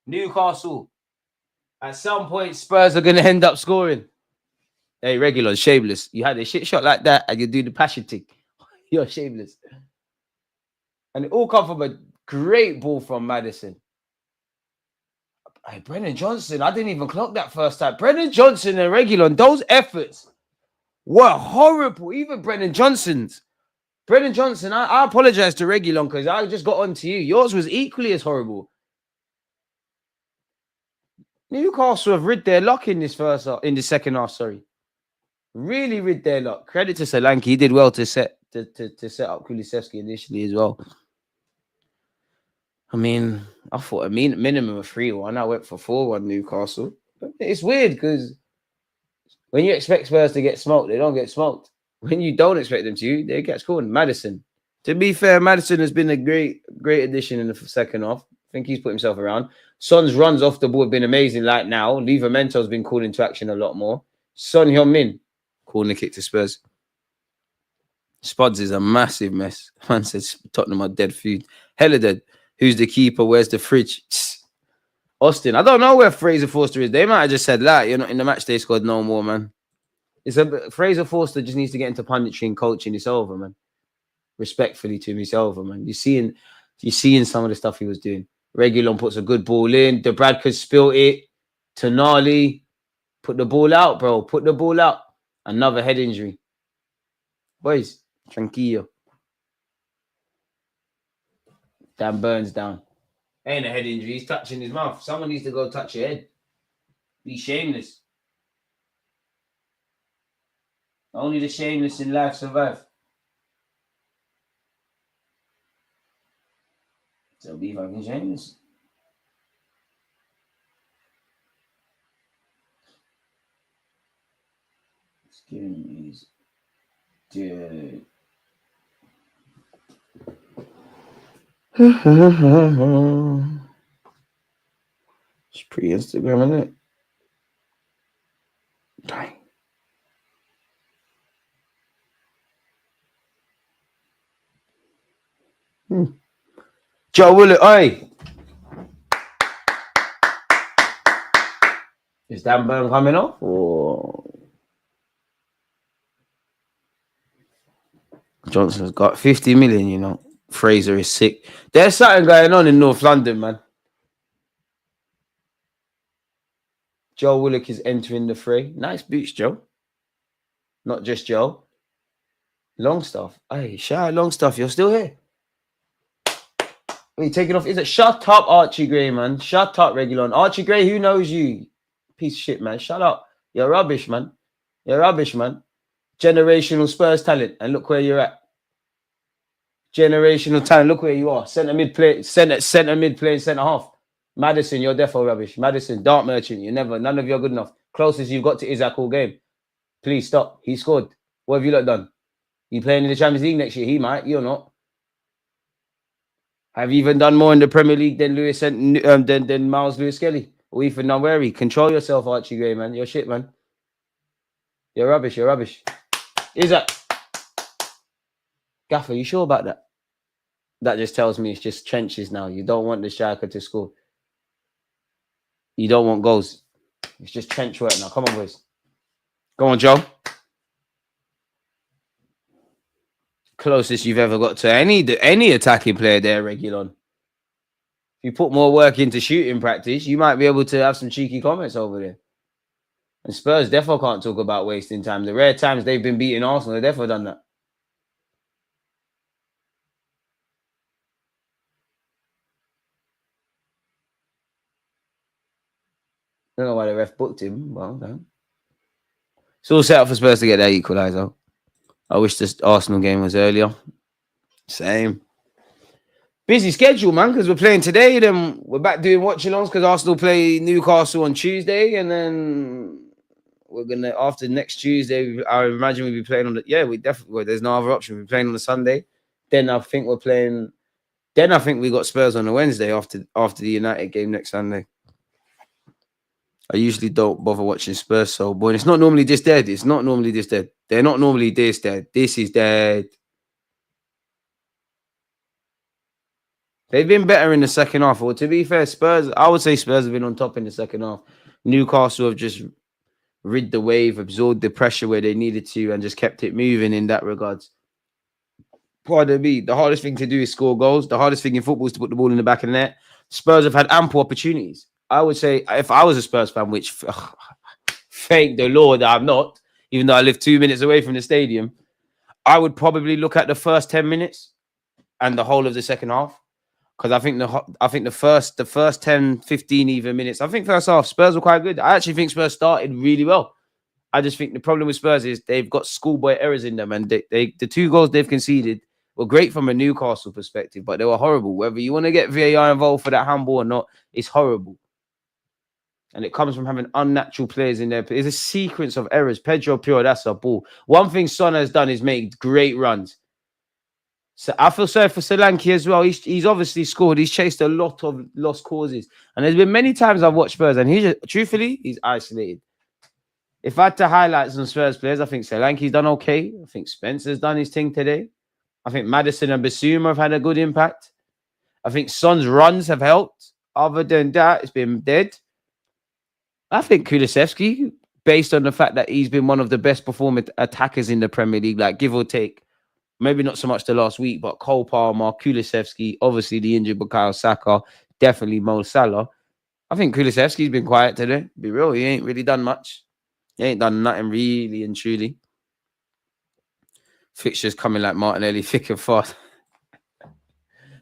Newcastle. At some point, Spurs are going to end up scoring. Hey, Reguilon, shameless. You had a shit shot like that and you do the passion thing. You're shameless. And it all come from a great ball from Maddison. Hey, Brennan Johnson, I didn't even clock that first time. Brennan Johnson and Reguilon, those efforts were horrible. Even Brennan Johnson, I apologize to Reguilon because I just got on to you. Yours was equally as horrible. Newcastle have rid their luck in the second half. Really rid their luck. Credit to Solanke. He did well to set up Kulisevsky initially as well. I mean, I thought a minimum of 3-1. I went for 4-1 Newcastle. It's weird because when you expect Spurs to get smoked, they don't get smoked. When you don't expect them to, they get scored. Maddison. To be fair, Maddison has been a great addition in the second half. I think he's put himself around. Son's runs off the ball have been amazing like now. Livermento's been called into action a lot more. Son Heung-min calling the kick to Spurs. Spuds is a massive mess. Man says Tottenham are dead food. Hella dead. Who's the keeper? Where's the fridge? Austin. I don't know where Fraser Forster is. They might have just said that. You're not in the match day squad no more, man. Fraser Forster just needs to get into punditry and coaching. It's over, man. Respectfully to him, it's over, man. You're seeing some of the stuff he was doing. Reguilon puts a good ball in. The Bradford spilt it. Tonali. Put the ball out, bro. Put the ball out. Another head injury. Boys, tranquillo. Dan Burns down. Ain't a head injury. He's touching his mouth. Someone needs to go touch your head. Be shameless. Only the shameless in life survive. So be fucking shameless. Excuse me. Dude. It's pretty Instagram, isn't it? Dang. Joe Willett, oi. Is Dan Burn coming off? Or Johnson's got 50 million, you know. Fraser is sick. There's something going on in North London, man. Joe Willock is entering the fray. Nice boots, Joe. Not just Joe. Longstaff. Hey, shout out Longstaff. You're still here. Are you taking off? Is it? Shut up, Archie Gray, man. Shut up, Reguilon. Archie Gray, who knows you? Piece of shit, man. Shut up. You're rubbish, man. You're rubbish, man. Generational Spurs talent. And look where you're at. Generational talent. Look where you are. Centre mid play, centre mid playing centre half. Maddison, you're defo rubbish. Maddison, Dart Merchant, none of you are good enough. Closest you've got to Isaac all game. Please stop. He scored. What have you lot done? You playing in the Champions League next year? He might. You're not. Have you even done more in the Premier League than Miles Lewis Kelly? We for Noweri. Control yourself, Archie Gray, man. You're shit, man. You're rubbish. You're rubbish. Is that Gaffer? You sure about that? That just tells me it's just trenches now. You don't want the striker to score. You don't want goals. It's just trench work now. Come on, boys. Go on, Joe. Closest you've ever got to any attacking player there, Regulon. If you put more work into shooting practice, you might be able to have some cheeky comments over there. And Spurs definitely can't talk about wasting time. The rare times they've been beating Arsenal, they've definitely done that. I don't know why the ref booked him. Well, no. It's all set up for Spurs to get their equaliser. I wish this Arsenal game was earlier. Same. Busy schedule, man, because we're playing today. Then we're back doing watchalongs because Arsenal play Newcastle on Tuesday. And then we're going to, after next Tuesday, I imagine we'll be playing on the, yeah, we definitely, well, there's no other option. We're playing on the Sunday. Then I think we're playing, then I think we got Spurs on the Wednesday after the United game next Sunday. I usually don't bother watching Spurs so boy. It's not normally this dead. It's not normally this dead. They're not normally this dead. This is dead. They've been better in the second half. Well, to be fair, Spurs, I would say Spurs have been on top in the second half. Newcastle have just rid the wave, absorbed the pressure where they needed to, and just kept it moving in that regards. Pardon me. The hardest thing to do is score goals. The hardest thing in football is to put the ball in the back of the net. Spurs have had ample opportunities. I would say if I was a Spurs fan, which thank the Lord that I'm not, even though I live 2 minutes away from the stadium, I would probably look at the first 10 minutes and the whole of the second half. Because I think the first 10, 15 even minutes, I think first half, Spurs were quite good. I actually think Spurs started really well. I just think the problem with Spurs is they've got schoolboy errors in them. And the 2 goals they've conceded were great from a Newcastle perspective, but they were horrible. Whether you want to get VAR involved for that handball or not, it's horrible. And it comes from having unnatural players in there. It's a sequence of errors. Pedro Pure, that's a ball. One thing Son has done is make great runs. So I feel sorry for Solanke as well. He's obviously scored. He's chased a lot of lost causes. And there's been many times I've watched Spurs, and truthfully, he's isolated. If I had to highlight some Spurs players, I think Solanke's done okay. I think Spencer's done his thing today. I think Maddison and Basuma have had a good impact. I think Son's runs have helped. Other than that, it's been dead. I think Kulusevski, based on the fact that he's been one of the best performing attackers in the Premier League, like give or take, maybe not so much the last week, but Cole Palmer, Kulusevski, obviously the injured Bukayo Saka, definitely Mo Salah. I think Kulusevski's been quiet today. Be real, he ain't really done much. He ain't done nothing really and truly. Fixtures coming like Martinelli, thick and fast.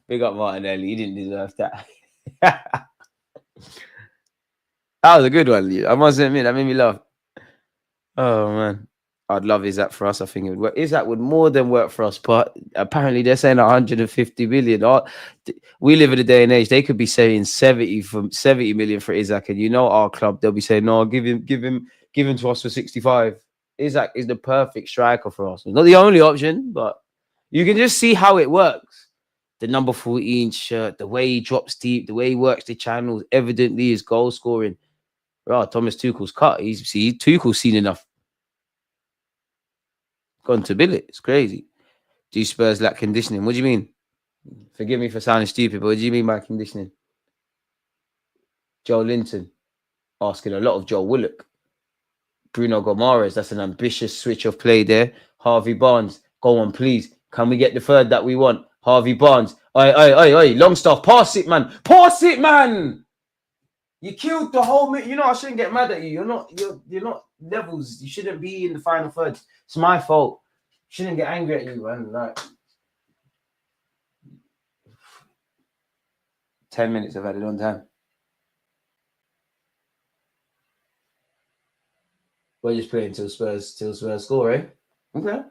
Big up Martinelli, he didn't deserve that. That was a good one. I must admit, that made me laugh. Oh, man. I'd love Isaac for us. I think it would work. Isaac would more than work for us, but apparently they're saying 150 million. We live in a day and age, they could be saying 70 million for Isaac. And you know our club, they'll be saying, no, give him to us for 65. Isaac is the perfect striker for us. It's not the only option, but you can just see how it works. The number 14 shirt, the way he drops deep, the way he works the channels, evidently his goal scoring. Oh, Thomas Tuchel's cut. Tuchel's seen enough. Gone to bill it. It's crazy. Do Spurs lack conditioning? What do you mean? Forgive me for sounding stupid, but what do you mean by conditioning? Joe Linton asking a lot of Joe Willock. Bruno Gomares, that's an ambitious switch of play there. Harvey Barnes, go on, please. Can we get the third that we want? Harvey Barnes. Oi. Longstaff, pass it, man. Pass it, man. You killed the whole. You know I shouldn't get mad at you. You're not levels. You shouldn't be in the final third. It's my fault. Shouldn't get angry at you, man. Like 10 minutes I've had it on time. We're just playing till Spurs score, eh? Okay.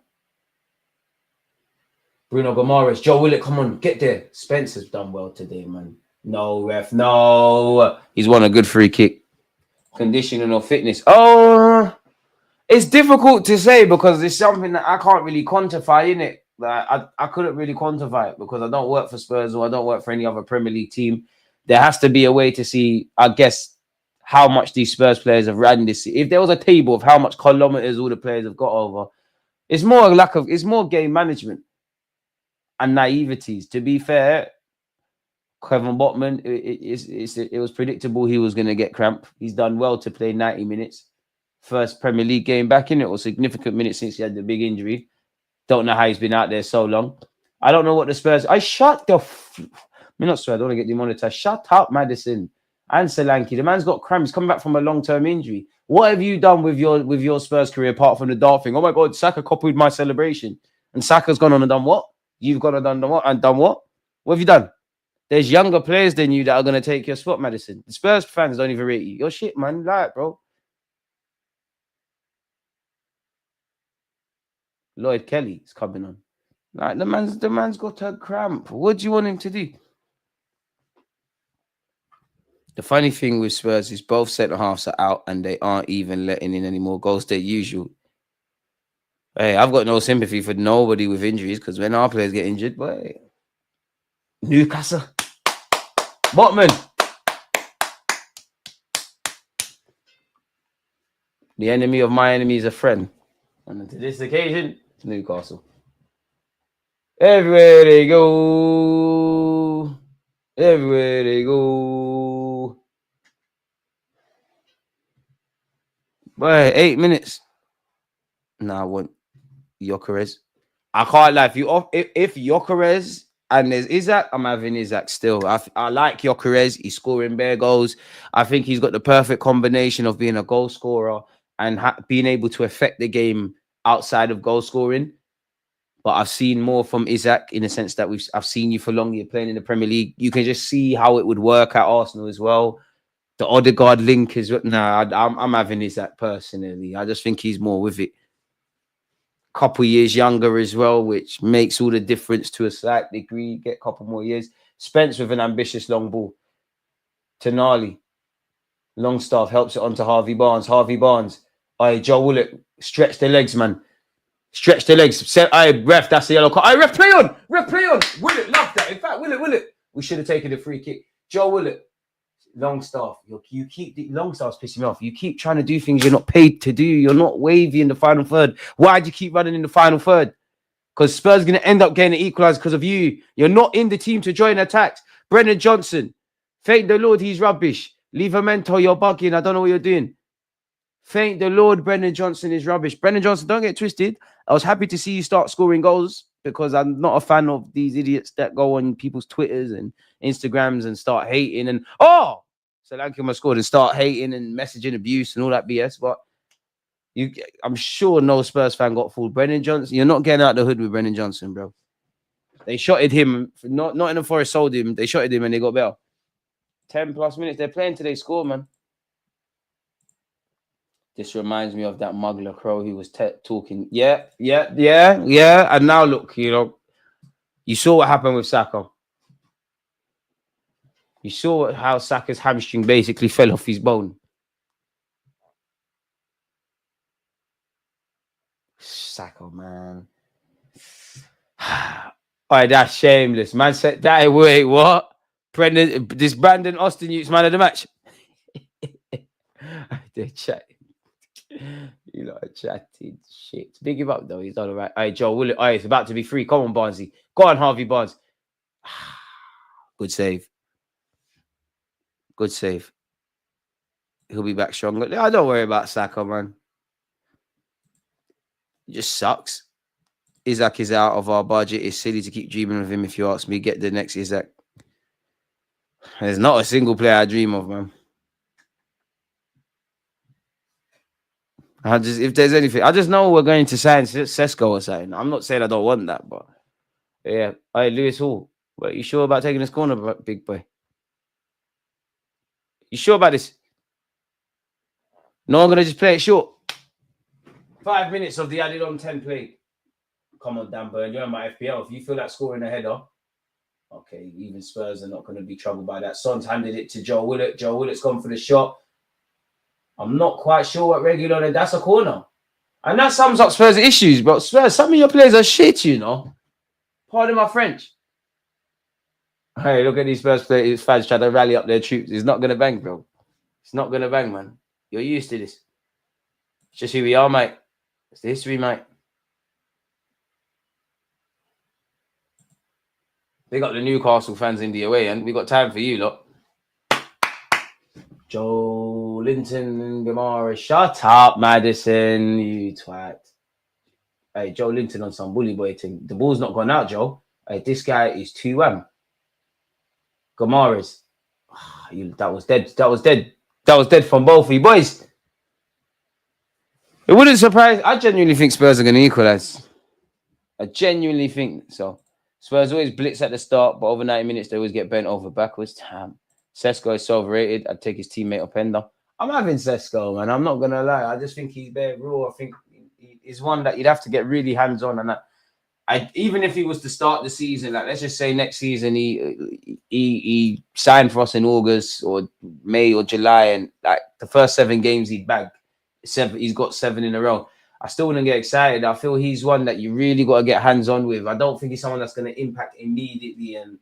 Bruno Gomares, Joe Willock, come on, get there. Spencer's done well today, man. No, ref, no. He's won a good free kick. Conditioning or fitness. Oh, it's difficult to say because it's something that I can't really quantify, innit? Like, I couldn't really quantify it because I don't work for Spurs or I don't work for any other Premier League team. There has to be a way to see, I guess, how much these Spurs players have ran this. If there was a table of how much kilometers all the players have got over, it's more game management and naiveties. To be fair, Kevin Botman, it was predictable he was going to get cramp. He's done well to play 90 minutes. First Premier League game back in it, or significant minutes since he had the big injury. Don't know how he's been out there so long. I don't know what the Spurs. I shut the. Not Spurs. I don't want to get demonetized. Shut up, Maddison and Solanke. The man's got cramp. He's coming back from a long-term injury. What have you done with your Spurs career apart from the dart thing? Oh my God, Saka copied my celebration, and Saka's gone on and done what? You've gone and done what? And done what? What have you done? There's younger players than you that are going to take your spot, Maddison. The Spurs fans don't even rate you. You're shit, man. Like, bro. Lloyd Kelly is coming on. Like, the man's got a cramp. What do you want him to do? The funny thing with Spurs is both centre-halves are out and they aren't even letting in any more goals than usual. Hey, I've got no sympathy for nobody with injuries because when our players get injured, boy. Newcastle. Botman. The enemy of my enemy is a friend. And to this occasion, it's Newcastle. Everywhere they go. Everywhere they go. Boy, 8 minutes. Nah, I want Gyökeres. I can't lie. If Gyökeres and there's Isak, I'm having Isak still. I like Gyökeres. He's scoring bare goals. I think he's got the perfect combination of being a goal scorer and being able to affect the game outside of goal scoring. But I've seen more from Isak in the sense that I've seen you for long. You're playing in the Premier League. You can just see how it would work at Arsenal as well. The Odegaard link is I'm having Isak personally. I just think he's more with it. Couple years younger as well, which makes all the difference to a slight degree. Get a couple more years. Spence with an ambitious long ball. Tonali. Longstaff helps it on to Harvey Barnes. Harvey Barnes. Joe Willock. Stretch the legs, man. Stretch the legs. Ref, that's the yellow card. Ref, play on. Ref, play on. Willock, love that. In fact, Willock. We should have taken a free kick. Joe Willock. Longstaff. You keep the Longstaff's pissing me off. You keep trying to do things you're not paid to do. You're not wavy in the final third. Why do you keep running in the final third? Because Spurs are going to end up getting an equaliser because of you. You're not in the team to join attacks. Brennan Johnson. Thank the Lord he's rubbish. Livramento, you're bugging. I don't know what you're doing. Thank the Lord Brennan Johnson is rubbish. Brennan Johnson, don't get twisted. I was happy to see you start scoring goals because I'm not a fan of these idiots that go on people's Twitters and Instagrams and start hating and Solanke must scored and start hating and messaging abuse and all that BS. But I'm sure no Spurs fan got fooled. Brennan Johnson, you're not getting out the hood with Brennan Johnson, bro. They shotted him. Nottingham Forest sold him. They shotted him and they got better. 10 plus minutes. They're playing till they score, man. This reminds me of that Mugler Crow who was talking. Yeah. And now look, you saw what happened with Saka. You saw how Saka's hamstring basically fell off his bone. Saka, man. All right, that's shameless. Man said that. Wait, what? This Brandon Austin Utes man of the match. They're chatting. You lot are chatting shit. Big him up though. He's done all right. All right, Joe Willock. All right, it's about to be free. Come on, Barnsley. Go on, Harvey Barnes. Good save. Good save. He'll be back stronger. Don't worry about Saka, man. It just sucks. Isak is out of our budget. It's silly to keep dreaming of him if you ask me. Get the next Isak. There's not a single player I dream of, man. If there's anything, I just know we're going to sign Sesko or something. I'm not saying I don't want that, but yeah. All right, Lewis Hall. But you sure about taking this corner, big boy? You sure about this? No, I'm gonna just play it short. 5 minutes of the added on 10 play. Come on, Dan Burn. You're in my FPL. If you feel like scoring a header, okay, even Spurs are not going to be troubled by that. Son's handed it to Joe Willock. Joe Willock's gone for the shot. I'm not quite sure what regular. That's a corner. And that sums up Spurs' issues. But Spurs, some of your players are shit, Pardon my French. Hey, look at these Spurs players, fans trying to rally up their troops. It's not going to bang, bro. It's not gonna bang, man. You're used to this. It's just who we are, mate. It's the history, mate. They got the Newcastle fans in the away, and we got time for you, lot. Joe Linton and Gamara. Shut up, Madison, you twat. Hey, Joe Linton on some bully boy thing. The ball's not gone out, Joe. Hey, this guy is 2-1. Gamara's. That was dead. That was dead. That was dead from both of you boys. It wouldn't surprise. I genuinely think Spurs are going to equalise. I genuinely think so. Spurs always blitz at the start, but over 90 minutes, they always get bent over backwards. Damn. Sesko is so overrated. I'd take his teammate Openda. I'm having Sesko, man. I'm not going to lie. I just think he's bare raw. I think he's one that you'd have to get really hands-on. And even if he was to start the season, like let's just say next season, he signed for us in August or May or July, and like the first 7 games he'd bagged. He's got 7 in a row. I still wouldn't get excited. I feel he's one that you really got to get hands-on with. I don't think he's someone that's going to impact immediately and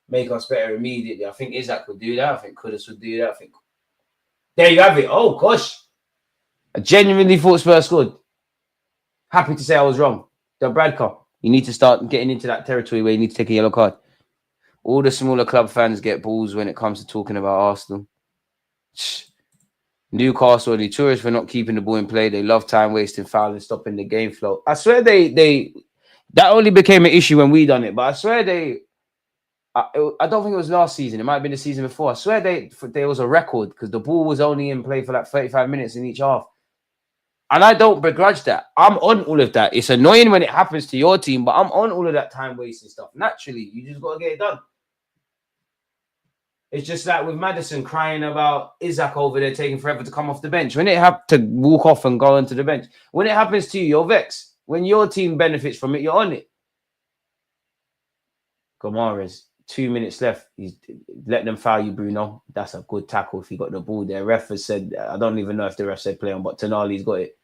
make us better immediately. I think Isaac would do that. I think Kudus would do that. I think there you have it. Oh gosh, I genuinely thought Spurs scored. Happy to say I was wrong. The Bradcar, you need to start getting into that territory where you need to take a yellow card. All the smaller club fans get balls when it comes to talking about Arsenal. Newcastle, the tourists for not keeping the ball in play. They love time wasting, fouling, stopping the game flow. I swear that only became an issue when we done it. But I swear I don't think it was last season. It might have been the season before. I swear there was a record because the ball was only in play for like 35 minutes in each half. And I don't begrudge that. I'm on all of that. It's annoying when it happens to your team, but I'm on all of that time wasting stuff. Naturally, you just got to get it done. It's just like with Madison crying about Isaac over there taking forever to come off the bench. When it happened to walk off and go onto the bench, when it happens to you, you're vexed. When your team benefits from it, you're on it. Gomares, 2 minutes left. He's let them foul you, Bruno. That's a good tackle if he got the ball there. Ref has said, I don't even know if the ref said play on, but Tonali's got it.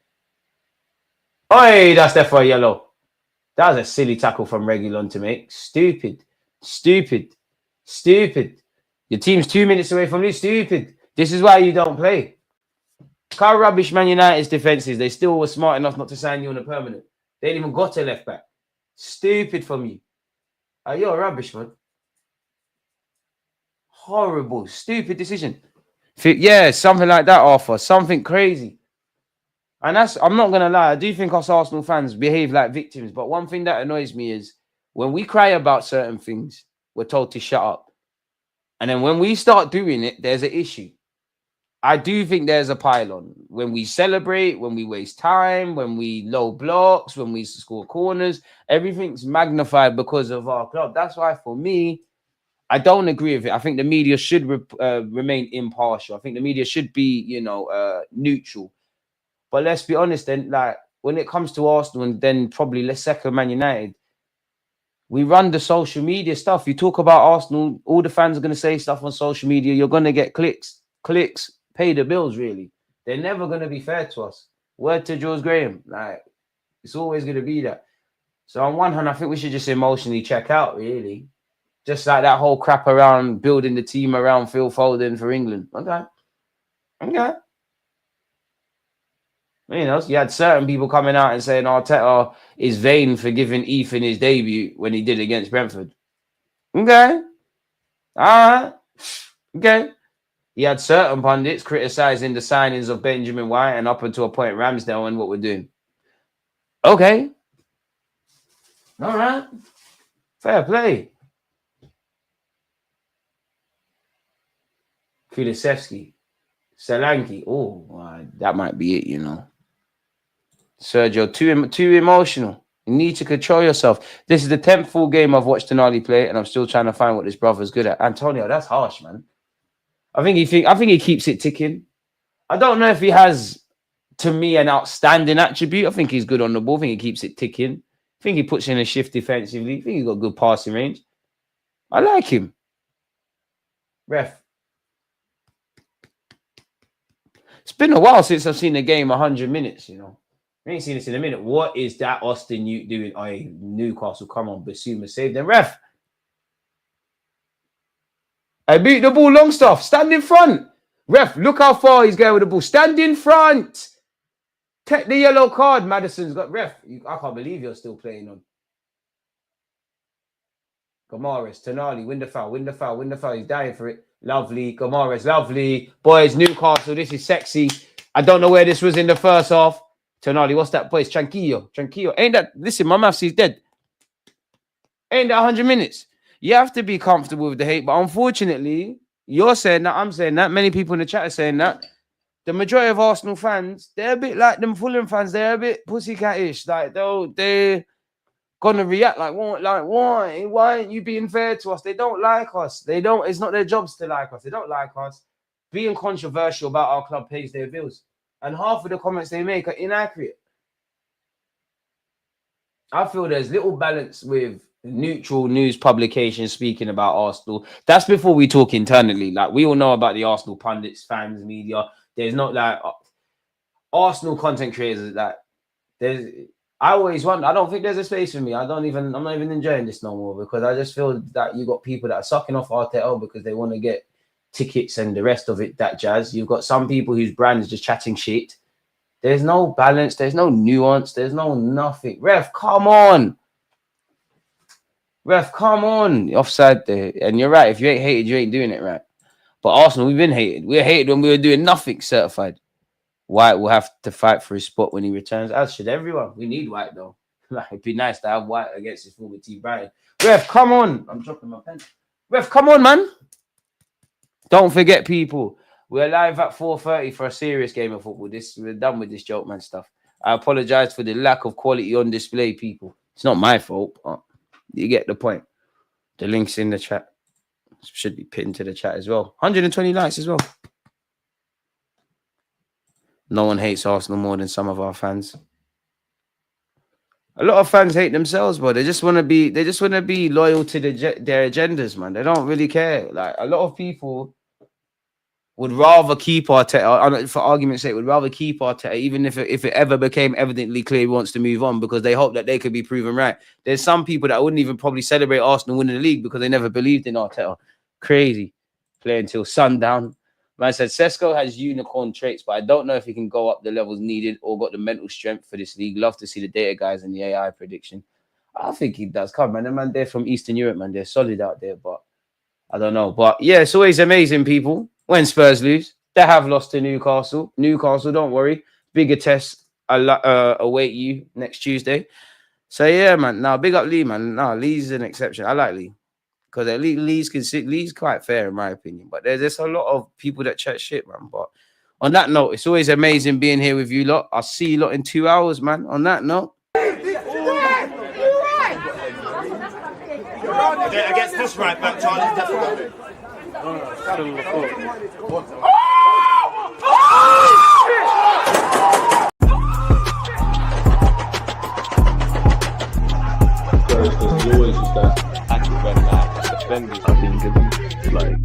Oi, that's there for a yellow. That was a silly tackle from Reguilon to make. Stupid. Your team's 2 minutes away from this. Stupid. This is why you don't play. How rubbish Man United's defense is. They still were smart enough not to sign you on a permanent. They ain't even got a left back. Stupid from you. You're rubbish, man. Horrible. Stupid decision. Yeah, something like that, Arthur. Something crazy. And I'm not going to lie. I do think us Arsenal fans behave like victims. But one thing that annoys me is when we cry about certain things, we're told to shut up. And then when we start doing it, there's an issue. I do think there's a pylon. When we celebrate, when we waste time, when we low blocks, when we score corners, everything's magnified because of our club. That's why, for me, I don't agree with it. I think the media should remain impartial. I think the media should be, neutral. But let's be honest, then, like when it comes to Arsenal, and then probably let's second Man United, we run the social media stuff. You talk about Arsenal, all the fans are going to say stuff on social media. You're going to get clicks, pay the bills, really. They're never going to be fair to us. Word to Jules Graham. Like, it's always going to be that. So on one hand, I think we should just emotionally check out, really. Just like that whole crap around building the team around Phil Foden for England. Okay. You had certain people coming out and saying Arteta is vain for giving Ethan his debut when he did against Brentford. Okay. All right. Okay. He had certain pundits criticizing the signings of Benjamin White and up until a point Ramsdale and what we're doing. Okay. All right. Fair play. Kulusevski. Solanke. Oh, that might be it, Sergio, too emotional. You need to control yourself. This is the 10th full game I've watched Tonali play, and I'm still trying to find what this brother's good at. Antonio, that's harsh, man. I think he keeps it ticking. I don't know if he has, to me, an outstanding attribute. I think he's good on the ball. I think he keeps it ticking. I think he puts in a shift defensively. I think he's got good passing range. I like him. Ref. It's been a while since I've seen the game 100 minutes, I ain't seen this in a minute. What is that Austin Ute doing? Newcastle, come on. Basuma saved them. Ref. I beat the ball, Longstaff. Stand in front. Ref, look how far he's going with the ball. Stand in front. Take the yellow card. Madison's got ref. I can't believe you're still playing on. Gomares, Tonali, win the foul, win the foul, win the foul. He's dying for it. Lovely. Gomares, lovely. Boys, Newcastle, this is sexy. I don't know where this was in the first half. Tonali, what's that, boys? Tranquillo. Ain't that, listen, my maths is dead. Ain't that 100 minutes? You have to be comfortable with the hate, but unfortunately, you're saying that, I'm saying that, many people in the chat are saying that. The majority of Arsenal fans, they're a bit like them Fulham fans. They're a bit pussycatish. Like, they're gonna react like why? Why aren't you being fair to us? They don't like us. They don't. It's not their jobs to like us. They don't like us. Being controversial about our club pays their bills, and half of the comments they make are inaccurate. I feel there's little balance with neutral news publications speaking about Arsenal. That's before we talk internally. Like, we all know about the Arsenal pundits, fans, media. There's not like Arsenal content creators that I always wonder. I don't think there's a space for me. I'm not even enjoying this no more, because I just feel that you got people that are sucking off Arteta because they want to get tickets and the rest of it, that jazz. You've got some people whose brand is just chatting shit. There's no balance. There's no nuance. There's no nothing. Ref, come on. Ref, come on. Offside there. And you're right. If you ain't hated, you ain't doing it right. But Arsenal, we've been hated. We were hated when we were doing nothing certified. White will have to fight for his spot when he returns, as should everyone. We need White, though. Like, it'd be nice to have White against his former team, Brian. Ref, come on. I'm dropping my pen. Ref, come on, man. Don't forget, people. We're live at 4:30 for a serious game of football. We're done with this joke, man, stuff. I apologize for the lack of quality on display, people. It's not my fault, but you get the point. The link's in the chat. Should be pinned to the chat as well. 120 likes as well. No one hates Arsenal more than some of our fans. A lot of fans hate themselves, but they just want to be loyal to their agendas, man. They don't really care. Like, a lot of people would rather keep Arteta, for argument's sake, would rather keep Arteta, even if it ever became evidently clear he wants to move on, because they hope that they could be proven right. There's some people that wouldn't even probably celebrate Arsenal winning the league because they never believed in Arteta. Crazy. Play until sundown. Man said, Sesko has unicorn traits, but I don't know if he can go up the levels needed or got the mental strength for this league. Love to see the data guys and the AI prediction. I think he does. Come, man. The man, they're from Eastern Europe, man. They're solid out there, but I don't know. But yeah, it's always amazing, people. When Spurs lose, they have lost to Newcastle. Newcastle, don't worry. Bigger tests await you next Tuesday. So yeah, man. Now, big up Lee, man. Now, Lee's an exception. I like Lee. Because at least Lee's quite fair, in my opinion. But there's a lot of people that chat shit, man. But on that note, it's always amazing being here with you lot. I'll see you lot in 2 hours, man. On that note. Against this right back, Charlie, definitely. There's always just that active red line. Defenders, I think, it's like.